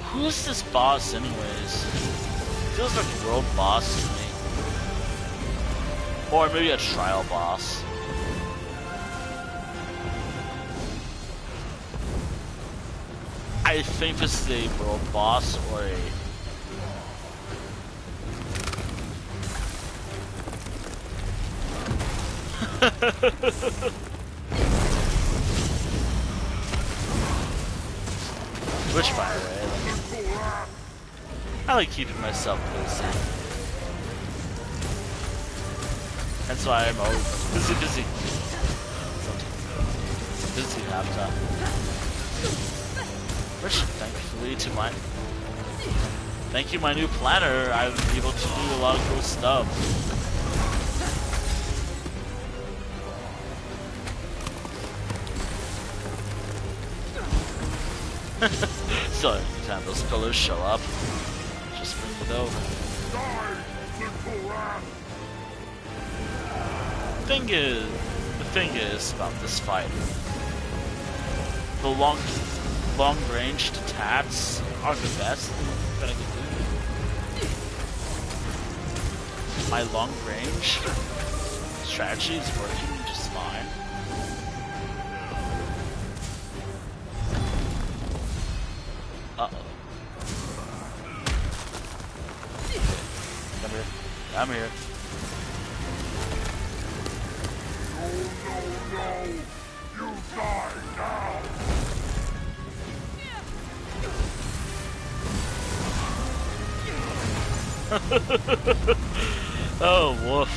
Who's this boss anyways? Feels like a world boss to me. Or maybe a trial boss. I think this is a world boss or a... Which fire, right? I like keeping myself busy. That's why I'm always busy. Busy laptop. Which, thankfully, thank you, my new planner, I'm able to do a lot of cool stuff. So, anytime those pillars show up, just bring it over. The thing is about this fight, the long-ranged attacks are the best that I can do. My long-range strategy is working just fine. Uh-oh. Come here. I'm here. No, you die now! Oh, woof.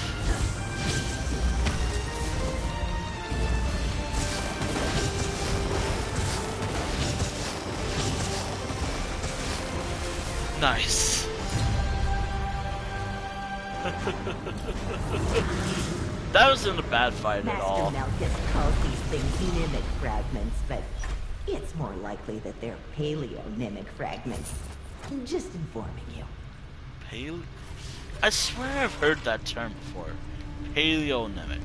Nice. That wasn't a bad fight at all. Master Malchus calls these things mimic fragments, but it's more likely that they're paleo-mimic fragments. Just informing you. I swear I've heard that term before. Paleonymic.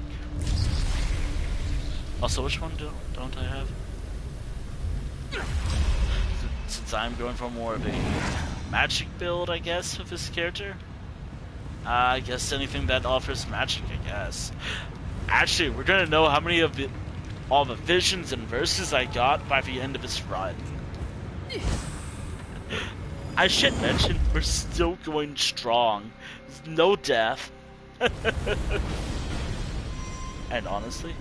Also, which one don't I have? Since I'm going for more of a magic build, I guess, with this character. I guess anything that offers magic, I guess. Actually, we're gonna know how many of all the visions and verses I got by the end of this run. I should mention, we're still going strong. There's no death. And honestly,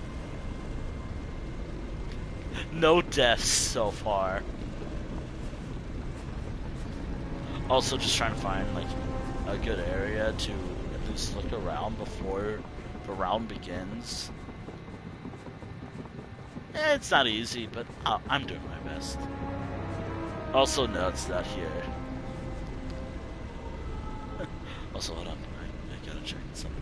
no deaths so far. Also, just trying to find, like, a good area to at least look around before the round begins. It's not easy, but I'm doing my best. Also, no, it's not here. Also, hold on. I gotta check something.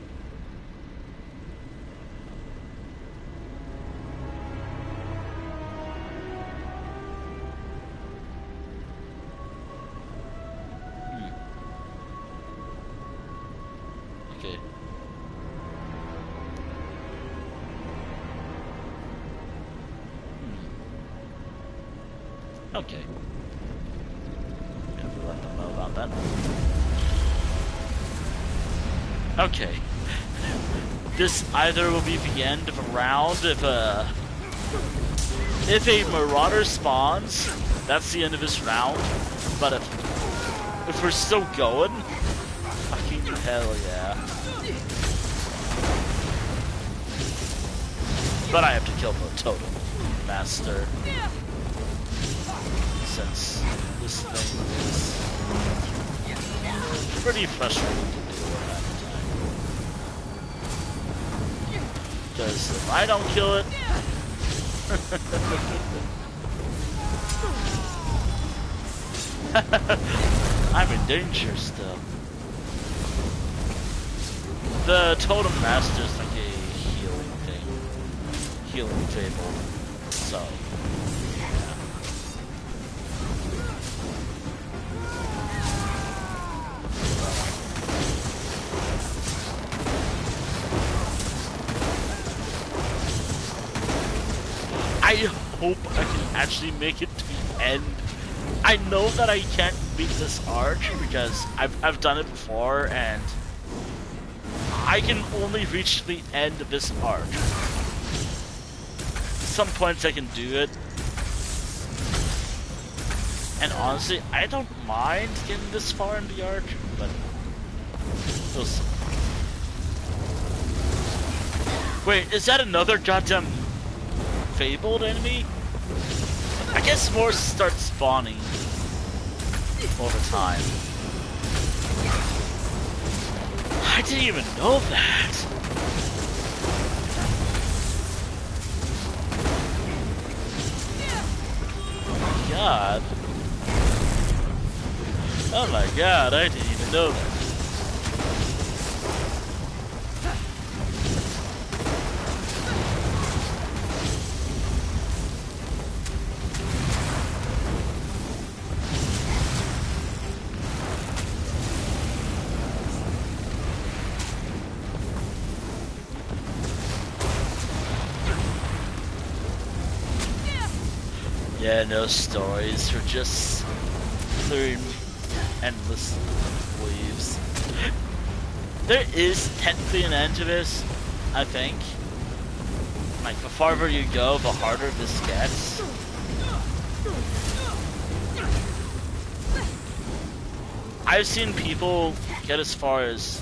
Okay. Okay. Yeah, we'll let them know about that. Okay. This either will be the end of a round if a marauder spawns, that's the end of this round. But if we're still going, fucking hell yeah. But I have to kill the totem master. Since this thing is pretty frustrating to do at the time. Because if I don't kill it, I'm in danger still. The totem master is like a healing thing. Healing fable. So, yeah. I hope I can actually make it to the end. I know that I can't beat this arch because I've done it before and I can only reach the end of this arch. Some points I can do it. And honestly, I don't mind getting this far in the arch, but we'll see. Wait, is that another goddamn fabled enemy? I guess more start spawning over time. I didn't even know that. Oh my god. Oh my god, I didn't even know that. Yeah, no stories. We're just clearing endless leaves. There is technically an end to this, I think. Like, the farther you go, the harder this gets. I've seen people get as far as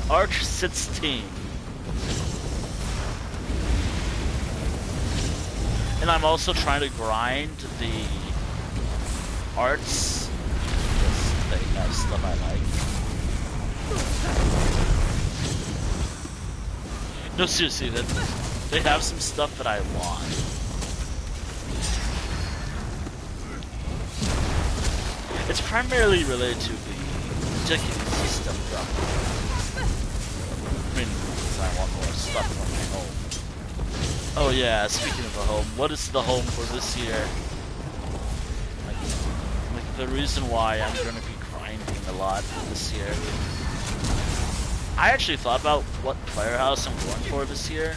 Arch 16. And I'm also trying to grind the arts because they have stuff I like. No, seriously, they have some stuff that I want. It's primarily related to the ticketing system drop. I mean, because I want more stuff from my home. Oh yeah, speaking of the home, what is the home for this year? Like the reason why I'm gonna be grinding a lot this year. I actually thought about what player house I'm going for this year.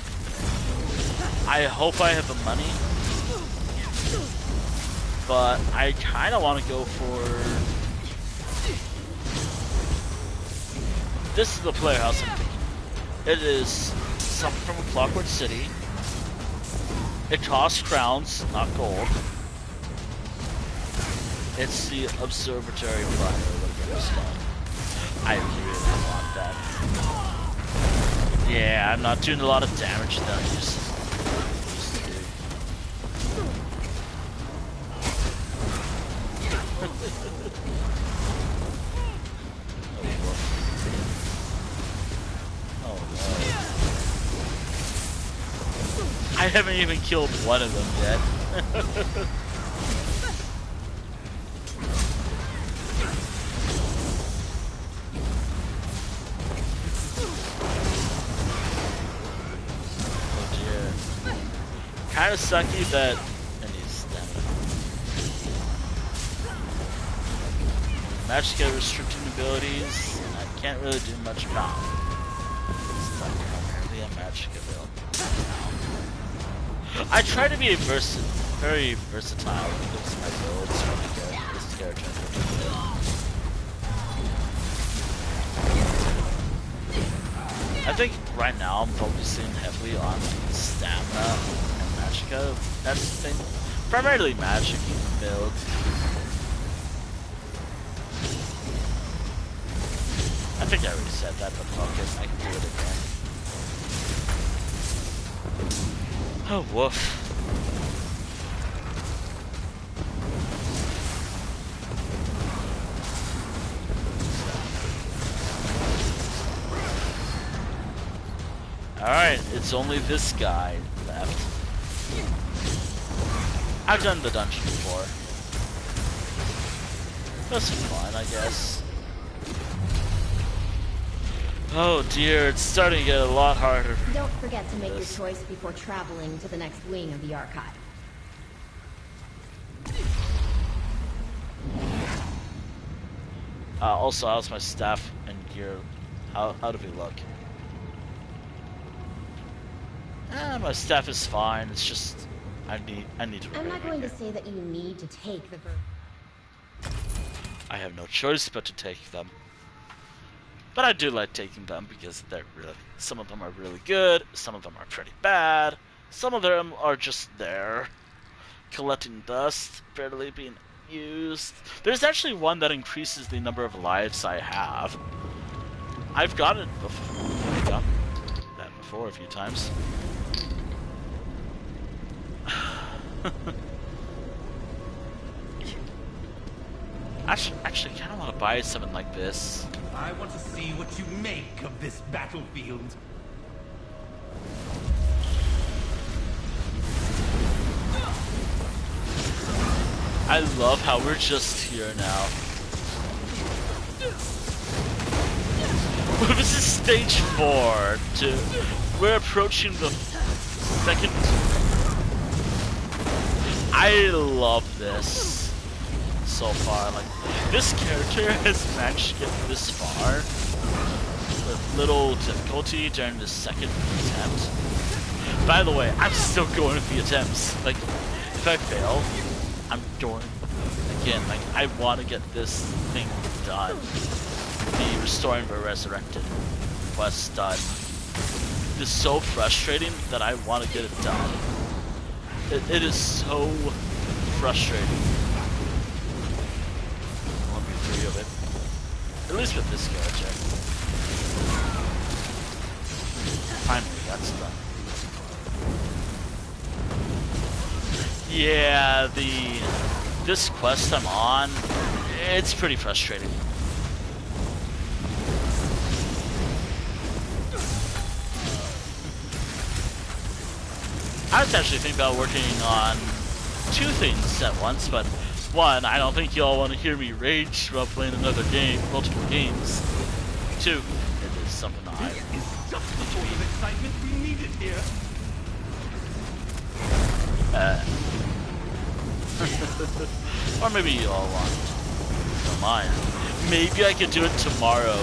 I hope I have the money. But I kinda wanna go for... This is the player house I'm thinking. It is something from a Clockwork City. It costs crowns, not gold. It's the observatory prior, whatever it's called. I really want that. Yeah, I'm not doing a lot of damage that I used to do. Oh no. I haven't even killed one of them yet. Oh dear. Kinda sucky that I need stamina. Magic get restricting abilities, and I can't really do much about it. It's not primarily a magic ability. I try to be versatile. very versatile. Because my build's really good. This character in particular. I think right now I'm focusing heavily on stamina and magicka. That's the thing. Primarily magic build. I think I already said that, but fuck it, I can do it again. Oh, woof. Alright, it's only this guy left. I've done the dungeon before. That's fun, I guess. Oh dear, it's starting to get a lot harder. Don't forget to make your choice before traveling to the next wing of the archive. Also, how's my staff and gear? How do we look? My staff is fine. It's just I need to. I'm not going to say that you need to take the I have no choice but to take them. But I do like taking them because they're really. Some of them are really good. Some of them are pretty bad. Some of them are just there, collecting dust, barely being used. There's actually one that increases the number of lives I have. I've got it before. I've got that before a few times. Actually, I kind of want to buy something like this. I want to see what you make of this battlefield. I love how we're just here now. This is stage 4. We're approaching the second. I love this so far. Like, this character has managed to get this far with little difficulty during the second attempt. By the way, I'm still going with the attempts. Like, if I fail, I'm doing again. Like, I want to get this thing done. The Restoring the Resurrected quest done. It's so frustrating that I want to get it done. It is so frustrating. 1v3 of it. At least with this character. Finally, that's done. Yeah, this quest I'm on, it's pretty frustrating. I was actually thinking about working on 2 things at once, but 1, I don't think y'all want to hear me rage while playing another game, multiple games. 2, it is something that I This is just the sort of excitement we needed here. Or maybe y'all want. Don't mind. Maybe I could do it tomorrow.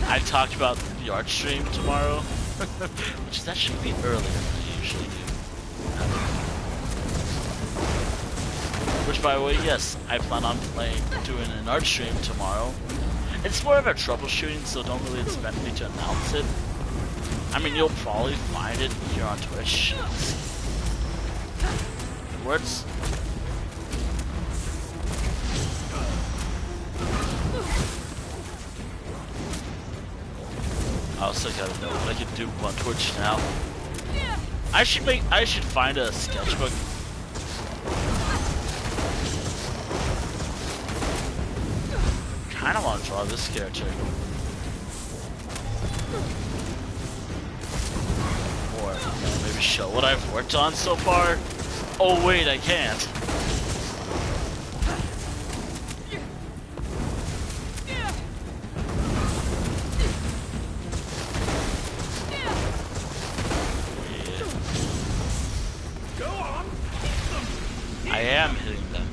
I talked about the art stream tomorrow, which is actually be earlier than I usually do. Which, by the way, yes, I plan on doing an art stream tomorrow. It's more of a troubleshooting, so don't really expect me to announce it. I mean, you'll probably find it here on Twitch. Good words. I also gotta know what I can do on Twitch now. I should find a sketchbook. Kinda wanna draw this character. Or maybe show what I've worked on so far. Oh wait, I can't. I am hitting them.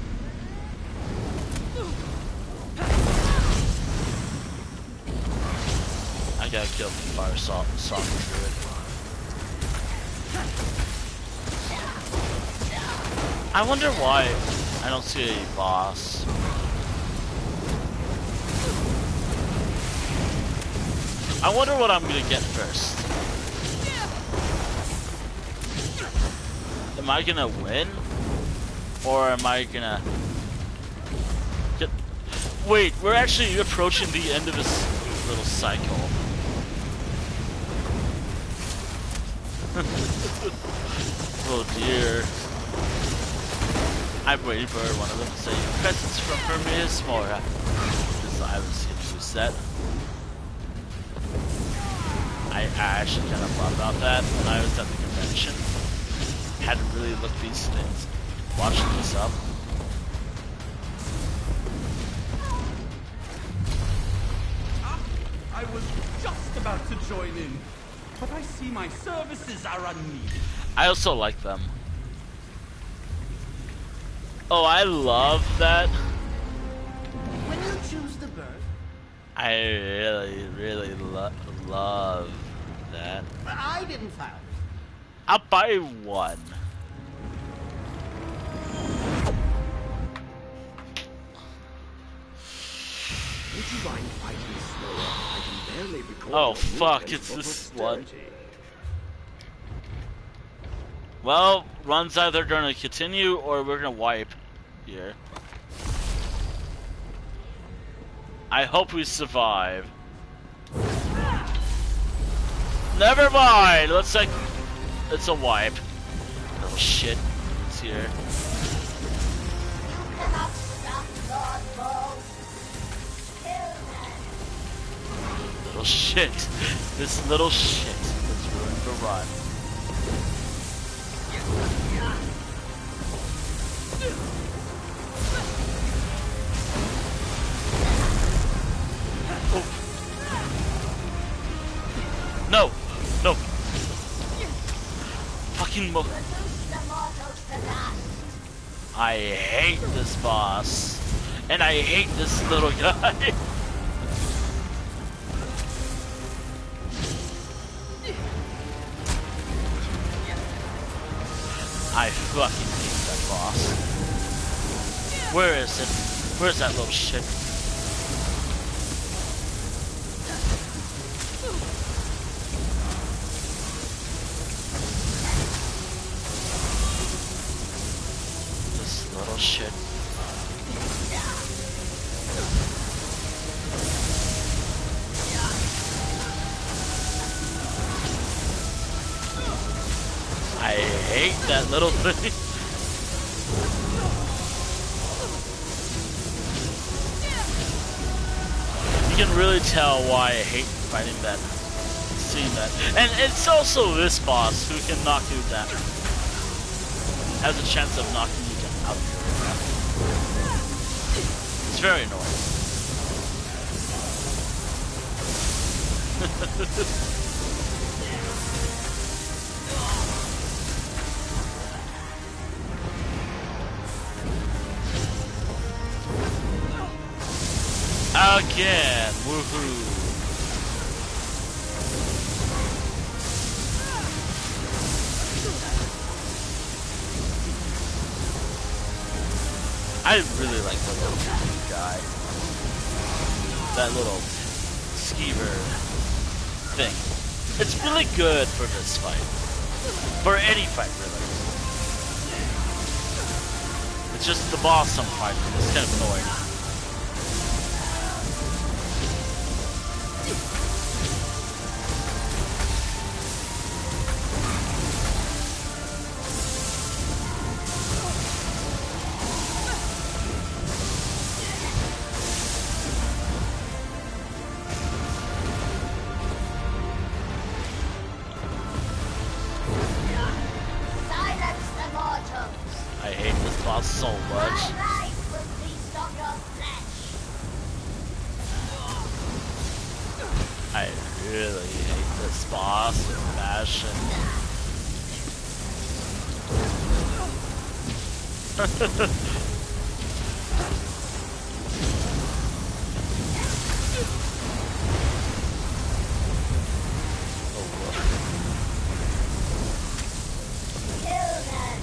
I gotta kill the fire softer druid. I wonder why I don't see a boss. I wonder what I'm gonna get first. Am I gonna win? Or am I gonna get... Wait, we're actually approaching the end of this little cycle. Oh dear. I'm waiting for one of them to say presents from Hermes Mora. Because I was gonna use that. I actually kind of thought about that when I was at the convention. Had to really look these things. Watching this up. I was just about to join in, but I see my services are unneeded. I also like them. Oh, I love that. When you choose the bird, I really love that. I didn't file. I'll buy one. Would you mind fighting slower? I can barely recall. Oh your fuck, movements it's for this one. posterity. Well, run's either gonna continue or we're gonna wipe here. I hope we survive. Never mind! Looks like it's a wipe. Little shit. It's here. Cannot stop Lord Balls. Kill them. Little shit. This little shit has ruined the run. Oh. No! No! Fucking mo- Reduce the mortals to dust. I hate this boss. And I hate this little guy. I fucking hate that boss. Where is it? Where's that little shit? This little shit. I hate that little thing. You can really tell why I hate fighting that, seeing that. And it's also this boss who can knock you down. Has a chance of knocking you out. It's very annoying. Again, woohoo! I really like the little guy. That little skeever thing. It's really good for this fight. For any fight, really. It's just the boss I'm fighting. It's kind of annoying. Silence the mortals. I hate this boss so My much. life will feast on your flesh. I really hate this boss with passion. Kill them.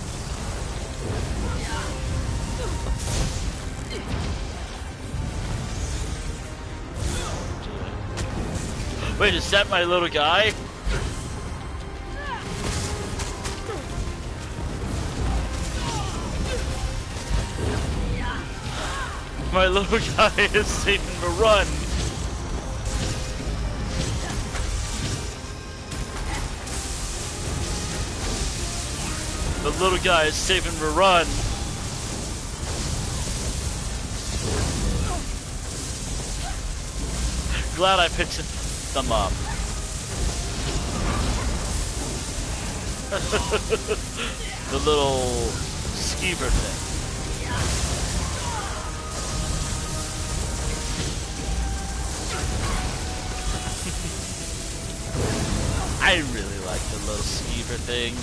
Wait, is that my little guy? My little guy is saving the run. The little guy is saving the run. Glad I picked them up. The little skeever thing. I really like the little skeever thing.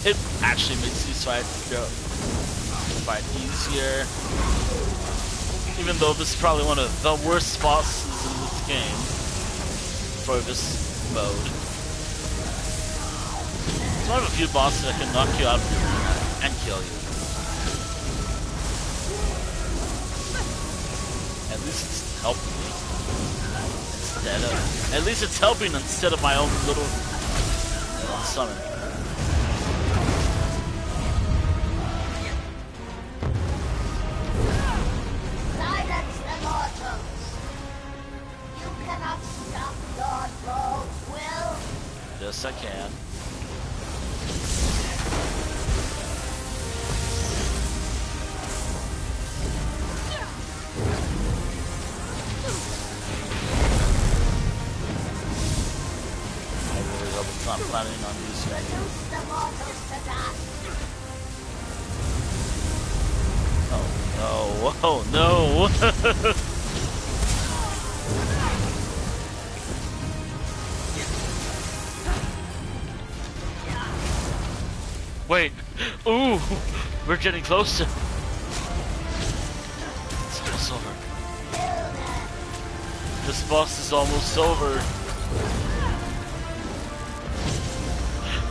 It actually makes these fights go quite easier. Even though this is probably one of the worst bosses in this game for this mode. It's one of a few bosses that can knock you out and kill you. At least it's helping me. At least it's helping instead of my own little summon. Silence the mortals! You cannot stop Lord Rogue's will! Yes, I can. Not planning on using it. Reduce the mortals to dust! Oh no! Oh no! Wait! Ooh! We're getting closer! It's almost over. This boss is almost over.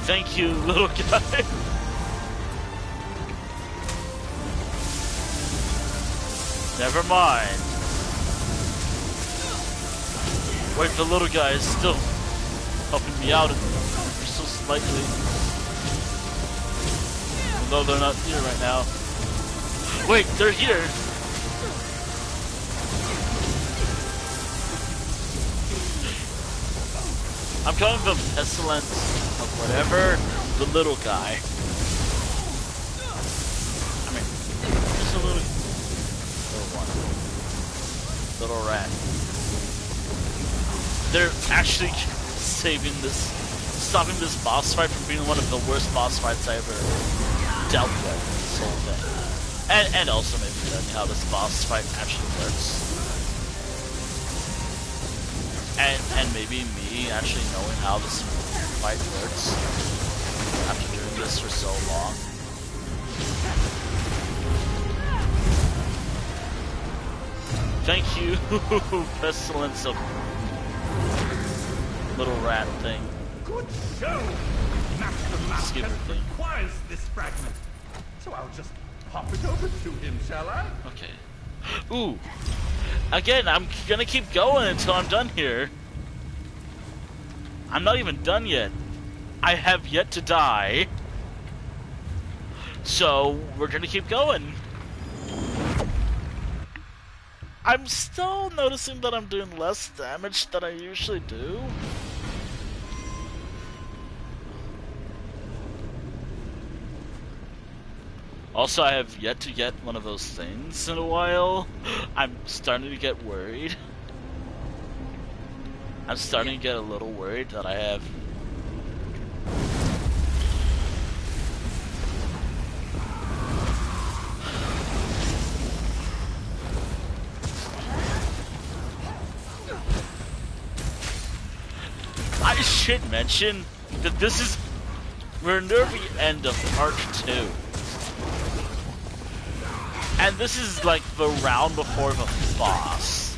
Thank you, little guy. Never mind. Wait, the little guy is still helping me out so slightly. Although they're not here right now. Wait, they're here. I'm calling them pestilence of whatever, the little guy. I mean, just a little one. Little rat. They're actually saving this, stopping this boss fight from being one of the worst boss fights I ever dealt with this whole thing. And also maybe learning how this boss fight actually works. And maybe me actually knowing how this fight works after doing this for so long. Thank you, pestilence of little rat thing. Good show! Master Skipper Malcolm thing. requires this fragment, so I'll just pop it over to him, shall I? Okay. Ooh. Again, I'm gonna keep going until I'm done here. I'm not even done yet. I have yet to die. So, we're gonna keep going. I'm still noticing that I'm doing less damage than I usually do. Also, I have yet to get one of those things in a while. I'm starting to get worried. I'm starting to get a little worried that I have... I should mention that this is... we're near the end of part 2. And this is like the round before the boss.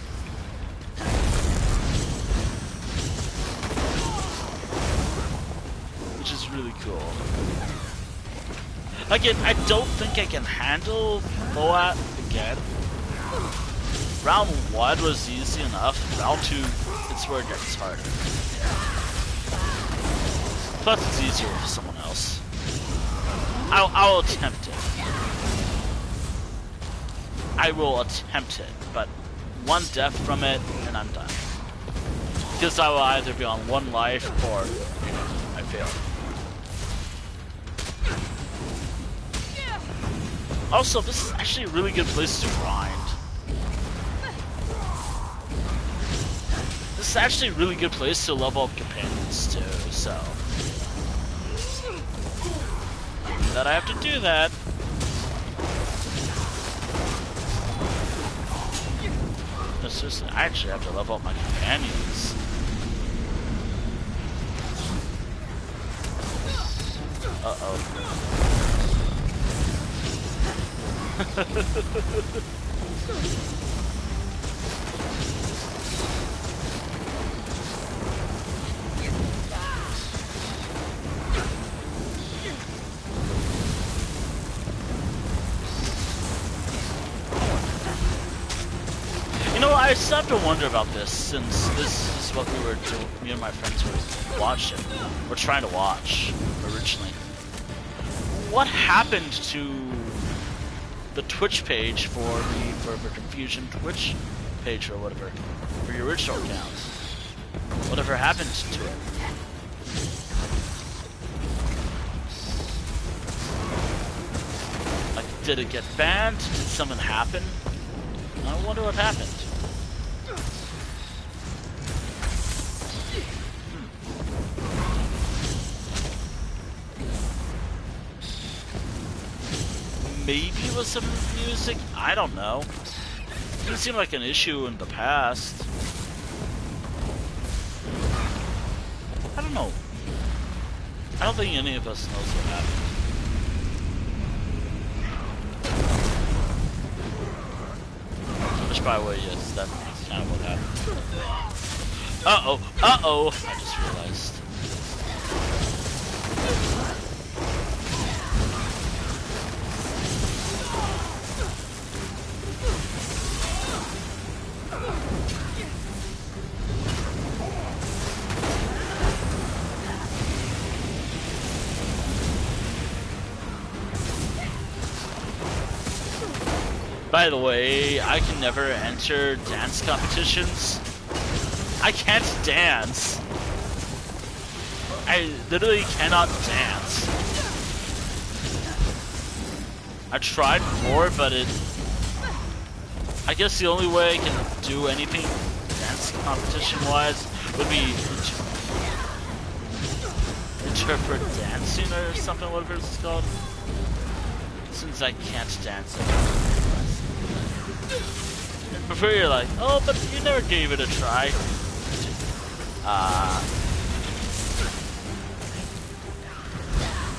Which is really cool. Again, I don't think I can handle Boat again. round 1 was easy enough. Round 2, it's where it gets harder. Plus, it's easier for someone else. I'll attempt it. I will attempt it, but one death from it, and I'm done. Because I will either be on 1 life, or I fail. Also, this is actually a really good place to grind. This is actually a really good place to level up companions too, so... that I have to do that. It's just, I actually have to level up my companions. Uh-oh. You know, I still have to wonder about this, since this is what we were doing, me and my friends were watching, or trying to watch, originally. What happened to the Twitch page for the Confusion Twitch page or whatever, for your original account? Whatever happened to it? Like, did it get banned? Did something happen? I wonder what happened. Maybe it was some music? I don't know. Didn't seem like an issue in the past. I don't know. I don't think any of us knows what happened. Which, by the way, yes, that's kind of what happened. Uh-oh! Uh-oh! I just realized. By the way, I can never enter dance competitions. I can't dance. I literally cannot dance. I tried before, but I guess the only way I can do anything dance competition-wise would be interpret dancing or something, whatever it's called. Since I can't dance before, you're like, oh, but you never gave it a try.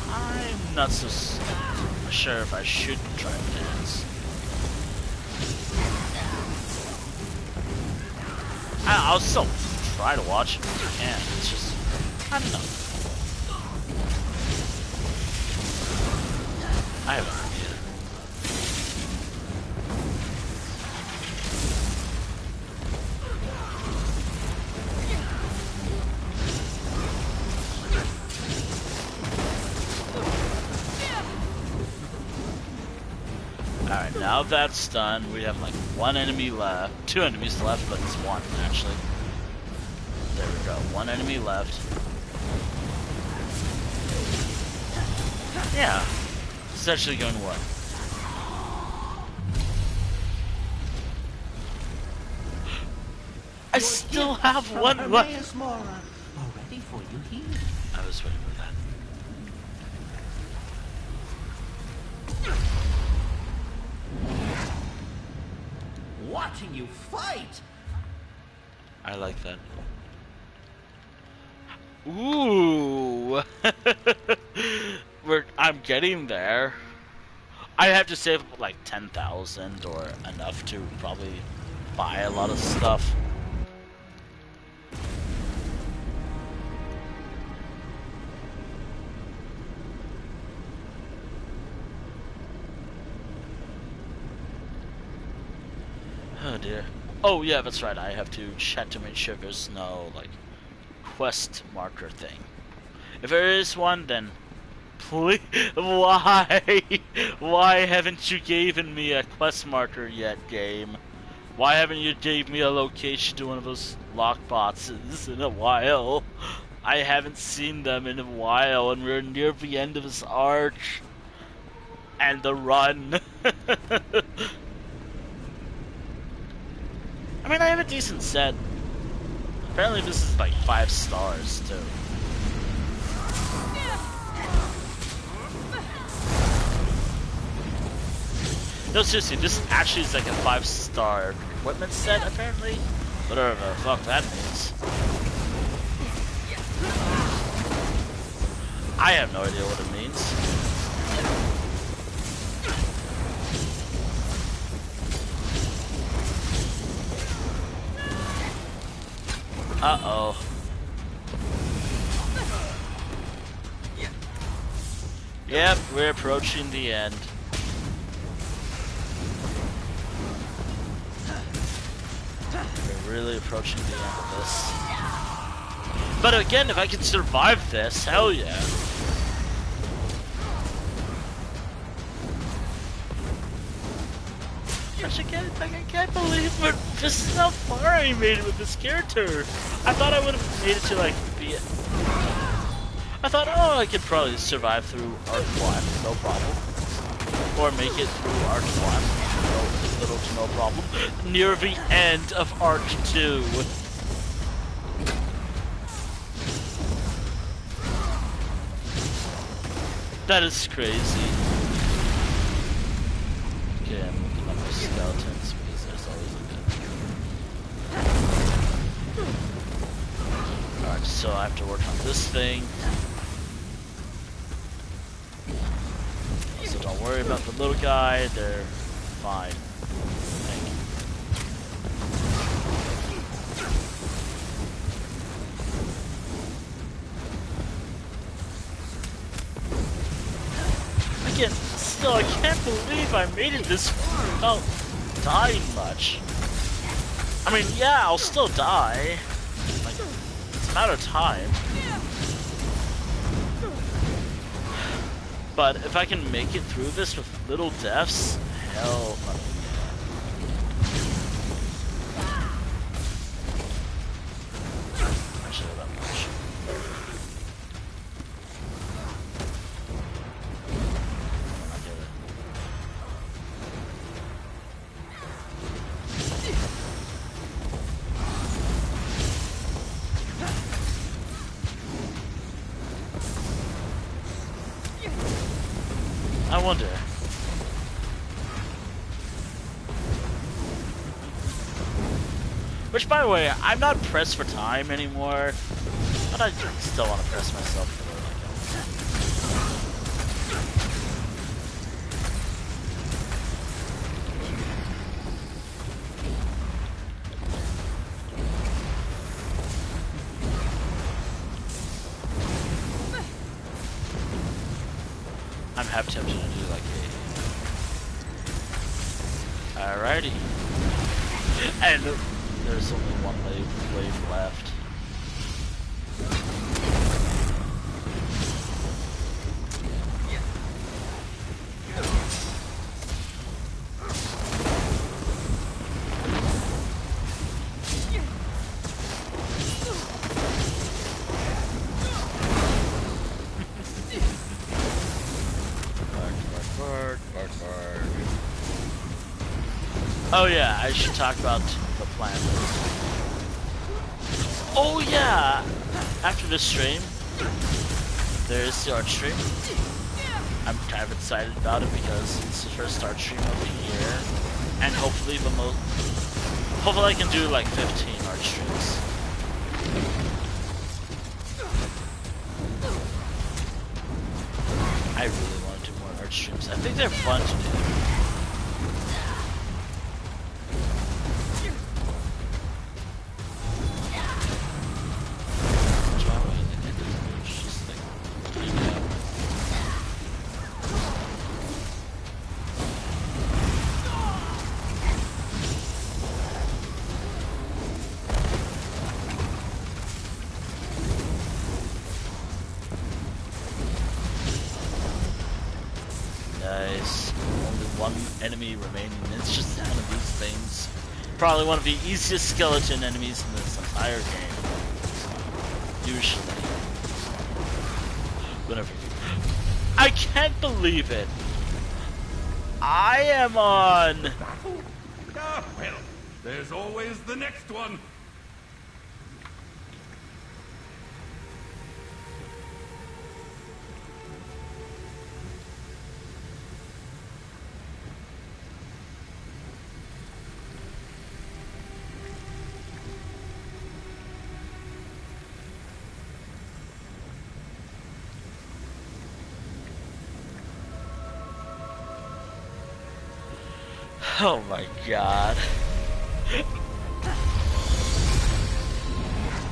I'm not so sure if I should try to dance. I'll still try to watch it if I can. It's just, I don't know. I have an idea. Alright, now that's done, we have like 1 enemy left. 2 enemies left, but it's 1 actually. There we go, 1 enemy left. Yeah, it's actually going well. I still have 1 left. Already for you here. I was waiting for that. Watching you fight. I like that. Ooh, I'm getting there. I have to save like 10,000 or enough to probably buy a lot of stuff. Oh dear. Oh yeah, that's right. I have to check to make sure there's no like quest marker thing. If there is one, then please, why? Why haven't you given me a quest marker yet, game? Why haven't you gave me a location to one of those lock boxes in a while? I haven't seen them in a while, and we're near the end of this arch and the run. I mean, I have a decent set. Apparently, this is like 5 stars too. No, seriously, this actually is like a 5-star equipment set, apparently. Whatever the fuck that means. I have no idea what it means. Uh-oh. Yep, we're approaching the end. We're really approaching the end of this. But again, if I can survive this, hell yeah. Gosh, I can't believe this is how far I made it with this character. I thought I would have made it to like be it. I thought, oh, I could probably survive through Arc 1, no problem. Or make it through Arc 1, little to no problem. Near the end of Arc 2. That is crazy. Okay, I'm looking at my skeletons because there's always a good. Alright, so I have to work on this thing. So don't worry about the little guy, they're fine. Thank you. Again, still, I can't believe I made it this far without dying much. I mean, yeah, I'll still die. Like, it's a matter of time. But if I can make it through this with little deaths, hell fucking yeah. I should have that much. I get it. I wonder. Which, by the way, I'm not pressed for time anymore, but I still want to press myself for I'm half tempted to do like a... Alrighty. And there's only one wave left. Oh yeah, I should talk about the plan. Oh yeah! After this stream, there is the art stream. I'm kind of excited about it because it's the first art stream of the year. And hopefully hopefully I can do like 15 art streams. I really want to do more art streams. I think they're fun to do. one enemy remaining. It's just one of these things. Probably one of the easiest skeleton enemies in this entire game. Usually. Whenever you... I can't believe it! I am on... Battle? Ah, well, there's always the next one. Oh my god.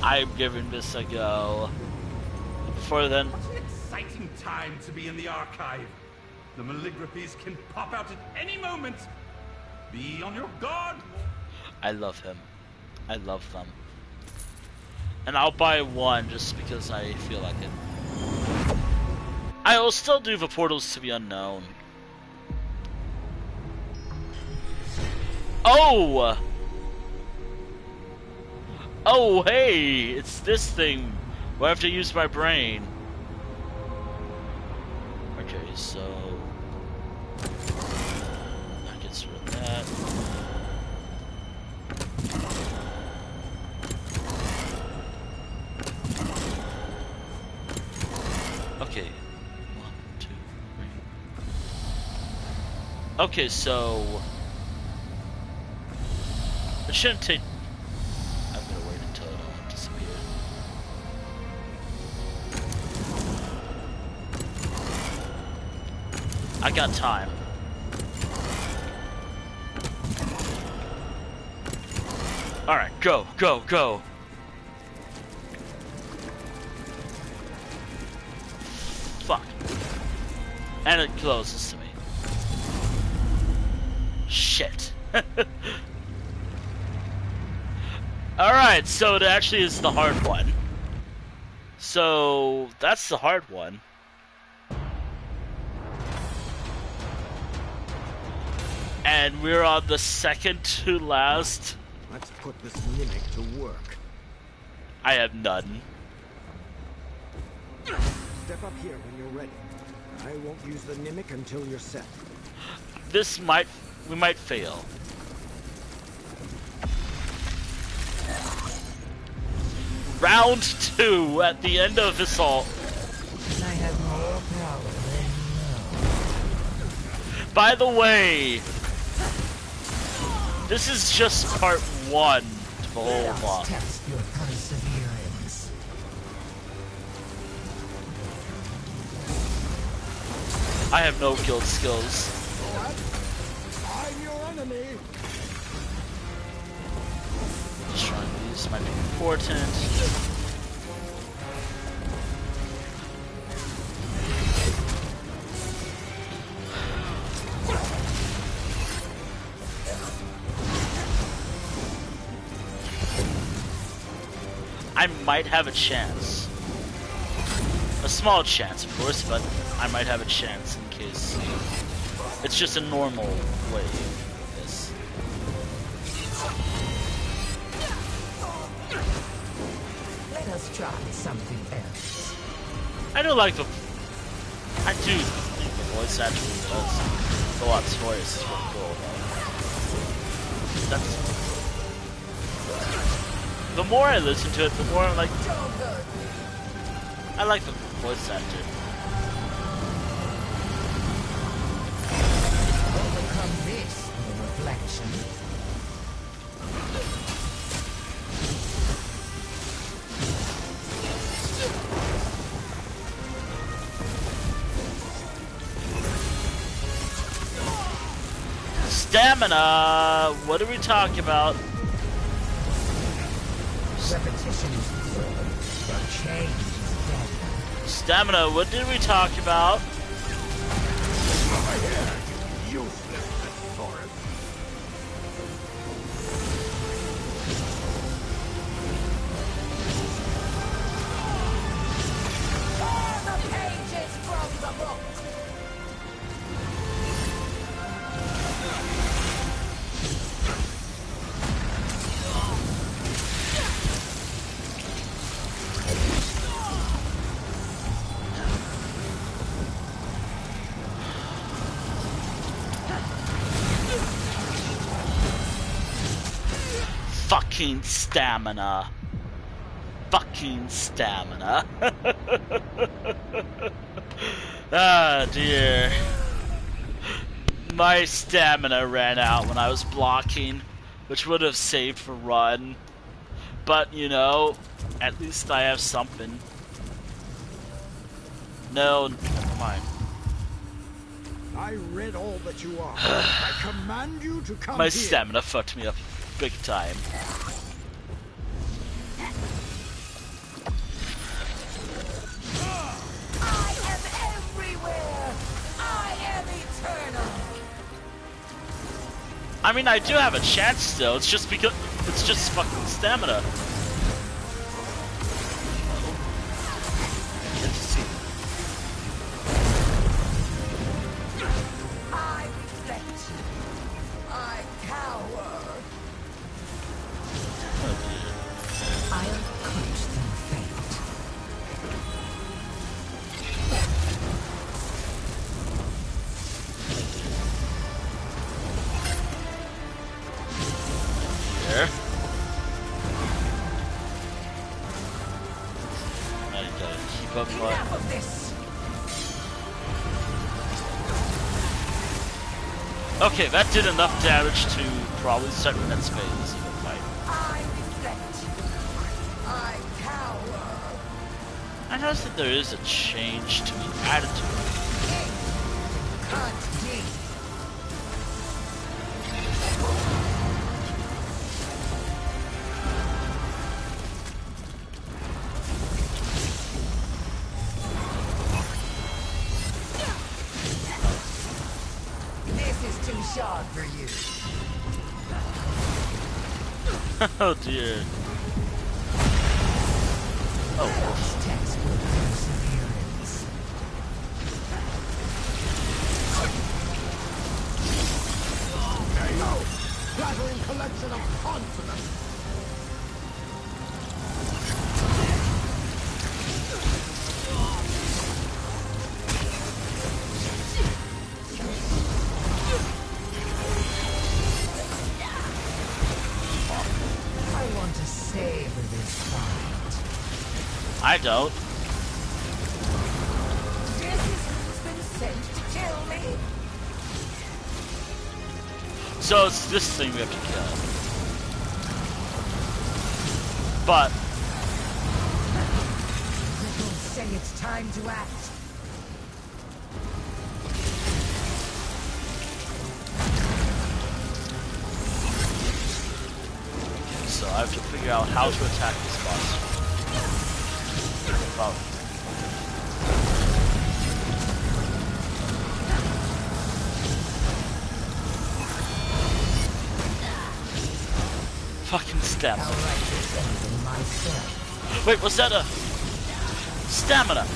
I'm giving this a go. Before then... What an exciting time to be in the archive. The Maligraphies can pop out at any moment. Be on your guard. I love him. I love them. And I'll buy one just because I feel like it. I will still do the portals to the unknown. Oh! Oh, hey! It's this thing where I have to use my brain. Okay, so... that gets rid of that. Okay. 1, 2, 3. Okay, so... it shouldn't take... I'm gonna wait until it all disappears. I got time. Alright, go, go, go! Fuck. And it closes to me. Shit. Alright, so it actually is the hard one. So, that's the hard one. And we're on the second to last. Let's put this mimic to work. I have none. Step up here when you're ready. I won't use the mimic until you're set. This might... we might fail. Round 2 at the end of Assault. I have more power than you. By the way, this is just part 1 to the whole Let us boss. test your perseverance. I have no guild skills. I'm your enemy. Destroying these might be important. I might have a chance. A small chance, of course, but I might have a chance in case it's just a normal way. This. Let us try something else. I do like the... I do think the voice actually does a lot of stories is really cool. That's... the more I listen to it, the more I'm like... I like the voice actor. Overcome this with a reflection. Stamina! What are we talking about? Repetition is good, but change is better. Stamina, what did we talk about? Useless thesaurus. All the pages from the book. fucking stamina. Fucking stamina. Ah, dear. My stamina ran out when I was blocking, which would have saved for run. But, you know, at least I have something. No, never mind. I read all that you are. I command you to come My here. stamina fucked me up big time. I am everywhere! I am eternal! I mean, I do have a chance still. It's just because it's just fucking stamina. I reflect. I cower. I'll punch through fate. There. I gotta keep up Enough of this! Okay, that did enough damage to probably start the next phase of the fight. I reflect. I cower. I noticed that there is a change to the attitude. Cut deep. This is too sharp for you. Oh dear. Oh, wolf. Textbook perseverance. There you go. Flattering collection of consonants. I want to savor this fight. I don't. This is who's been sent to kill me. So it's this thing we have to kill. But Ripples say it's time to act. so I have to figure out how to attack this boss. Oh. Fucking stamina. I'll write this ending myself. Wait, was that a stamina?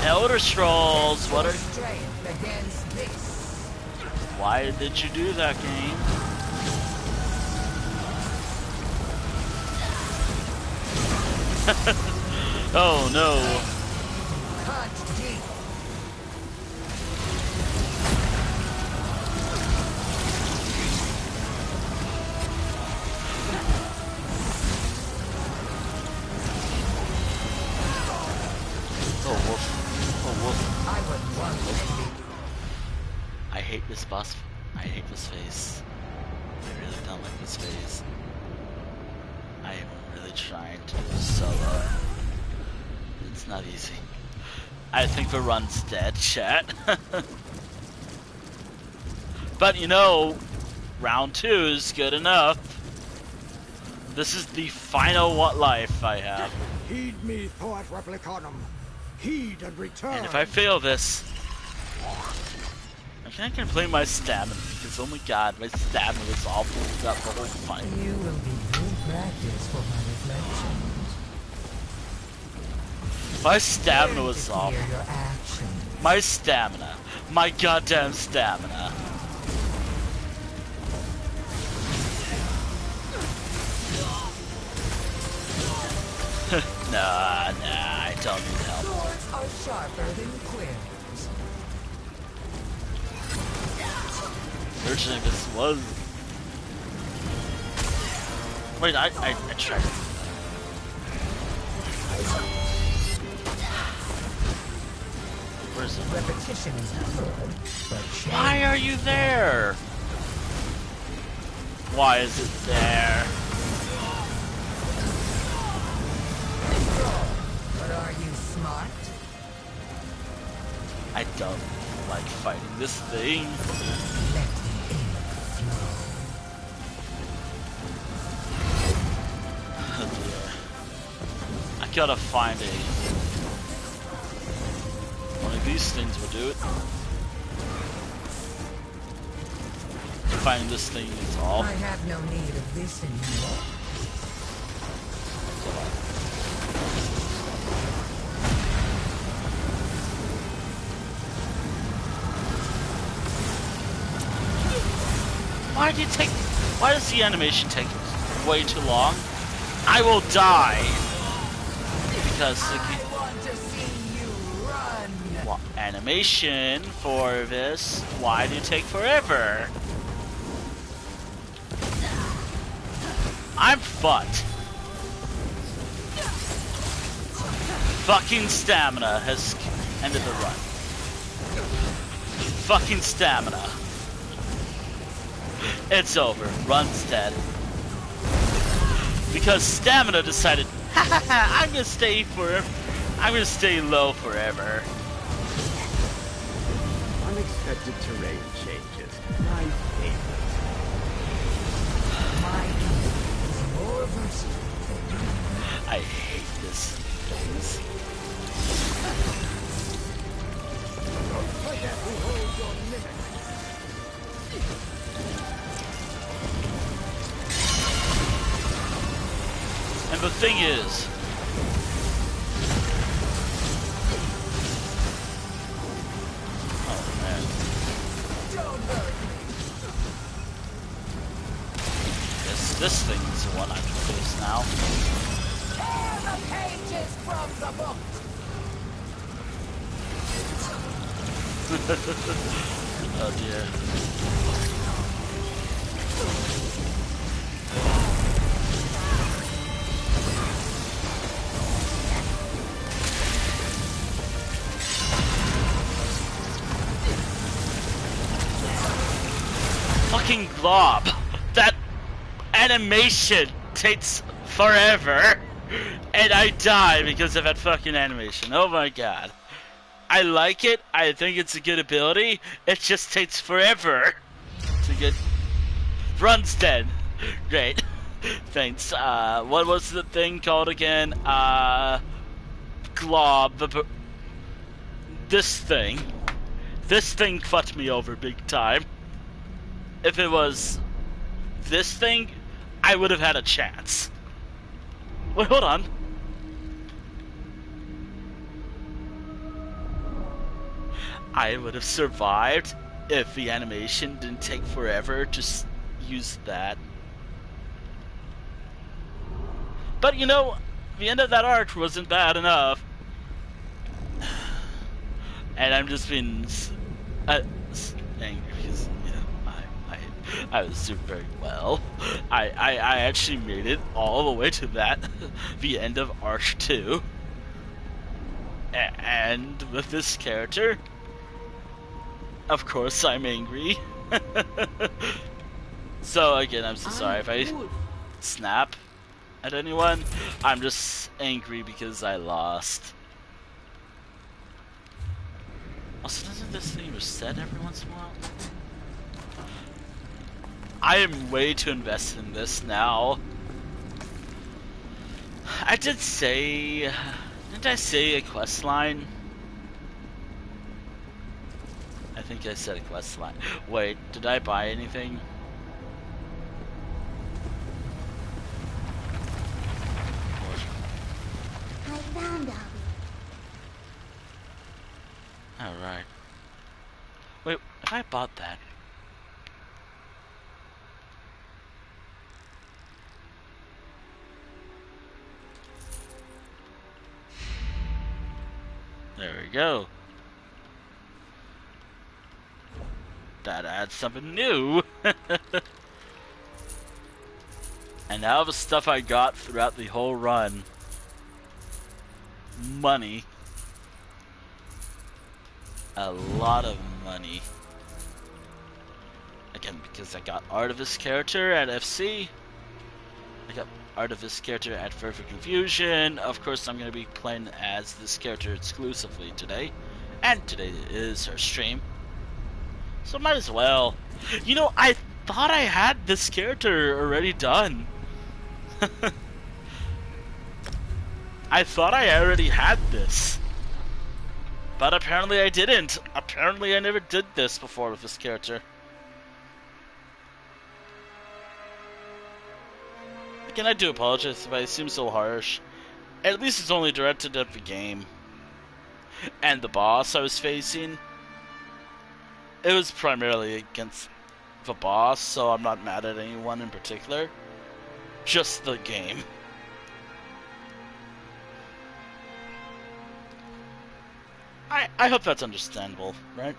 Elder Scrolls. What are? Strength against this. Why did you do that, game? Oh no. Cut deep. Oh wolf. Oh wolf. I would want to be. I hate this boss. I hate this phase. I really don't like this phase. I am really trying to do a solo. It's not easy. I think the run's dead, chat. But you know, round 2 is good enough. This is the final what life I have. Heed me, Thoat Replicanum. Heed and return. And if I fail this, I can't complain my stamina, because oh my god, my stamina was all built up the whole fight. You will be good practice for my reflections. My stamina was Clear off. your actions. My stamina. My goddamn stamina. Nah, I don't need help. Swords are sharper than quills. Originally this was... Wait, I tried. Where is it? Repetition is good, but Why are you there? Why is it there? But are you smart? I don't like fighting this thing. Let the ink flow. Oh dear. I gotta find one of these things will do it. Finding this thing is all. I have no need of this anymore. Why does the animation take way too long? I will die because I want to see you run. animation for this. Why do you take forever? I'm fucked. Fucking stamina has ended the run. Fucking stamina. It's over. Run's dead. Because stamina decided, ha ha ha, I'm gonna stay low forever. Unexpected terrain changes. My favorite. My ink is more versatile than you. I hate this place. Forget who holds your limit. And the thing is, oh man, this thing is the one I have to face now. Tear the pages from the book. Oh dear. Fucking glob. That animation takes forever. And I die because of that fucking animation. Oh my god. I like it. I think it's a good ability. It just takes forever to get. Run's dead. Great. Thanks. What was the thing called again? Glob. This thing. This thing fucked me over big time. If it was this thing, I would have had a chance. Wait, hold on. I would have survived if the animation didn't take forever to use that. But you know, the end of that arc wasn't bad enough. And I'm just being angry because, you know, I was doing very well. I actually made it all the way to the end of arc 2. And with this character, of course I'm angry. So again, I'm so sorry if I snap at anyone. I'm just angry because I lost. Also, doesn't this thing reset every once in a while? I am way too invested in this now. I did say... Didn't I say a quest line? I think I said a quest line. Wait, did I buy anything? I found Abby. Alright. Wait, if I bought that... There we go. That adds something new. And now the stuff I got throughout the whole run. Money. A lot of money. Again, because I got Art of this character at FC. I got Art of this character at Further Confusion. Of course, I'm going to be playing as this character exclusively today. And today is her stream. So might as well. You know, I thought I had this character already done. I thought I already had this. But apparently I didn't. Apparently I never did this before with this character. Again, I do apologize if I seem so harsh. At least it's only directed at the game. And the boss I was facing. It was primarily against the boss, so I'm not mad at anyone in particular. Just the game. I hope that's understandable, right?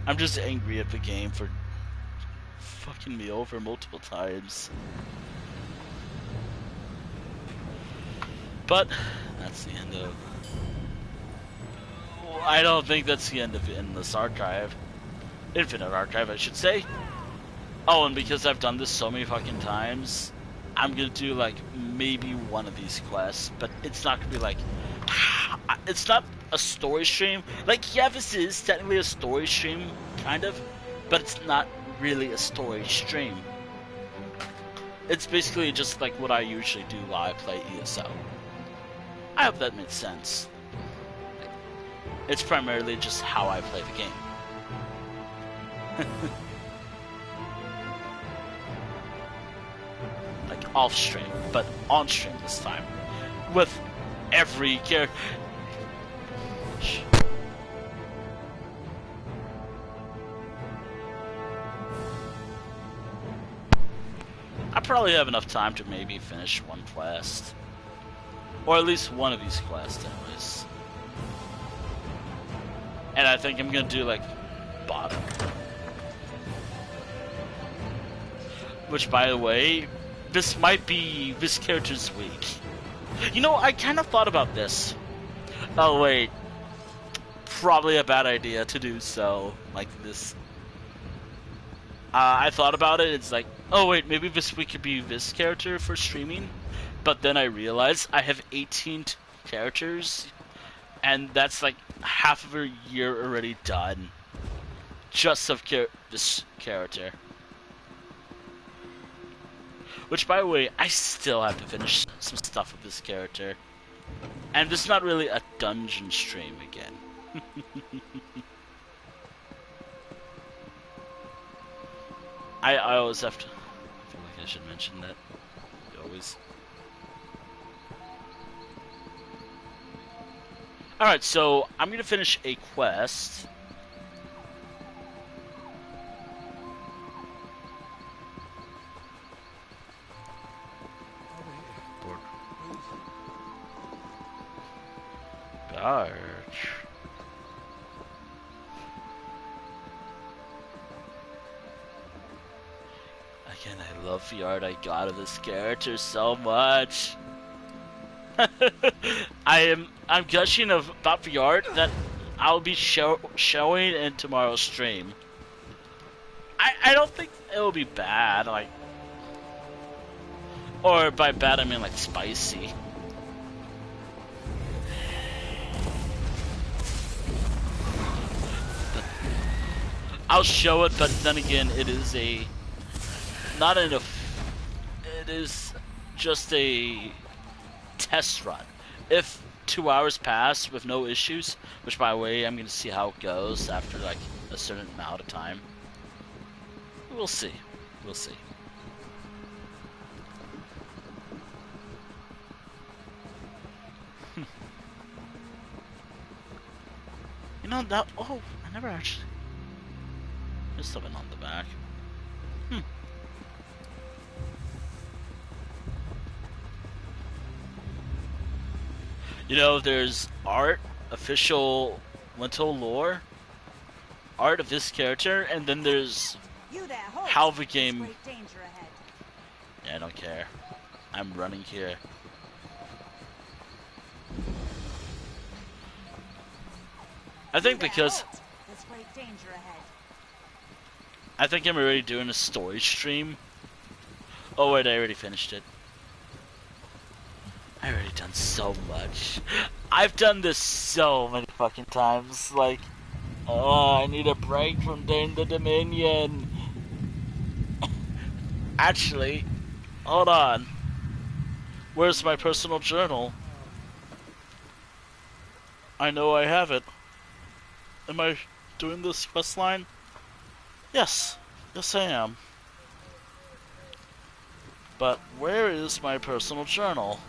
I'm just angry at the game for fucking me over multiple times. But that's the end of... I don't think that's the end of Endless Archive. Infinite Archive, I should say. Oh, and because I've done this so many fucking times, I'm gonna do, like, maybe one of these quests, but it's not gonna be, like... It's not a story stream. Like, yeah, this is technically a story stream, kind of, but it's not really a story stream. It's basically just like what I usually do while I play ESO. I hope that makes sense. It's primarily just how I play the game. Like off stream, but on stream this time. With every character. I probably have enough time to maybe finish one quest. Or at least one of these quests, anyways. And I think I'm gonna do, like, bottom. Which, by the way, this might be this character's week. You know, I kind of thought about this. Oh, wait. Probably a bad idea to do so, like this. I thought about it, it's like, oh wait, maybe this week could be this character for streaming. But then I realized I have 18 characters, and that's like half of a year already done. Just of this character. Which, by the way, I still have to finish some stuff with this character. And this is not really a dungeon stream again. I always have to... I feel like I should mention that. Always. Alright, so I'm going to finish a quest. Barge. Again, I love the art I got of this character so much. I'm gushing about the art that I'll be showing in tomorrow's stream. I don't think it'll be bad, like, or by bad I mean like spicy. I'll show it, but then again, it is a not in a. It is just a test run. If 2 hours pass with no issues, which by the way, I'm gonna see how it goes after like a certain amount of time. We'll see. We'll see. You know that. Oh, I never actually. There's something on the back. You know, there's art, official Lentil lore, art of this character, and then there's how the game Yeah, I don't care. I'm running here. I think because There's great danger ahead. I think I'm already doing a story stream. Oh wait, I already finished it. I already done so much. I've done this so many fucking times. Like, oh, I need a break from doing the Dominion. Actually, hold on. Where's my personal journal? I know I have it. Am I doing this quest line? Yes. Yes, I am. But where is my personal journal?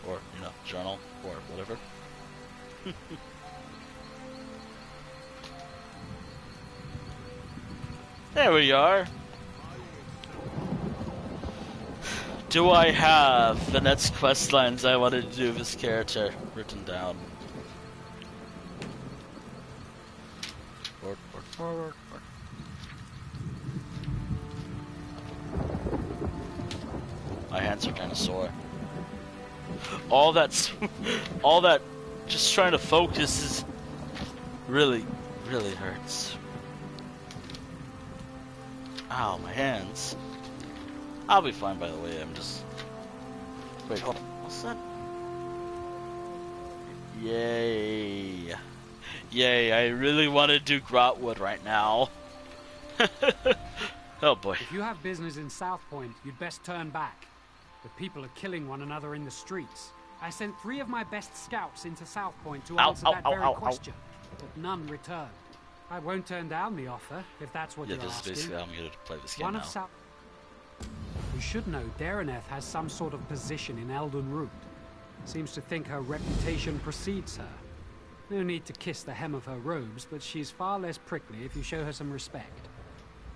Or, you know, journal, or whatever. There we are. Do I have the next quest lines I wanted to do with this character written down? Forward, forward, forward, forward. My hands are kind of sore. All that just trying to focus is really hurts. Ow, my hands. I'll be fine, by the way. I'm just... Wait, hold on. What's that? Yay. Yay, I really want to do Grotwood right now. Oh boy. If you have business in South Point, you'd best turn back. The people are killing one another in the streets. I sent 3 of my best scouts into South Point to answer that very question, but none returned. I won't turn down the offer, if that's what you're asking. Yeah, this is basically how I'm going to play this game now. You should know Dareneth has some sort of position in Elden Root. Seems to think her reputation precedes her. No need to kiss the hem of her robes, but she's far less prickly if you show her some respect.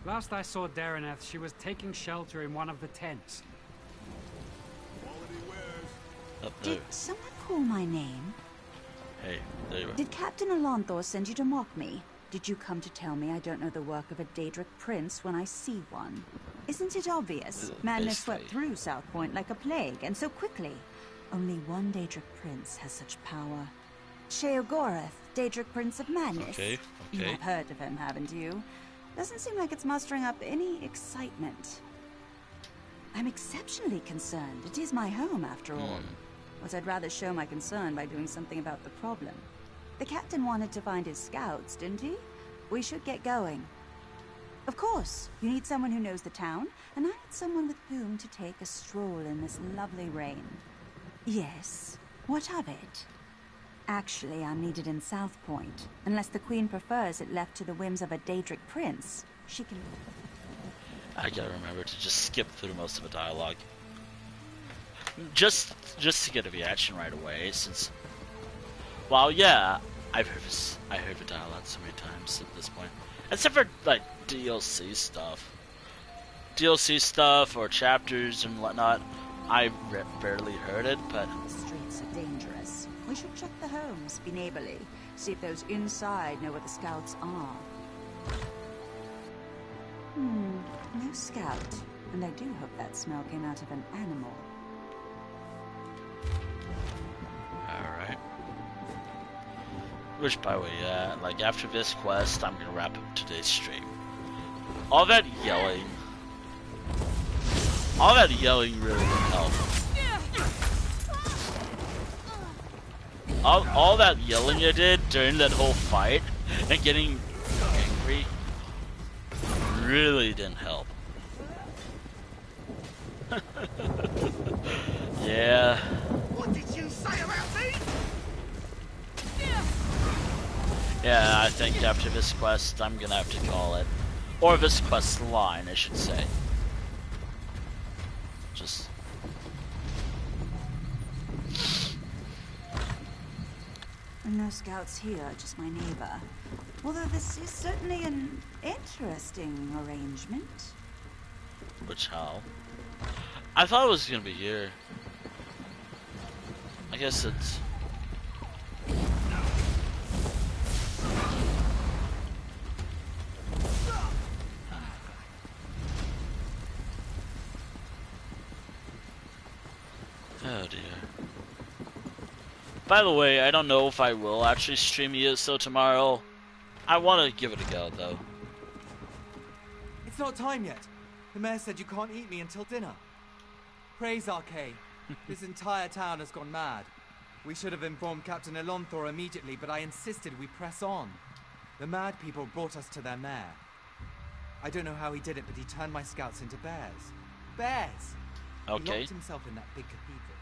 Last I saw Dareneth, she was taking shelter in one of the tents. Did someone call my name? Hey, there you are. Did Captain Alonthor send you to mock me? Did you come to tell me I don't know the work of a Daedric prince when I see one? Isn't it obvious? Madness swept through South Point like a plague, and so quickly. Only one Daedric prince has such power. Sheogorath, Daedric Prince of Madness. Okay. You have heard of him, haven't you? Doesn't seem like it's mustering up any excitement. I'm exceptionally concerned. It is my home, after all. But I'd rather show my concern by doing something about the problem. The captain wanted to find his scouts, didn't he? We should get going. Of course, you need someone who knows the town, and I need someone with whom to take a stroll in this lovely rain. Yes, what of it? Actually, I'm needed in South Point. Unless the Queen prefers it left to the whims of a Daedric prince, she can... I gotta remember to just skip through most of the dialogue. Just to get a reaction right away, since... Well, yeah, I heard the dialogue so many times at this point. Except for, like, DLC stuff. DLC stuff, or chapters and whatnot, I barely heard it, but... The streets are dangerous. We should check the homes, be neighborly, see if those inside know where the scouts are. No scout. And I do hope that smell came out of an animal. Alright. Which, by the way, like, after this quest, I'm gonna wrap up today's stream. All that yelling really didn't help. All that yelling I did during that whole fight, and getting angry, really didn't help. Yeah. What did you say about me? Yeah, I think after this quest, I'm gonna have to call it. Or this quest line, I should say. Just... No scouts here, just my neighbor. Although this is certainly an interesting arrangement. Which how? I thought it was gonna be here. I guess it's... By the way, I don't know if I will actually stream ESO tomorrow. I want to give it a go, though. It's not time yet. The mayor said you can't eat me until dinner. Praise Arcade. This entire town has gone mad. We should have informed Captain Elonthor immediately, but I insisted we press on. The mad people brought us to their mayor. I don't know how he did it, but he turned my scouts into bears. Bears! Okay. He locked himself in that big cathedral,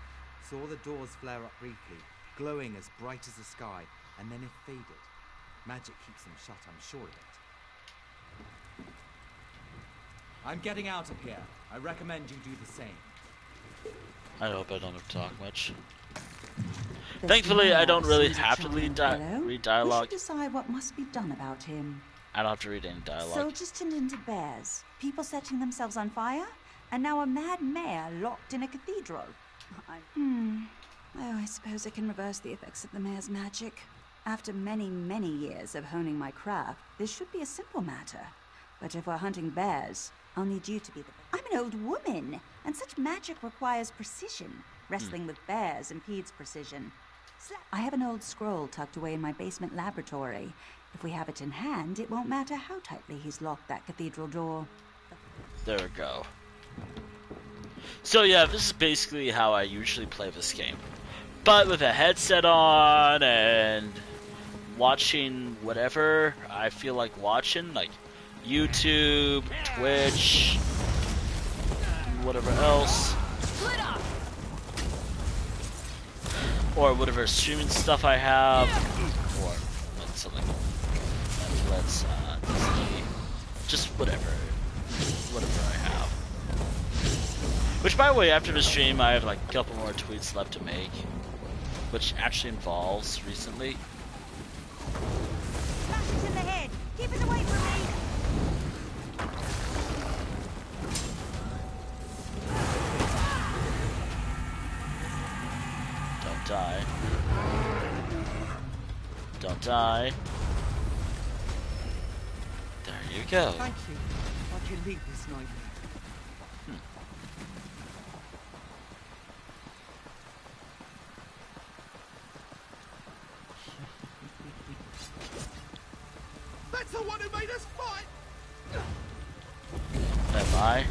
saw the doors flare up briefly, glowing as bright as the sky, and then it faded. Magic keeps them shut, I'm sure of it. I'm getting out of here. I recommend you do the same. I hope I don't have to talk much. This Thankfully, I don't really seems a have to charming read fellow. dialogue. We should decide what must be done about him. I don't have to read any dialogue. Soldiers turned into bears, people setting themselves on fire, and now a mad mayor locked in a cathedral. Oh, I suppose I can reverse the effects of the mayor's magic. After many, many years of honing my craft, this should be a simple matter. But if we're hunting bears, I'll need you to be the... I'm an old woman, and such magic requires precision. Wrestling with bears impedes precision. I have an old scroll tucked away in my basement laboratory. If we have it in hand, it won't matter how tightly he's locked that cathedral door. There we go. So yeah, this is basically how I usually play this game. But with a headset on and watching whatever I feel like watching, like YouTube, Twitch, whatever else. Or whatever streaming stuff I have, or like something like Disney, just whatever I have. Which, by the way, after the stream, I have like a couple more tweets left to make, which actually involves recently. Flashes in the head! Keep it away from me! Don't die. Don't die. There you go. Thank you. I can leave this nightmare. That's the one who made us fight! Am I?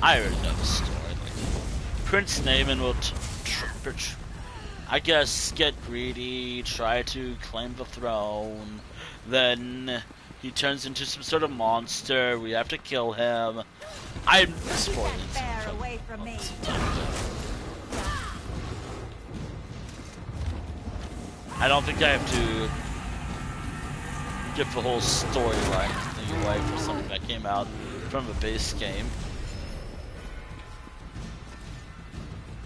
I already know the story. Like, Prince Naaman will, I guess, get greedy, try to claim the throne, then he turns into some sort of monster. We have to kill him. I'm spoiling Bear away from me. I don't think I have to give the whole storyline thing away for something that came out from a base game.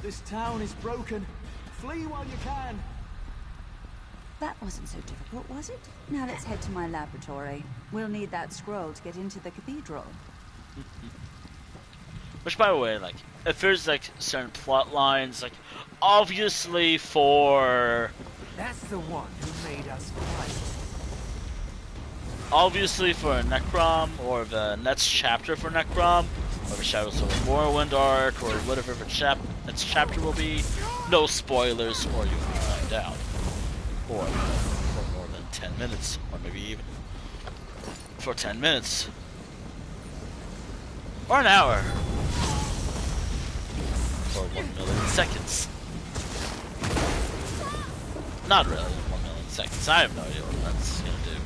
This town is broken. Flee while you can. That wasn't so difficult, was it? Now let's head to my laboratory. We'll need that scroll to get into the cathedral. Which, by the way, like, if there's like certain plot lines, like, obviously for That's the one who made us fight. obviously for Necrom, or the next chapter for Necrom, or the Shadows of Morrowind arc, or whatever the next chapter will be, no spoilers, or you will find out. Or for more than 10 minutes, or maybe even for 10 minutes. Or an hour. Or 1 million seconds. Not really 1 million seconds. I have no idea what that's gonna do.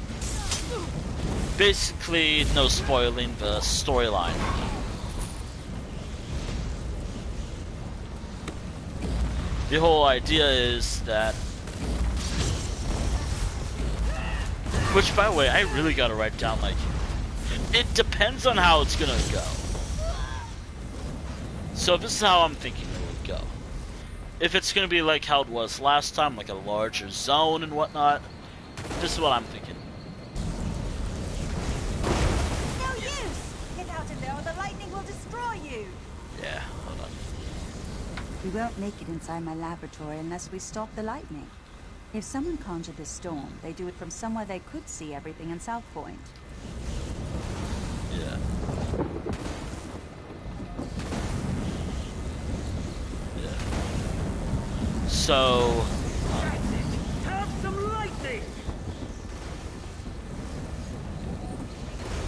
Basically, no spoiling the storyline. The whole idea is that... Which, by the way, I really gotta write down, like... It depends on how it's gonna go. So this is how I'm thinking it would go. If it's gonna be like how it was last time, like a larger zone and whatnot, this is what I'm thinking. No use! Get out of there or the lightning will destroy you! Yeah, hold on. We won't make it inside my laboratory unless we stop the lightning. If someone conjured this storm, they do it from somewhere they could see everything in South Point. Yeah. Yeah. So... Have some lightning!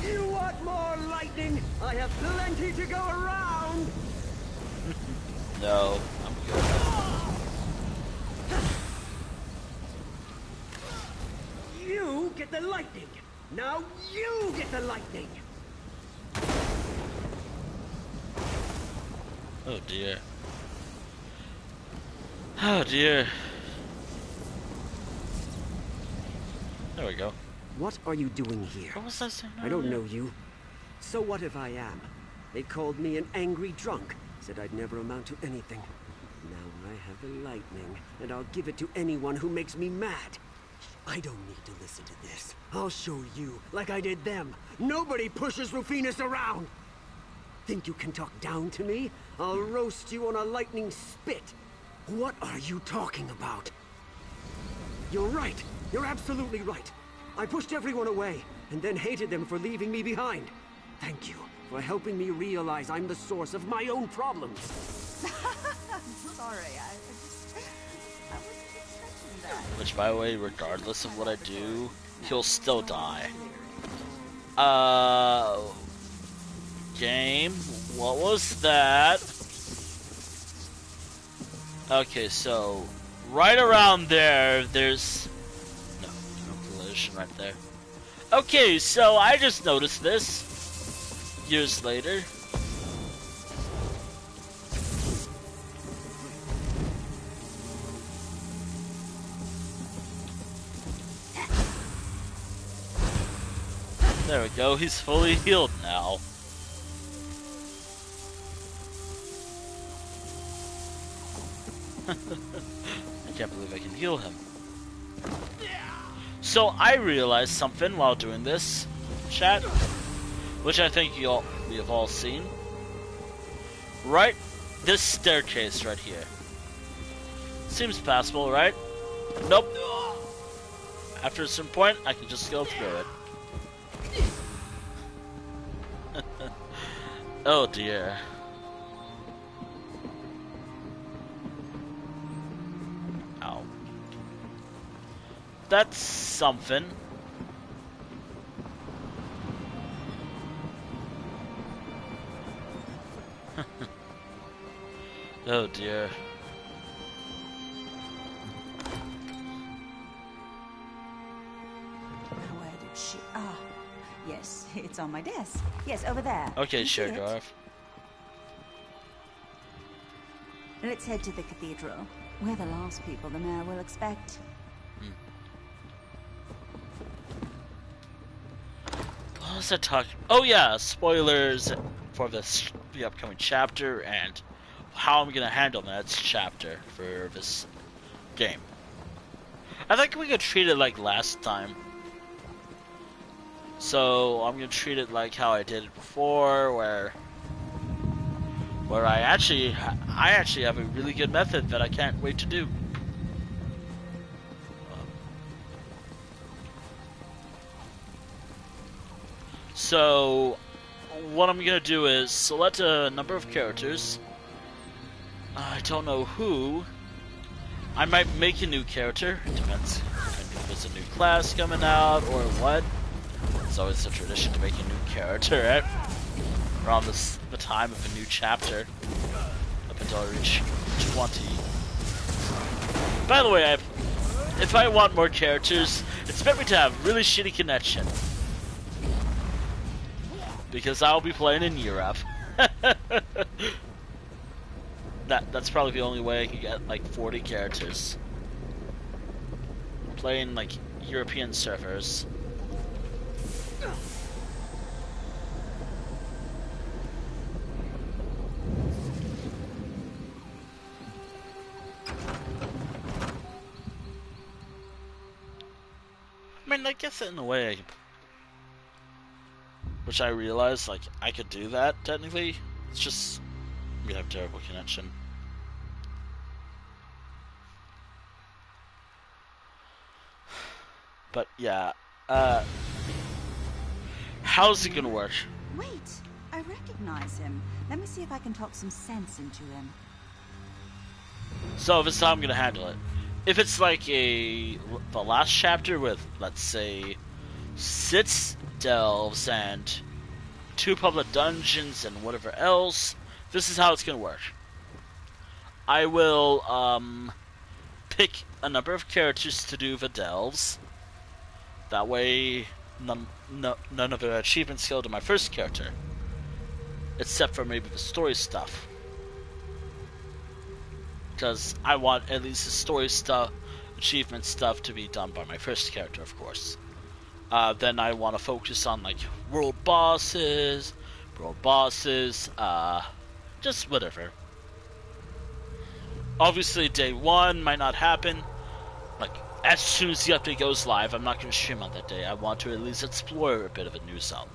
You want more lightning? I have plenty to go around! No, I'm good. You get the lightning! Now you get the lightning! Oh dear. Oh dear. There we go. What are you doing here? What was I saying? I don't know you. So what if I am? They called me an angry drunk. Said I'd never amount to anything. Now I have the lightning, and I'll give it to anyone who makes me mad. I don't need to listen to this. I'll show you, like I did them. Nobody pushes Rufinus around! Think you can talk down to me? I'll roast you on a lightning spit. What are you talking about? You're right. You're absolutely right. I pushed everyone away, and then hated them for leaving me behind. Thank you for helping me realize I'm the source of my own problems. Sorry, I wasn't expecting that. Which, by the way, regardless of what I do, he'll still die. Game, what was that? Okay, so right around there's no collision right there. Okay, so I just noticed this years later. There we go, he's fully healed now. I can't believe I can heal him. So I realized something while doing this, chat, which I think we have all seen. Right? This staircase right here. Seems passable, right? Nope. After a certain point, I can just go through it. Oh dear. Ow. That's something. Oh dear. Where did she... Ah, yes, it's on my desk. Yes, over there. Okay, You see sure, it? Garth. Let's head to the cathedral. We're the last people the mayor will expect. What was I talking? Oh yeah, spoilers for the upcoming chapter and how I'm gonna handle the next chapter for this game. I think we could treat it like last time. So I'm gonna treat it like how I did it before, where I actually have a really good method that I can't wait to do. So what I'm gonna do is select a number of characters. I don't know who. I might make a new character. It depends if there's a new class coming out or what. It's always a tradition to make a new character at around the time of a new chapter, up until I reach 20. By the way, if I want more characters, expect me to have really shitty connection. Because I'll be playing in Europe. That's probably the only way I can get like 40 characters. Playing like European servers. I mean, I guess in a way, which I realized, like, I could do that, technically. It's just, we have terrible connection. But yeah, uh, how's it gonna work? Wait, I recognize him. Let me see if I can talk some sense into him. So this is how I'm gonna handle it. If it's like the last chapter with, let's say, 6 delves and 2 public dungeons and whatever else, this is how it's gonna work. I will pick a number of characters to do the delves. That way, none of the achievements go to my first character, except for maybe the story stuff. Because I want at least the story stuff, achievement stuff, to be done by my first character, of course. Then I want to focus on like world bosses, just whatever. Obviously, day 1 might not happen. Like, as soon as the update goes live, I'm not going to stream on that day. I want to at least explore a bit of a new zone.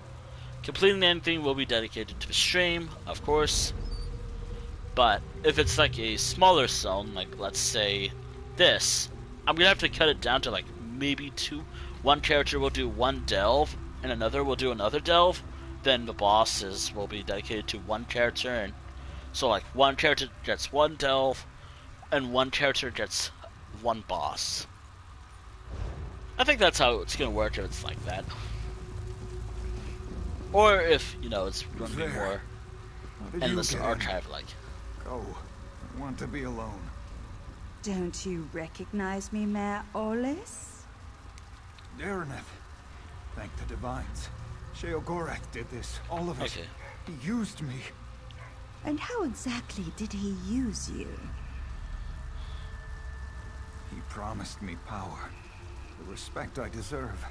Completing anything will be dedicated to the stream, of course. But if it's like a smaller zone, like let's say this, I'm going to have to cut it down to like maybe 2. One character will do 1 delve, and another will do another delve. Then the bosses will be dedicated to 1 character, and so like 1 character gets 1 delve, and 1 character gets 1 boss. I think that's how it's gonna work if it's like that. Or if, you know, it's gonna be more endless archive-like. Go. I want to be alone. Don't you recognize me, Mayor Olis? Dareneth. Thank the divines. Sheogorath did this. All of it. Okay. He used me. And how exactly did he use you? He promised me power. The respect I deserve.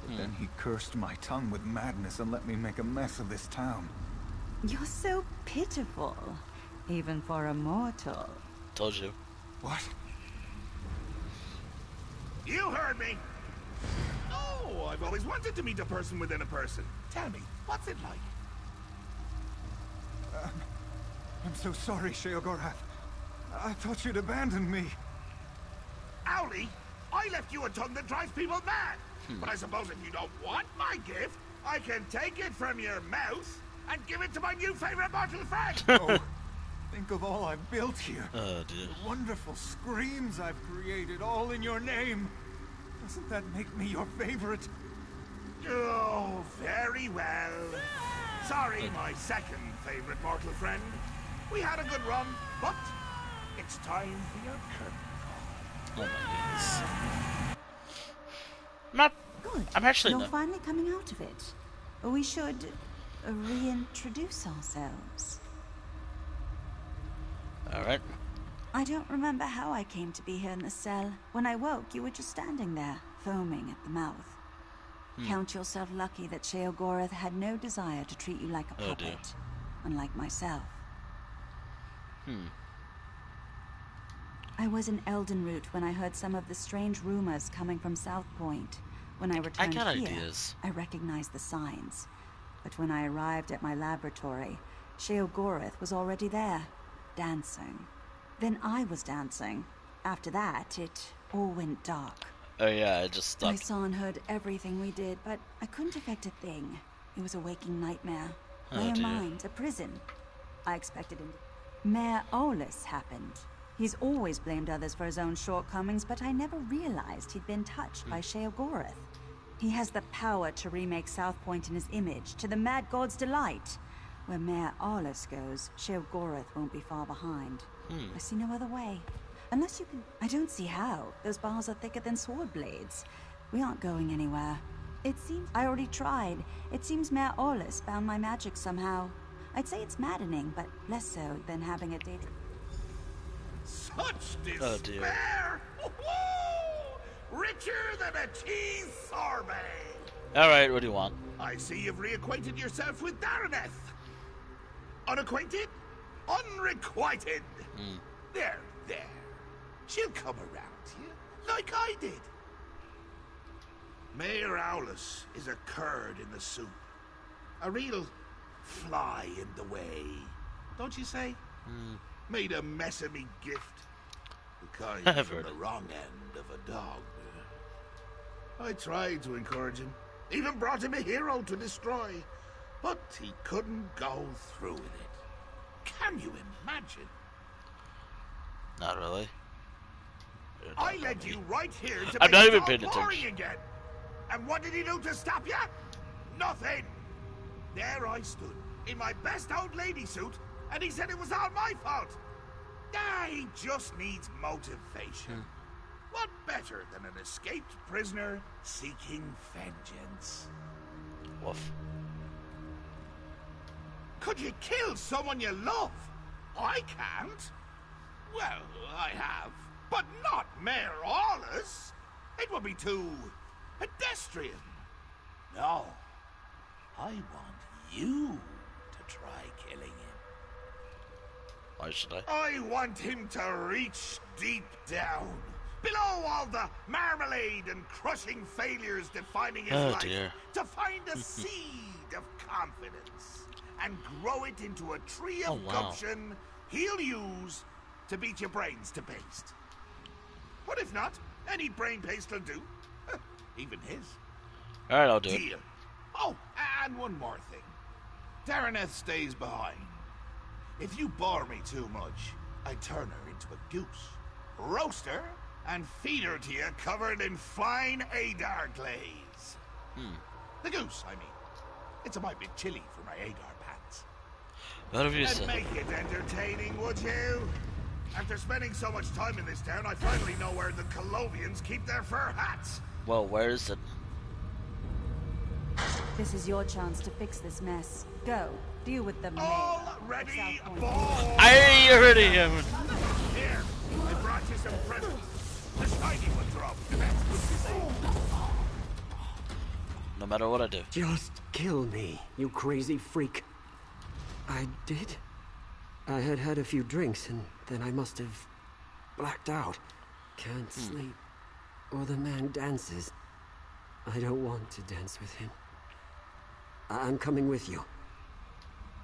But then he cursed my tongue with madness and let me make a mess of this town. You're so pitiful, even for a mortal. Told you. What? You heard me! Oh, I've always wanted to meet a person within a person. Tell me, what's it like? I'm so sorry, Sheogorath. I thought you'd abandoned me. Owlie, I left you a tongue that drives people mad. But I suppose if you don't want my gift, I can take it from your mouth and give it to my new favorite mortal friend. Oh, think of all I've built here. Oh, dear. The wonderful screens I've created, all in your name. Doesn't that make me your favorite? Oh, very well. Sorry, my second favorite mortal friend. We had a good run, but it's time for your curtain call. Oh my goodness. Not. Good. I'm actually You're not. finally coming out of it. We should reintroduce ourselves. Alright. I don't remember how I came to be here in the cell. When I woke, you were just standing there, foaming at the mouth. Count yourself lucky that Sheogorath had no desire to treat you like a Oh, dear. puppet, unlike myself. I was in Eldenroot when I heard some of the strange rumors coming from South Point. When I returned got here, ideas. I recognized the signs. But when I arrived at my laboratory, Sheogorath was already there, dancing. Then I was dancing. After that, it all went dark. Oh yeah, I just I stopped. saw and heard everything we did, but I couldn't affect a thing. It was a waking nightmare. Oh, My own dear. mind, a prison. I expected him. Mayor Olis happened. He's always blamed others for his own shortcomings, but I never realized he'd been touched by Sheogorath. He has the power to remake South Point in his image, to the Mad God's delight. Where Mayor Olis goes, Sheogorath won't be far behind. I see no other way. Unless you can... I don't see how. Those bars are thicker than sword blades. We aren't going anywhere. It seems... I already tried. It seems Mayor Olis found my magic somehow. I'd say it's maddening, but less so than having a date... Such Oh, dear. despair! Woo-hoo! Richer than a cheese sorbet! Alright, what do you want? I see you've reacquainted yourself with Dareneth. Unacquainted? Unrequited! There. She'll come around to you, like I did. Mayor Owlis is a curd in the soup. A real fly in the way. Don't you say? Made a mess of me gift. The kind I've from heard the it. wrong end of a dog. I tried to encourage him. Even brought him a hero to destroy. But he couldn't go through with it. Can you imagine? Not really. I led you right here to I'm make not it even all paying boring attention. again. And what did he do to stop you? Nothing. There I stood, in my best old lady suit, and he said it was all my fault. Ah, he just needs motivation. What better than an escaped prisoner seeking vengeance? Woof. Could you kill someone you love? I can't. Well, I have, but not Mayor Awless. It would be too pedestrian. No, I want you to try killing him. Why should I? I want him to reach deep down, below all the marmalade and crushing failures defining his life, Dear. to find a seed of confidence and grow it into a tree of Wow. gumption he'll use to beat your brains to paste. But if not, any brain paste will do. Even his. Alright, I'll do it. Deal. Oh, and one more thing. Darineth stays behind. If you bore me too much, I turn her into a goose, roast her, and feed her to you covered in fine Adar glaze. The goose, I mean. It's a mite bit chilly for my Adar pants. Whatever you And say. make it entertaining, would you? After spending so much time in this town, I finally know where the Colovians keep their fur hats. Well, where is it? This is your chance to fix this mess. Go, deal with the mayor. All ready, South Point. boy! I already am. Here, I brought you some presents. The shiny ones are off the best. No matter what I do. Just kill me, you crazy freak. I did? I had had a few drinks and then I must have blacked out. Can't sleep. Or the man dances. I don't want to dance with him. I'm coming with you.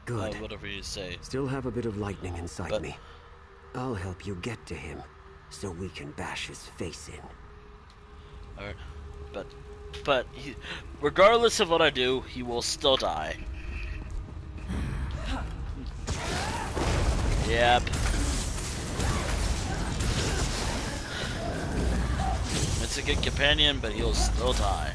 Good. Whatever you say. Still have a bit of lightning inside But- me. I'll help you get to him so we can bash his face in. Alright. But he, regardless of what I do, he will still die. Yep. It's a good companion, but he'll still die.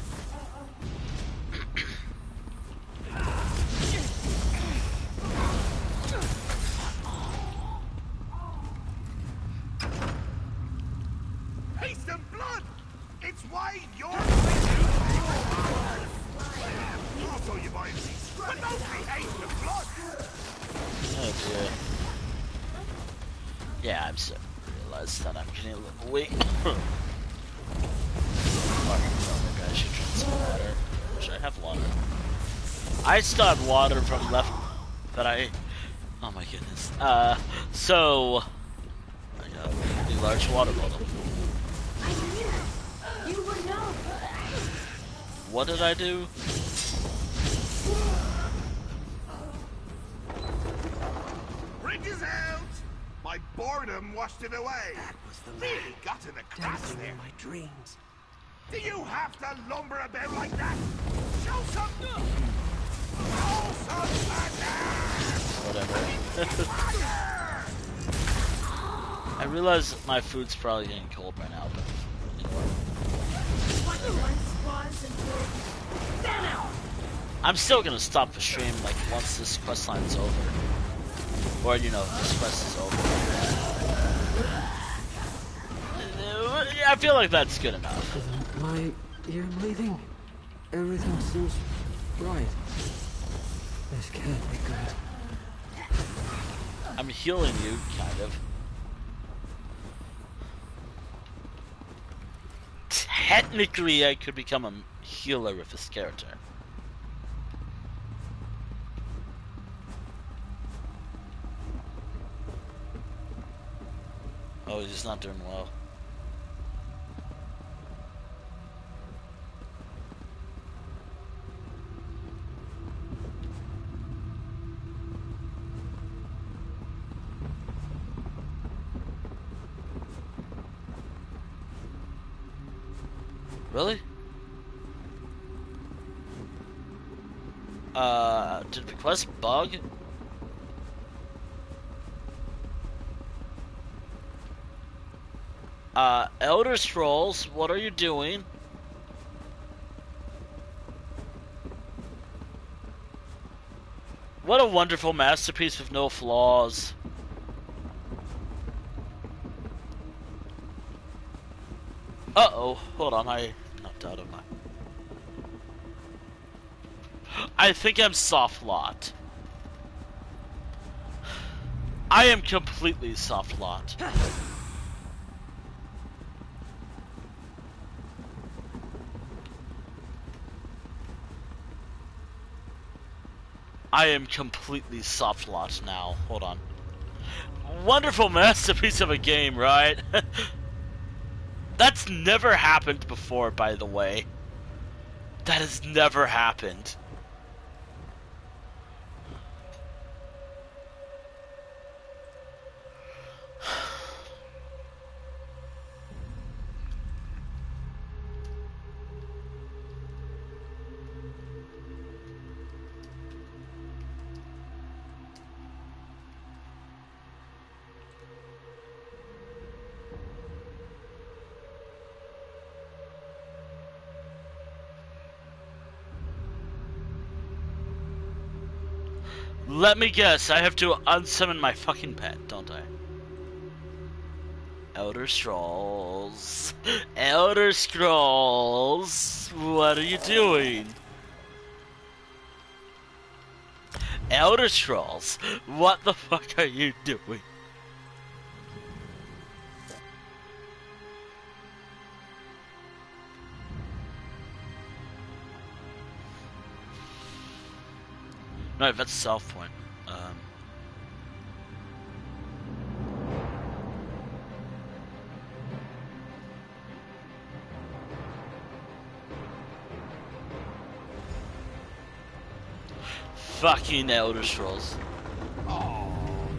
Haste and blood! It's why you're... Also, you buy these, but mostly haste and blood! Oh dear. Yeah, I'm starting to realize that I'm getting a little weak. Maybe I should drink some water. Should I have water? I still have water from left, but I... Oh my goodness. So... I got a large water bottle. I knew you would know. What did I do? Bridge is out! My boredom washed it away. That was the man Really got in the cracks dancing there. in my dreams. Do you have to lumber about like that? Show some... Show some manners! Whatever. Fire! I realize my food's probably getting cold by now, but... You know what? I'm still gonna stop the stream, like, once this quest line's over. Or, you know, this quest is over. I feel like that's good enough. My ear bleeding? Everything seems right. This can't be good. I'm healing you, kind of. Technically, I could become a healer with this character. Oh, he's not doing well. Really? Did the quest bug? Elder Scrolls, what are you doing? What a wonderful masterpiece with no flaws. Uh-oh, hold on, I knocked out of my... I think I'm soft locked. I am completely soft locked. I am completely soft locked now. Hold on. Wonderful masterpiece of a game, right? That's never happened before, by the way. That has never happened. Let me guess, I have to unsummon my fucking pet, don't I? Elder Scrolls. Elder Scrolls. What are you doing? Elder Scrolls. What the fuck are you doing? No, that's South Point. Fucking Elder Scrolls. Oh,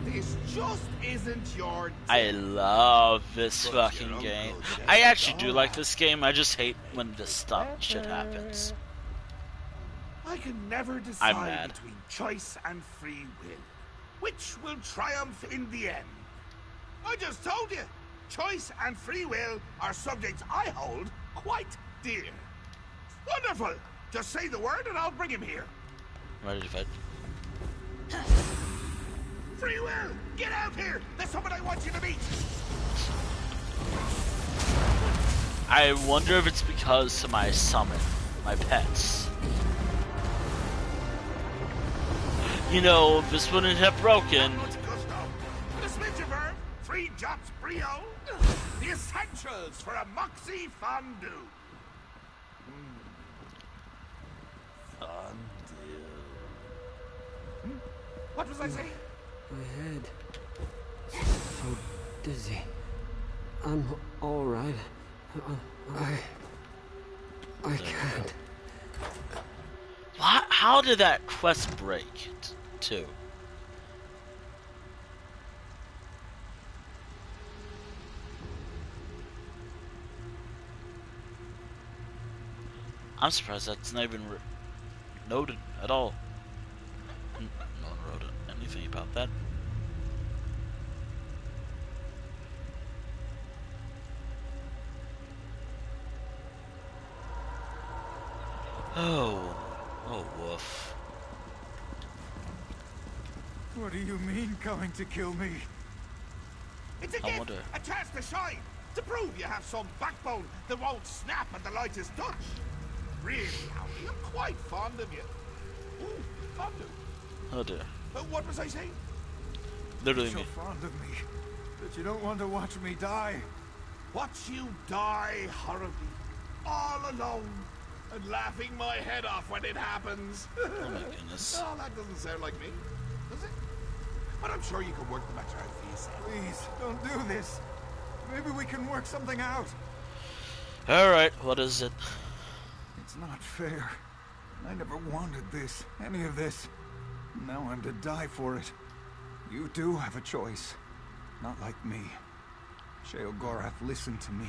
this just isn't your day. I love this fucking game. I actually do like this game. I just hate when this stuff shit happens. I can never I'm decide mad. between choice and free will. Which will triumph in the end? I just told you, choice and free will are subjects I hold quite dear. Wonderful! Just say the word and I'll bring him here. Ready to fight? Free will! Get out here! There's someone I want you to meet! I wonder if it's because of my summon, my pets. You know, this wouldn't have broken. What's gusto? The smidge of herb, 3 drops brio, the essentials for a moxie fondue. What was I saying? My head. So dizzy. I'm all right. I can't. What? How did that quest break, too? I'm surprised that's not even noted at all. No one wrote anything about that. Oh woof. What do you mean coming to kill me? It's a gift, a chance to shine, to prove you have some backbone that won't snap at the lightest touch. Really, Howie, I'm quite fond of you. Ooh, fond of. Oh dear. What was I saying? Literally You're me. so fond of me that you don't want to watch me die. Watch you die horribly, all alone, and laughing my head off when it happens. Oh my goodness. Oh, that doesn't sound like me, does it? But I'm sure you can work the matter out for yourself. Please, don't do this. Maybe we can work something out. Alright, what is it? It's not fair. I never wanted this, any of this. Now I'm to die for it. You do have a choice. Not like me. Sheogorath listened to me.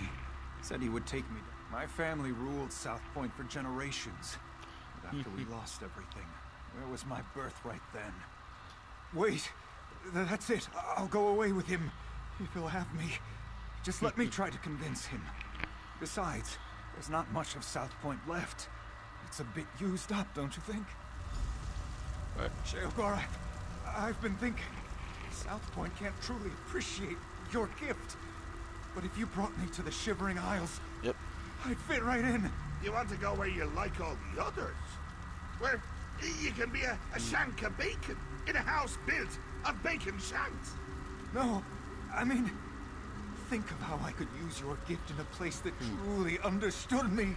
Said he would take me. My family ruled South Point for generations. But after we lost everything, Where was my birthright then? Wait, that's it. I'll go away with him, if he'll have me. Just let me try to convince him. Besides, there's not much of South Point left. It's a bit used up, don't you think? Right. Sheogora, I've been thinking. South Point can't truly appreciate your gift. But if you brought me to the Shivering Isles, yep, I'd fit right in. You want to go where you like all the others? Where you can be a shank of bacon in a house built of bacon shanks? No, I mean, think of how I could use your gift in a place that truly understood me.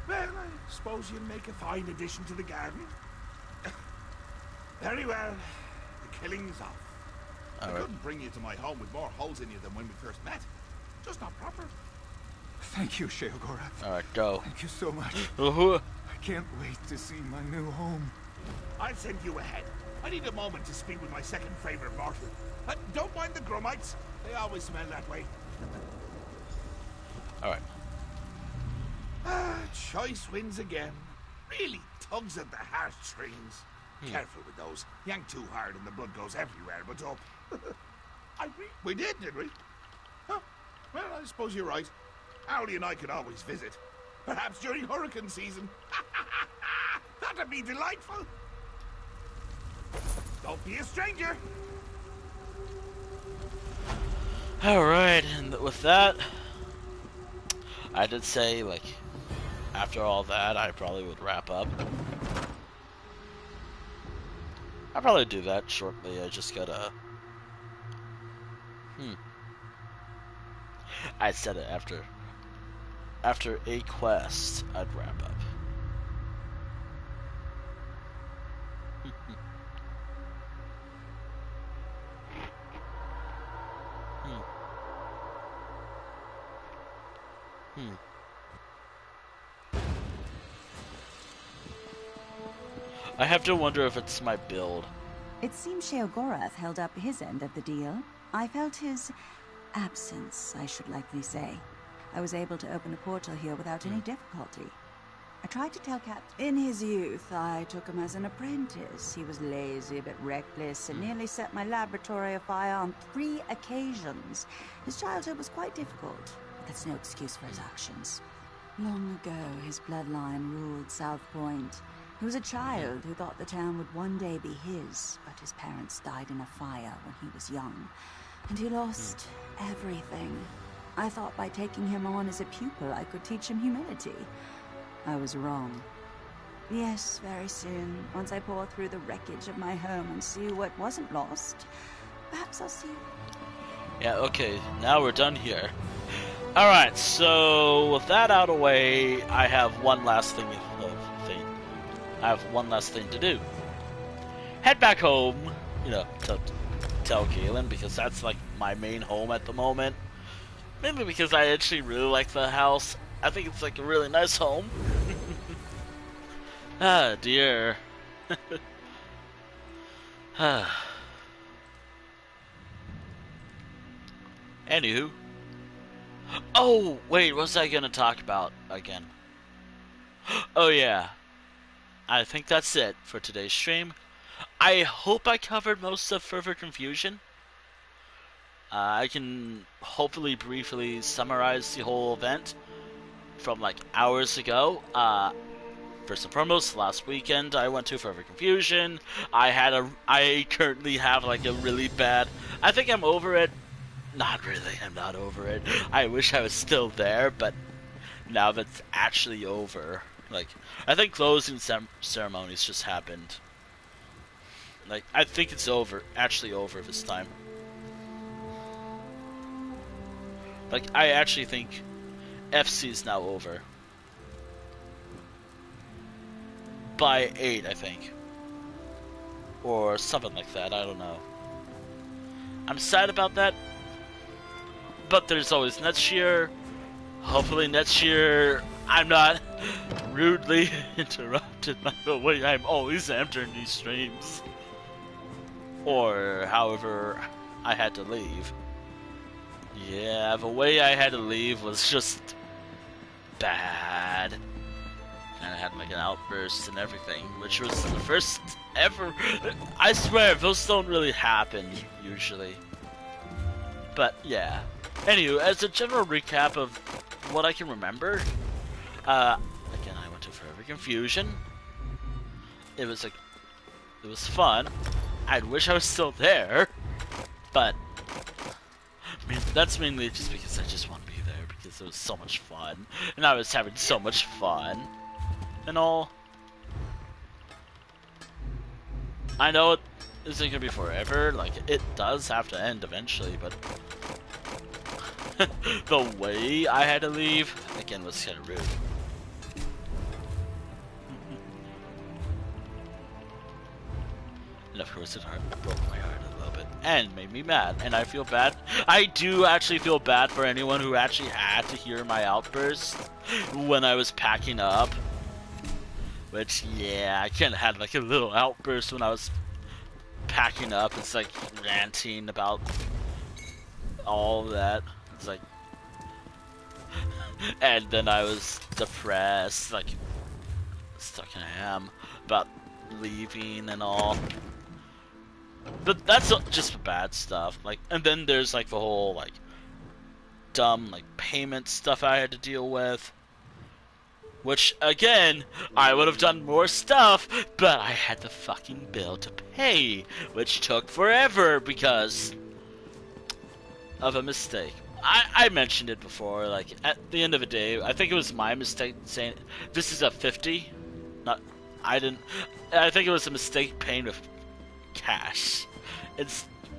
Well, I suppose you'll make a fine addition to the garden. Very well. The killing's off. I couldn't bring you to my home with more holes in you than when we first met. Just not proper. Thank you, Sheogora. Alright, go. Thank you so much. Uh-huh. I can't wait to see my new home. I'll send you ahead. I need a moment to speak with my second favorite mortal. Don't mind the grummites. They always smell that way. Alright. Choice wins again. Really tugs at the heartstrings. Careful with those. Yank too hard and the blood goes everywhere but up. We did we? Huh. Well, I suppose you're right. Owlie and I could always visit. Perhaps during hurricane season. That'd be delightful. Don't be a stranger. Alright, and with that, I did say, like, after all that, I probably would wrap up. I'll probably do that shortly. I just gotta... I said it after a quest, I'd wrap up. I have to wonder if it's my build. It seems Sheogorath held up his end of the deal. I felt his absence, I should likely say. I was able to open a portal here without any difficulty. I tried to tell Captain... In his youth, I took him as an apprentice. He was lazy, a bit reckless, and nearly set my laboratory afire on 3 occasions. His childhood was quite difficult, but that's no excuse for his actions. Long ago, his bloodline ruled South Point. He was a child who thought the town would one day be his, but his parents died in a fire when he was young, and he lost everything. I thought by taking him on as a pupil, I could teach him humility. I was wrong. Yes, very soon, once I pour through the wreckage of my home and see what wasn't lost, perhaps I'll see. Yeah, okay, now we're done here. Alright, so with that out of the way, I have one last thing to do. Head back home, you know, to tell Galen, because that's like my main home at the moment. Mainly because I actually really like the house. I think it's like a really nice home. Ah, dear. Anywho. Oh, wait, what was I gonna talk about again? Oh, yeah. I think that's it for today's stream. I hope I covered most of Further Confusion. I can hopefully briefly summarize the whole event from like hours ago. First and foremost, last weekend I went to Further Confusion. I currently have like a really bad... I think I'm over it. Not really, I'm not over it. I wish I was still there, but now that's actually over. Like, I think closing ceremonies just happened. Like, I think it's over, actually over this time. Like, I actually think FC's now over. By 8, I think. Or something like that, I don't know. I'm sad about that. But there's always next year. Hopefully next year I'm not rudely interrupted by the way I'm always entering these streams. Or however I had to leave. Yeah, the way I had to leave was just bad. and I had like an outburst and everything, which was the first ever. I swear, those don't really happen usually. But yeah. Anywho, as a general recap of what I can remember, again, I went to Forever Confusion. It was fun. I wish I was still there, but I mean, that's mainly just because I just want to be there because it was so much fun, and I was having so much fun, and all. I know it isn't gonna be forever. Like, it does have to end eventually, but the way I had to leave again was kind of rude. And of course, it broke my heart a little bit and made me mad, and I feel bad. I do actually feel bad for anyone who actually had to hear my outburst when I was packing up. Which, yeah, I kind of had like a little outburst when I was packing up. It's like ranting about all that. It's like, and then I was depressed, like stuck in a ham about leaving and all. But that's just the bad stuff. Like, and then there's like the whole like dumb like payment stuff I had to deal with. Which, again, I would have done more stuff, but I had the fucking bill to pay, which took forever because of a mistake. I mentioned it before, like, at the end of the day, I think it was my mistake saying, this is a 50, I think it was a mistake paying with cash,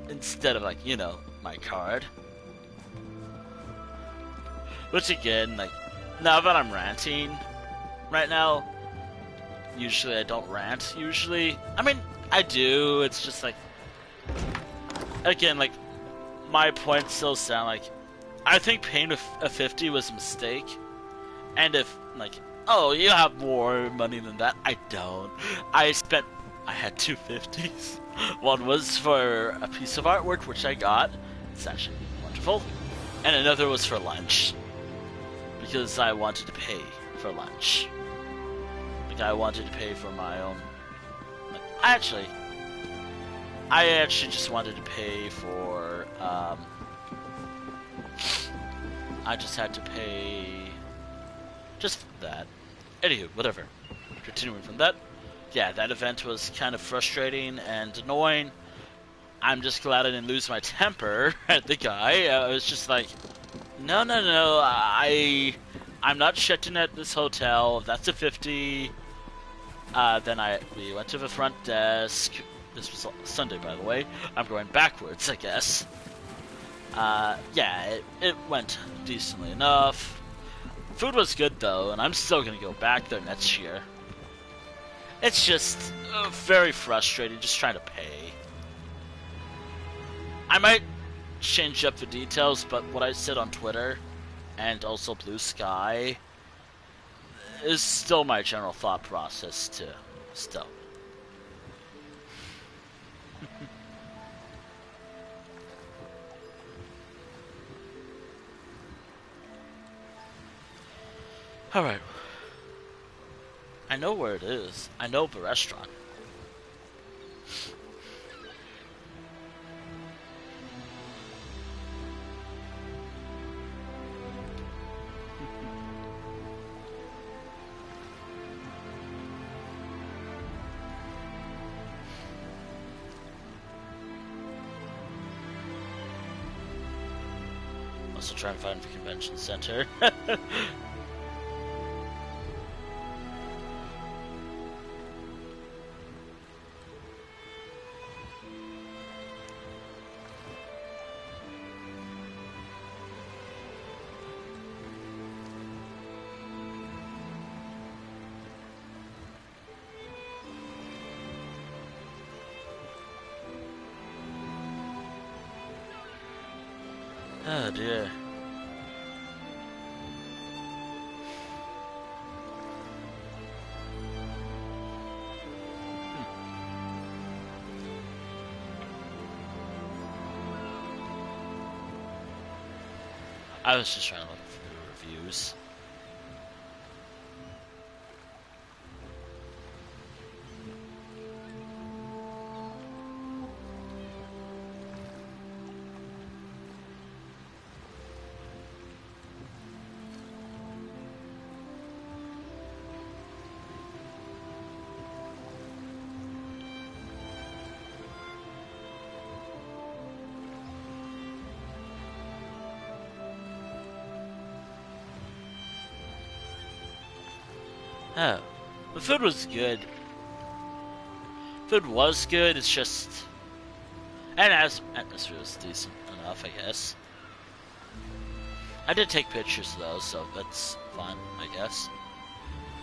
instead of, like, you know, my card. Which, again, like, now that I'm ranting right now, usually I don't rant, usually. I mean, I do, it's just like, again, like, my points still sound like, I think paying with a 50 was a mistake, and if, like, oh, you have more money than that, I don't. I had two 50s. One was for a piece of artwork, which I got, it's actually wonderful, and another was for lunch, because I wanted to pay for lunch. Like, I wanted to pay for my own, like, I actually just wanted to pay for, I just had to pay just for that. Anywho, whatever. Continuing from that, yeah, that event was kind of frustrating and annoying. I'm just glad I didn't lose my temper at the guy. I was just like, no, I'm not shitting at this hotel. That's a 50. Then we went to the front desk. This was Sunday, by the way. I'm going backwards, I guess. Yeah, it went decently enough. Food was good, though, and I'm still gonna go back there next year. It's just very frustrating just trying to pay. I might change up the details, but what I said on Twitter, and also Blue Sky, is still my general thought process, too. Still. Alright. I know where it is. I know the restaurant. Also trying to find the convention center. Oh dear. I was just trying to look for the reviews. Oh, the food was good. Food was good. It's just, and atmosphere was decent enough, I guess. I did take pictures though, so that's fine, I guess.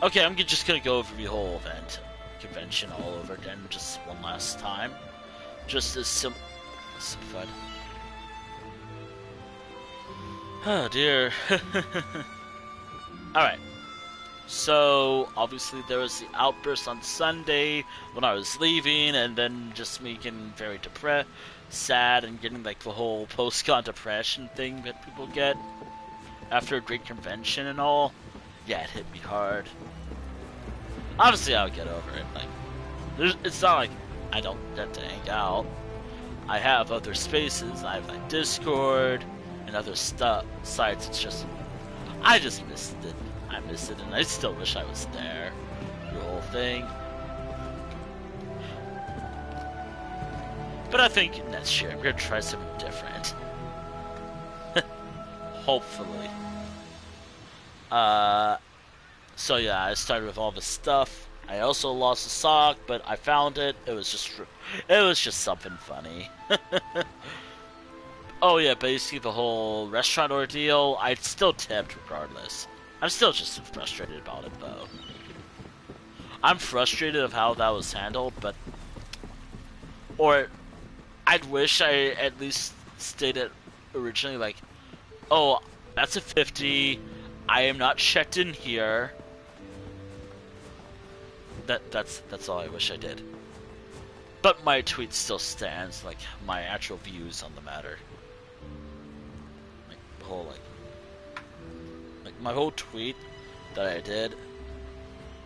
Okay, I'm just gonna go over the whole event, convention all over again, just one last time. Just as simple. So fun. Oh dear. Alright. So, obviously there was the outburst on Sunday when I was leaving, and then just me getting very depressed, sad, and getting like the whole post-con depression thing that people get after a great convention and all. Yeah, it hit me hard. Obviously, I'll get over it. Like, it's not like I don't get to hang out. I have other spaces. I have like Discord and other sites. It's just, I just missed it. I miss it, and I still wish I was there. The whole thing. But I think next year I'm gonna try something different. Hopefully. So yeah, I started with all the stuff. I also lost a sock, but I found it. It was just something funny. Oh yeah, basically the whole restaurant ordeal, I still tipped regardless. I'm still just frustrated about it though. I'm frustrated of how that was handled, but I'd wish I at least stated originally like, oh, that's a 50. I am not checked in here. That's all I wish I did. But my tweet still stands, like my actual views on the matter. Like the whole like my whole tweet that I did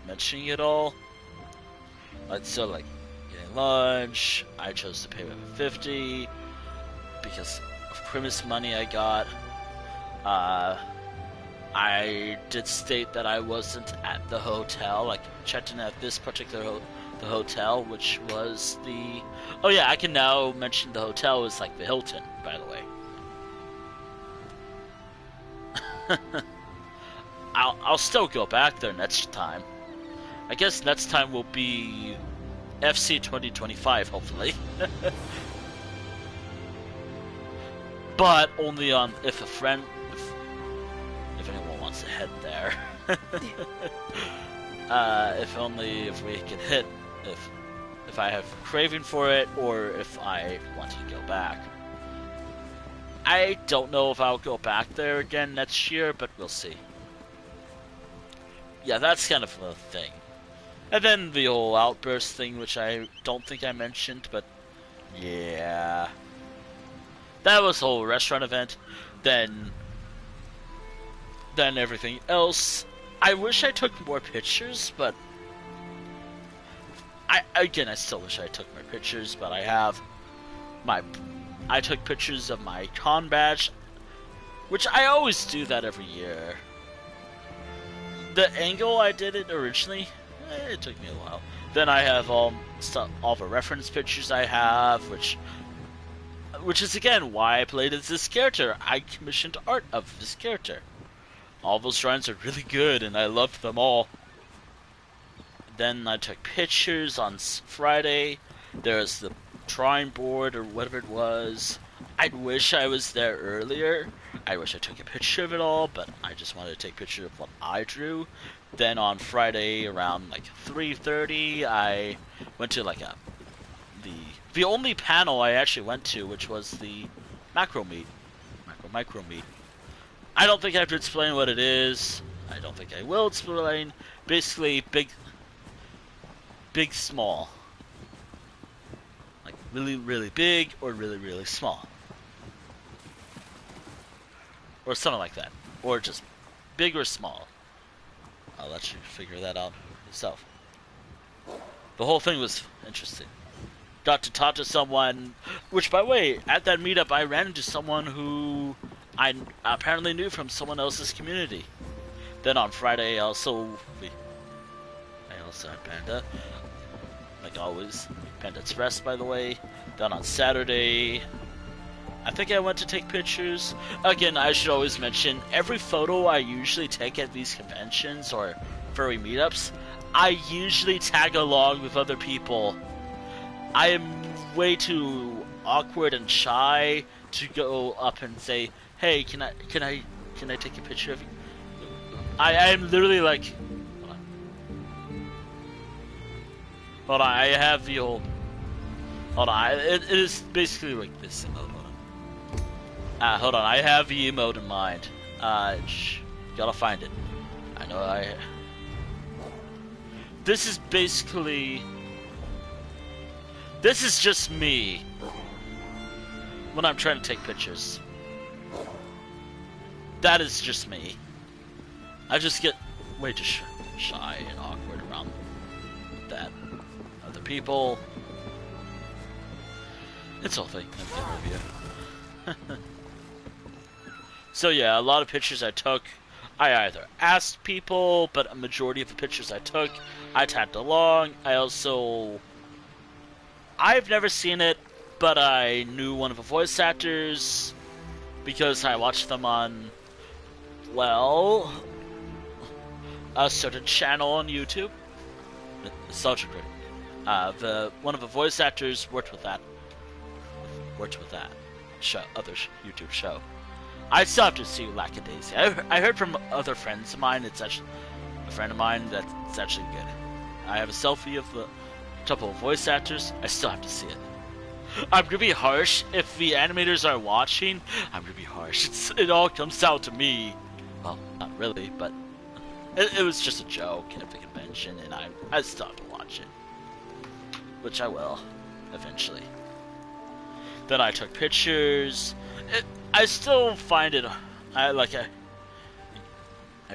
mentioning it all. I'd still like getting lunch. I chose to pay with a 50 because of Christmas money I got. I did state that I wasn't at the hotel, like checked in at this particular the hotel, which was the... Oh yeah, I can now mention the hotel was like the Hilton, by the way. I'll still go back there next time. I guess next time will be FC 2025, hopefully. But only on if anyone wants to head there. If we can hit, if I have craving for it, or if I want to go back. I don't know if I'll go back there again next year, but we'll see. Yeah, that's kind of a thing. And then the whole outburst thing, which I don't think I mentioned, but yeah. That was the whole restaurant event. Then everything else. I wish I took more pictures, but I still wish I took more pictures, but I took pictures of my con badge, which I always do that every year. The angle I did it originally, it took me a while. Then I have all the reference pictures I have, which is again why I played as this character. I commissioned art of this character. All those drawings are really good, and I loved them all. Then I took pictures on Friday. There's the drawing board, or whatever it was. I wish I was there earlier. I wish I took a picture of it all, but I just wanted to take a picture of what I drew. Then on Friday, around like 3:30, I went to like the only panel I actually went to, which was the micro meet. I don't think I have to explain what it is. I don't think I will explain. Basically, big, small. Like really, really big or really, really small. Or something like that. Or just big or small. I'll let you figure that out yourself. The whole thing was interesting. Got to talk to someone, which by the way, at that meetup I ran into someone who I apparently knew from someone else's community. Then on Friday I also had Panda, like always. Panda Express, by the way. Then on Saturday, I think I went to take pictures. Again, I should always mention, every photo I usually take at these conventions or furry meetups, I usually tag along with other people. I am way too awkward and shy to go up and say, "Hey, can I take a picture of you?" I am literally like, hold on, I have the whole. Hold on, it is basically like this emote. Hold on, I have the emote in mind. Gotta find it. I know This is basically. This is just me when I'm trying to take pictures. That is just me. I just get way too shy and awkward around that. Other people. It's all fake. Review. So yeah, a lot of pictures I took, I either asked people, but a majority of the pictures I took, I tagged along. I've never seen it, but I knew one of the voice actors because I watched them on, well, a certain channel on YouTube. Nostalgia Critic. One of the voice actors worked with that show, YouTube show. I still have to see Lackadaisy. I heard from other friends of mine. It's actually a friend of mine that's actually good. I have a selfie of the couple of voice actors. I still have to see it. I'm gonna be harsh if the animators are watching. I'm gonna be harsh. It all comes down to me. Well, not really, but it was just a joke at the convention, and I still have to watch it, which I will eventually. Then I took pictures. I still find it. I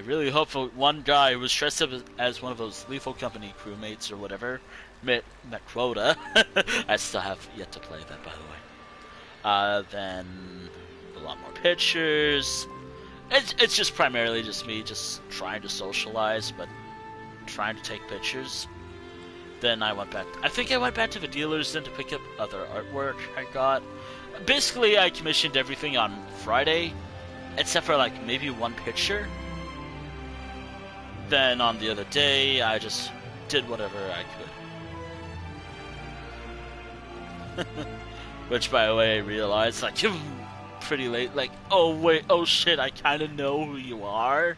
really hope one guy who was dressed up as one of those Lethal Company crewmates or whatever met quota. I still have yet to play that, by the way. Then a lot more pictures. It's just primarily just me just trying to socialize, but trying to take pictures. Then I went back. I think I went back to the dealers then to pick up other artwork I got. Basically, I commissioned everything on Friday, except for like maybe one picture. Then on the other day, I just did whatever I could. Which, by the way, I realized like pretty late. Like, oh wait, oh shit, I kind of know who you are.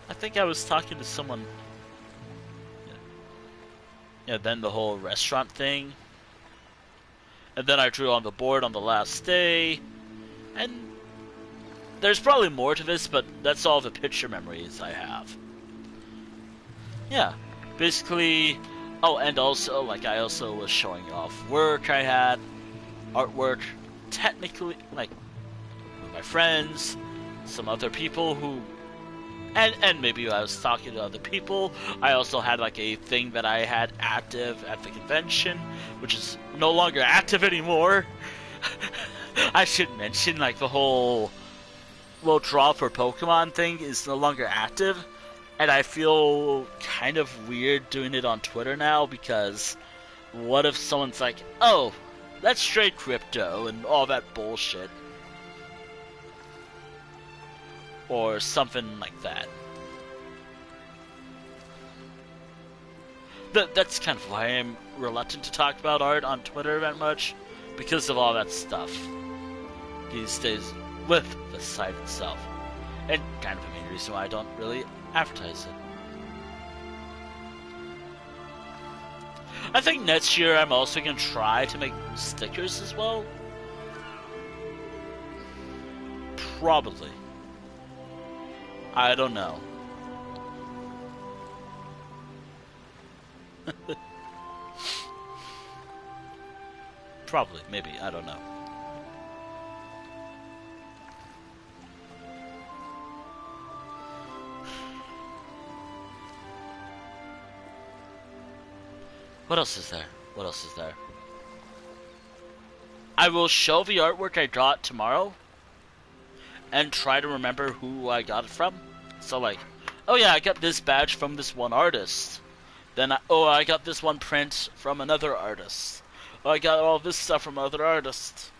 I think I was talking to someone. Yeah, then the whole restaurant thing. And then I drew on the board on the last day. And there's probably more to this, but that's all the picture memories I have. Yeah, basically. Oh, and also, like, I also was showing off work I had. Artwork. Technically, like, with my friends. Some other people who... And maybe I was talking to other people. I also had like a thing that I had active at the convention, which is no longer active anymore. I should mention like the whole little draw for Pokemon thing is no longer active. And I feel kind of weird doing it on Twitter now because what if someone's like, oh, that's straight crypto and all that bullshit. Or something like that. That's kind of why I'm reluctant to talk about art on Twitter that much, because of all that stuff these days with the site itself. And kind of the main reason why I don't really advertise it. I think next year I'm also going to try to make stickers as well. Probably. I don't know. Probably, maybe, I don't know. What else is there? What else is there? I will show the artwork I got tomorrow and try to remember who I got it from. So like, oh yeah, I got this badge from this one artist. Then I got this one print from another artist. Oh, I got all this stuff from other artists.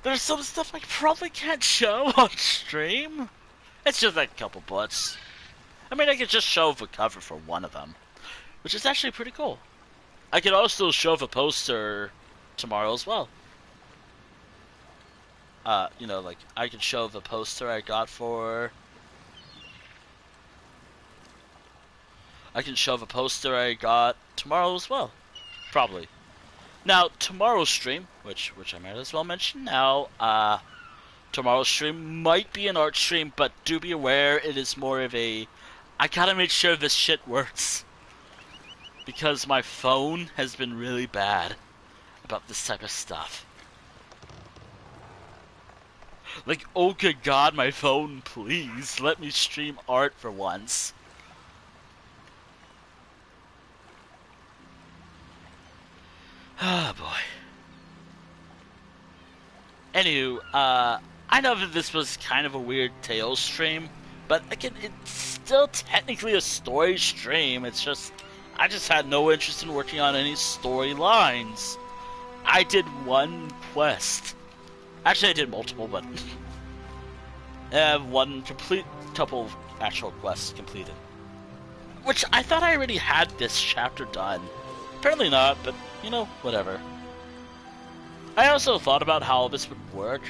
There's some stuff I probably can't show on stream. It's just like a couple bullets. I mean, I could just shove a cover for one of them, which is actually pretty cool. I could also shove a poster tomorrow as well. You know, like, I could show the poster I got for... I can show the poster I got tomorrow as well. Probably. Now, tomorrow's stream, which I might as well mention now, tomorrow's stream might be an art stream, but do be aware it is more of a... I gotta make sure this shit works. Because my phone has been really bad about this type of stuff. Like, oh good god, my phone, please, let me stream art for once. Ah, boy. Anywho, I know that this was kind of a weird Tales stream, but again, it's still technically a story stream. It's just, I just had no interest in working on any storylines. I did one quest. Actually, I did multiple, but one couple of actual quests completed. Which I thought I already had this chapter done. Apparently not, but, you know, whatever. I also thought about how this would work.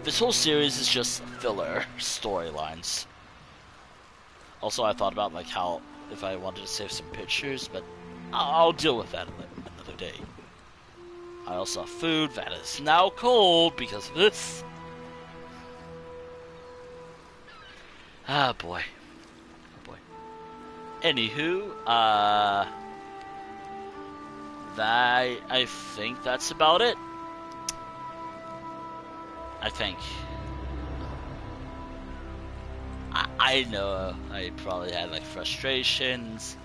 This whole series is just filler storylines. Also, I thought about, like, how, if I wanted to save some pictures, but I'll deal with that another day. I also have food that is now cold because of this. Ah, boy. Oh, boy. Anywho, I think that's about it. I think. I know I probably had, like, frustrations.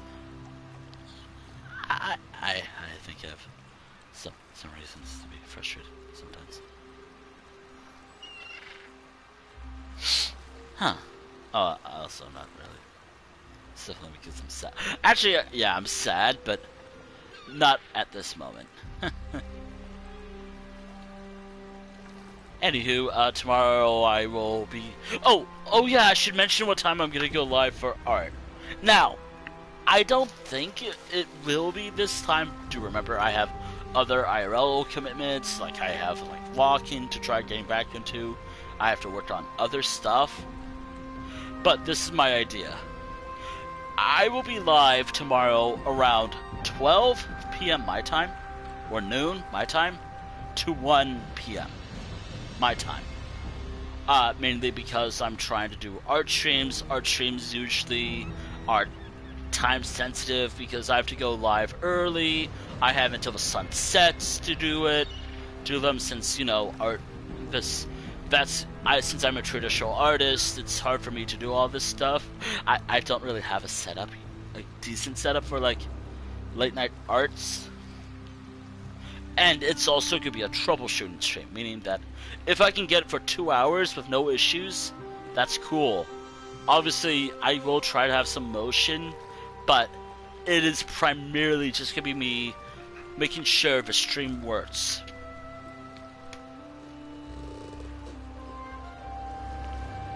I think I have some reasons to be frustrated sometimes. Huh. Oh, also not really. It's definitely because I'm sad. Actually, yeah, I'm sad, but not at this moment. Anywho, tomorrow I will be... Oh yeah, I should mention what time I'm gonna go live for art. Now, I don't think it will be this time. Do remember, I have other IRL commitments, like I have like walking to try getting back into. I have to work on other stuff. But this is my idea. I will be live tomorrow around 12 p.m. my time, or noon my time, to 1 p.m. my time. Mainly because I'm trying to do art streams. Art streams usually are time sensitive because I have to go live early. I have until the sun sets to do them, since, you know, since I'm a traditional artist, it's hard for me to do all this stuff. I don't really have a setup, like decent setup for like late night arts. And it's also going to be a troubleshooting stream, meaning that if I can get it for 2 hours with no issues, that's cool. Obviously, I will try to have some motion, but it is primarily just going to be me making sure the stream works.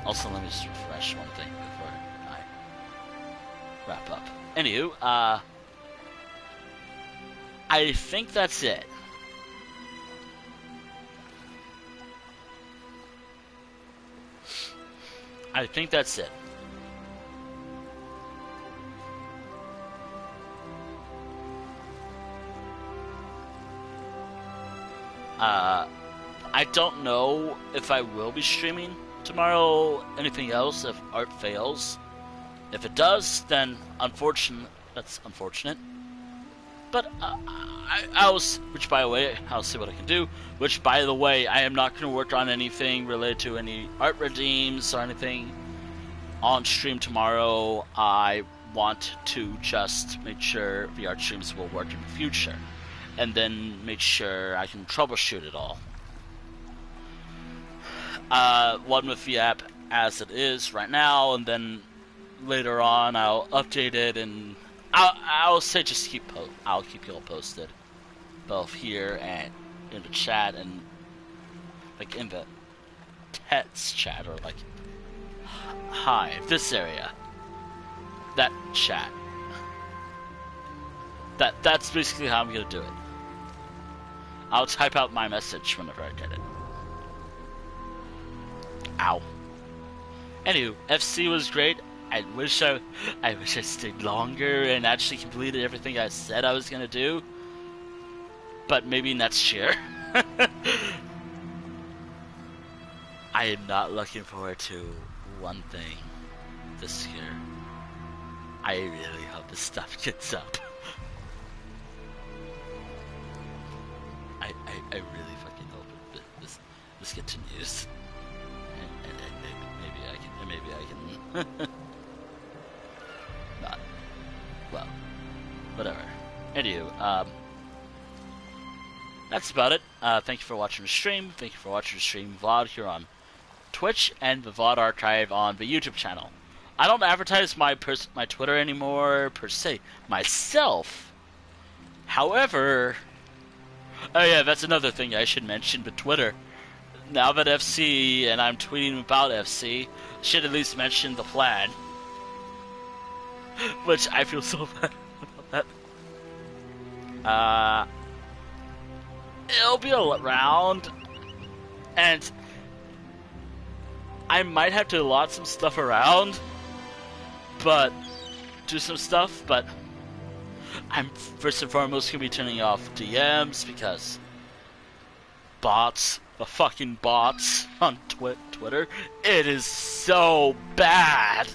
Also, let me just refresh one thing before I wrap up. Anywho, I think that's it. I think that's it. I don't know if I will be streaming tomorrow anything else if art fails. If it does, then that's unfortunate. But which by the way, I'll see what I can do. Which by the way, I am not going to work on anything related to any art redeems or anything on stream tomorrow. I want to just make sure the art streams will work in the future, and then make sure I can troubleshoot it all. One with the app as it is right now, and then later on I'll update it, and I'll say just I'll keep you all posted, both here and in the chat, and like in the text chat, or like hive, this area. That chat. That's basically how I'm gonna do it. I'll type out my message whenever I get it. Ow. Anywho, FC was great. I wish I stayed longer and actually completed everything I said I was gonna do. But maybe next year. I am not looking forward to one thing this year. I really hope this stuff gets up. I really fucking hope this continues. And maybe I can not. Well, whatever. Anywho, that's about it. Thank you for watching the stream. Thank you for watching the stream VOD here on Twitch and the VOD archive on the YouTube channel. I don't advertise my Twitter anymore, per se, myself. However, oh yeah, that's another thing I should mention, but Twitter. Now that FC, and I'm tweeting about FC, should at least mention the plan. Which I feel so bad about that. It'll be around, and I might have to lot some stuff around, but do some stuff, but I'm first and foremost gonna be turning off DMs because bots, the fucking bots on Twitter, it is so bad.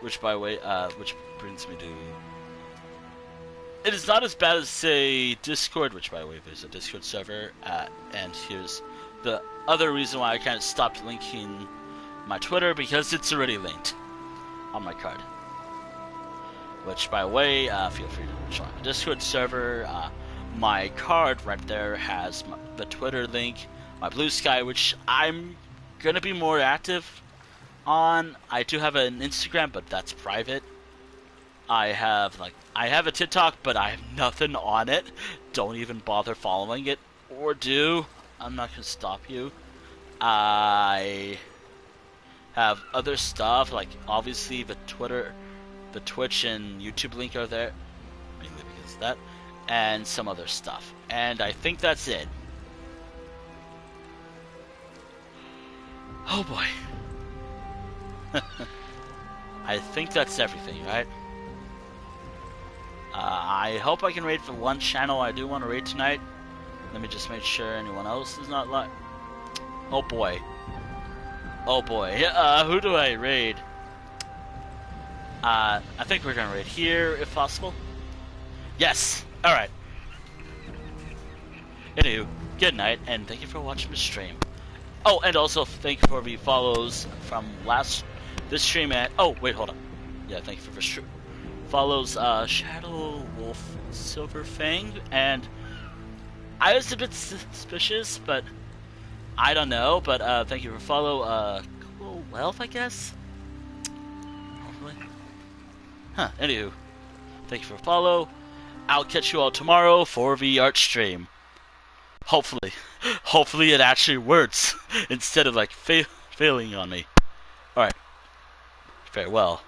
Which, by the way, which brings me to, it is not as bad as, say, Discord, which, by the way, there's a Discord server, and here's the other reason why I kind of stopped linking my Twitter, because it's already linked on my card. Which, by the way, feel free to join the Discord server. My card right there has the Twitter link, my Blue Sky, which I'm gonna be more active on. I do have an Instagram, but that's private. I have a TikTok, but I have nothing on it. Don't even bother following it, or do. I'm not gonna stop you. I have other stuff, like obviously the Twitter, the Twitch and YouTube link are there, mainly because of that, and some other stuff. And I think that's it. Oh boy. I think that's everything, right? I hope I can raid for one channel I do want to raid tonight. Let me just make sure anyone else is not live. Oh boy. Oh boy. Who do I raid? I think we're gonna raid here, if possible. Yes! Alright. Anywho, good night, and thank you for watching the stream. Oh, and also thank you for the follows from this stream at, oh, wait, hold on. Yeah, thank you for the stream. Follows, Shadow Wolf Silverfang, and I was a bit suspicious, but I don't know, but, thank you for follow, Cool Wealth, I guess? Hopefully. Huh, anywho, thank you for follow. I'll catch you all tomorrow for the art stream. Hopefully. Hopefully it actually works, instead of, like, failing on me. Alright. Farewell.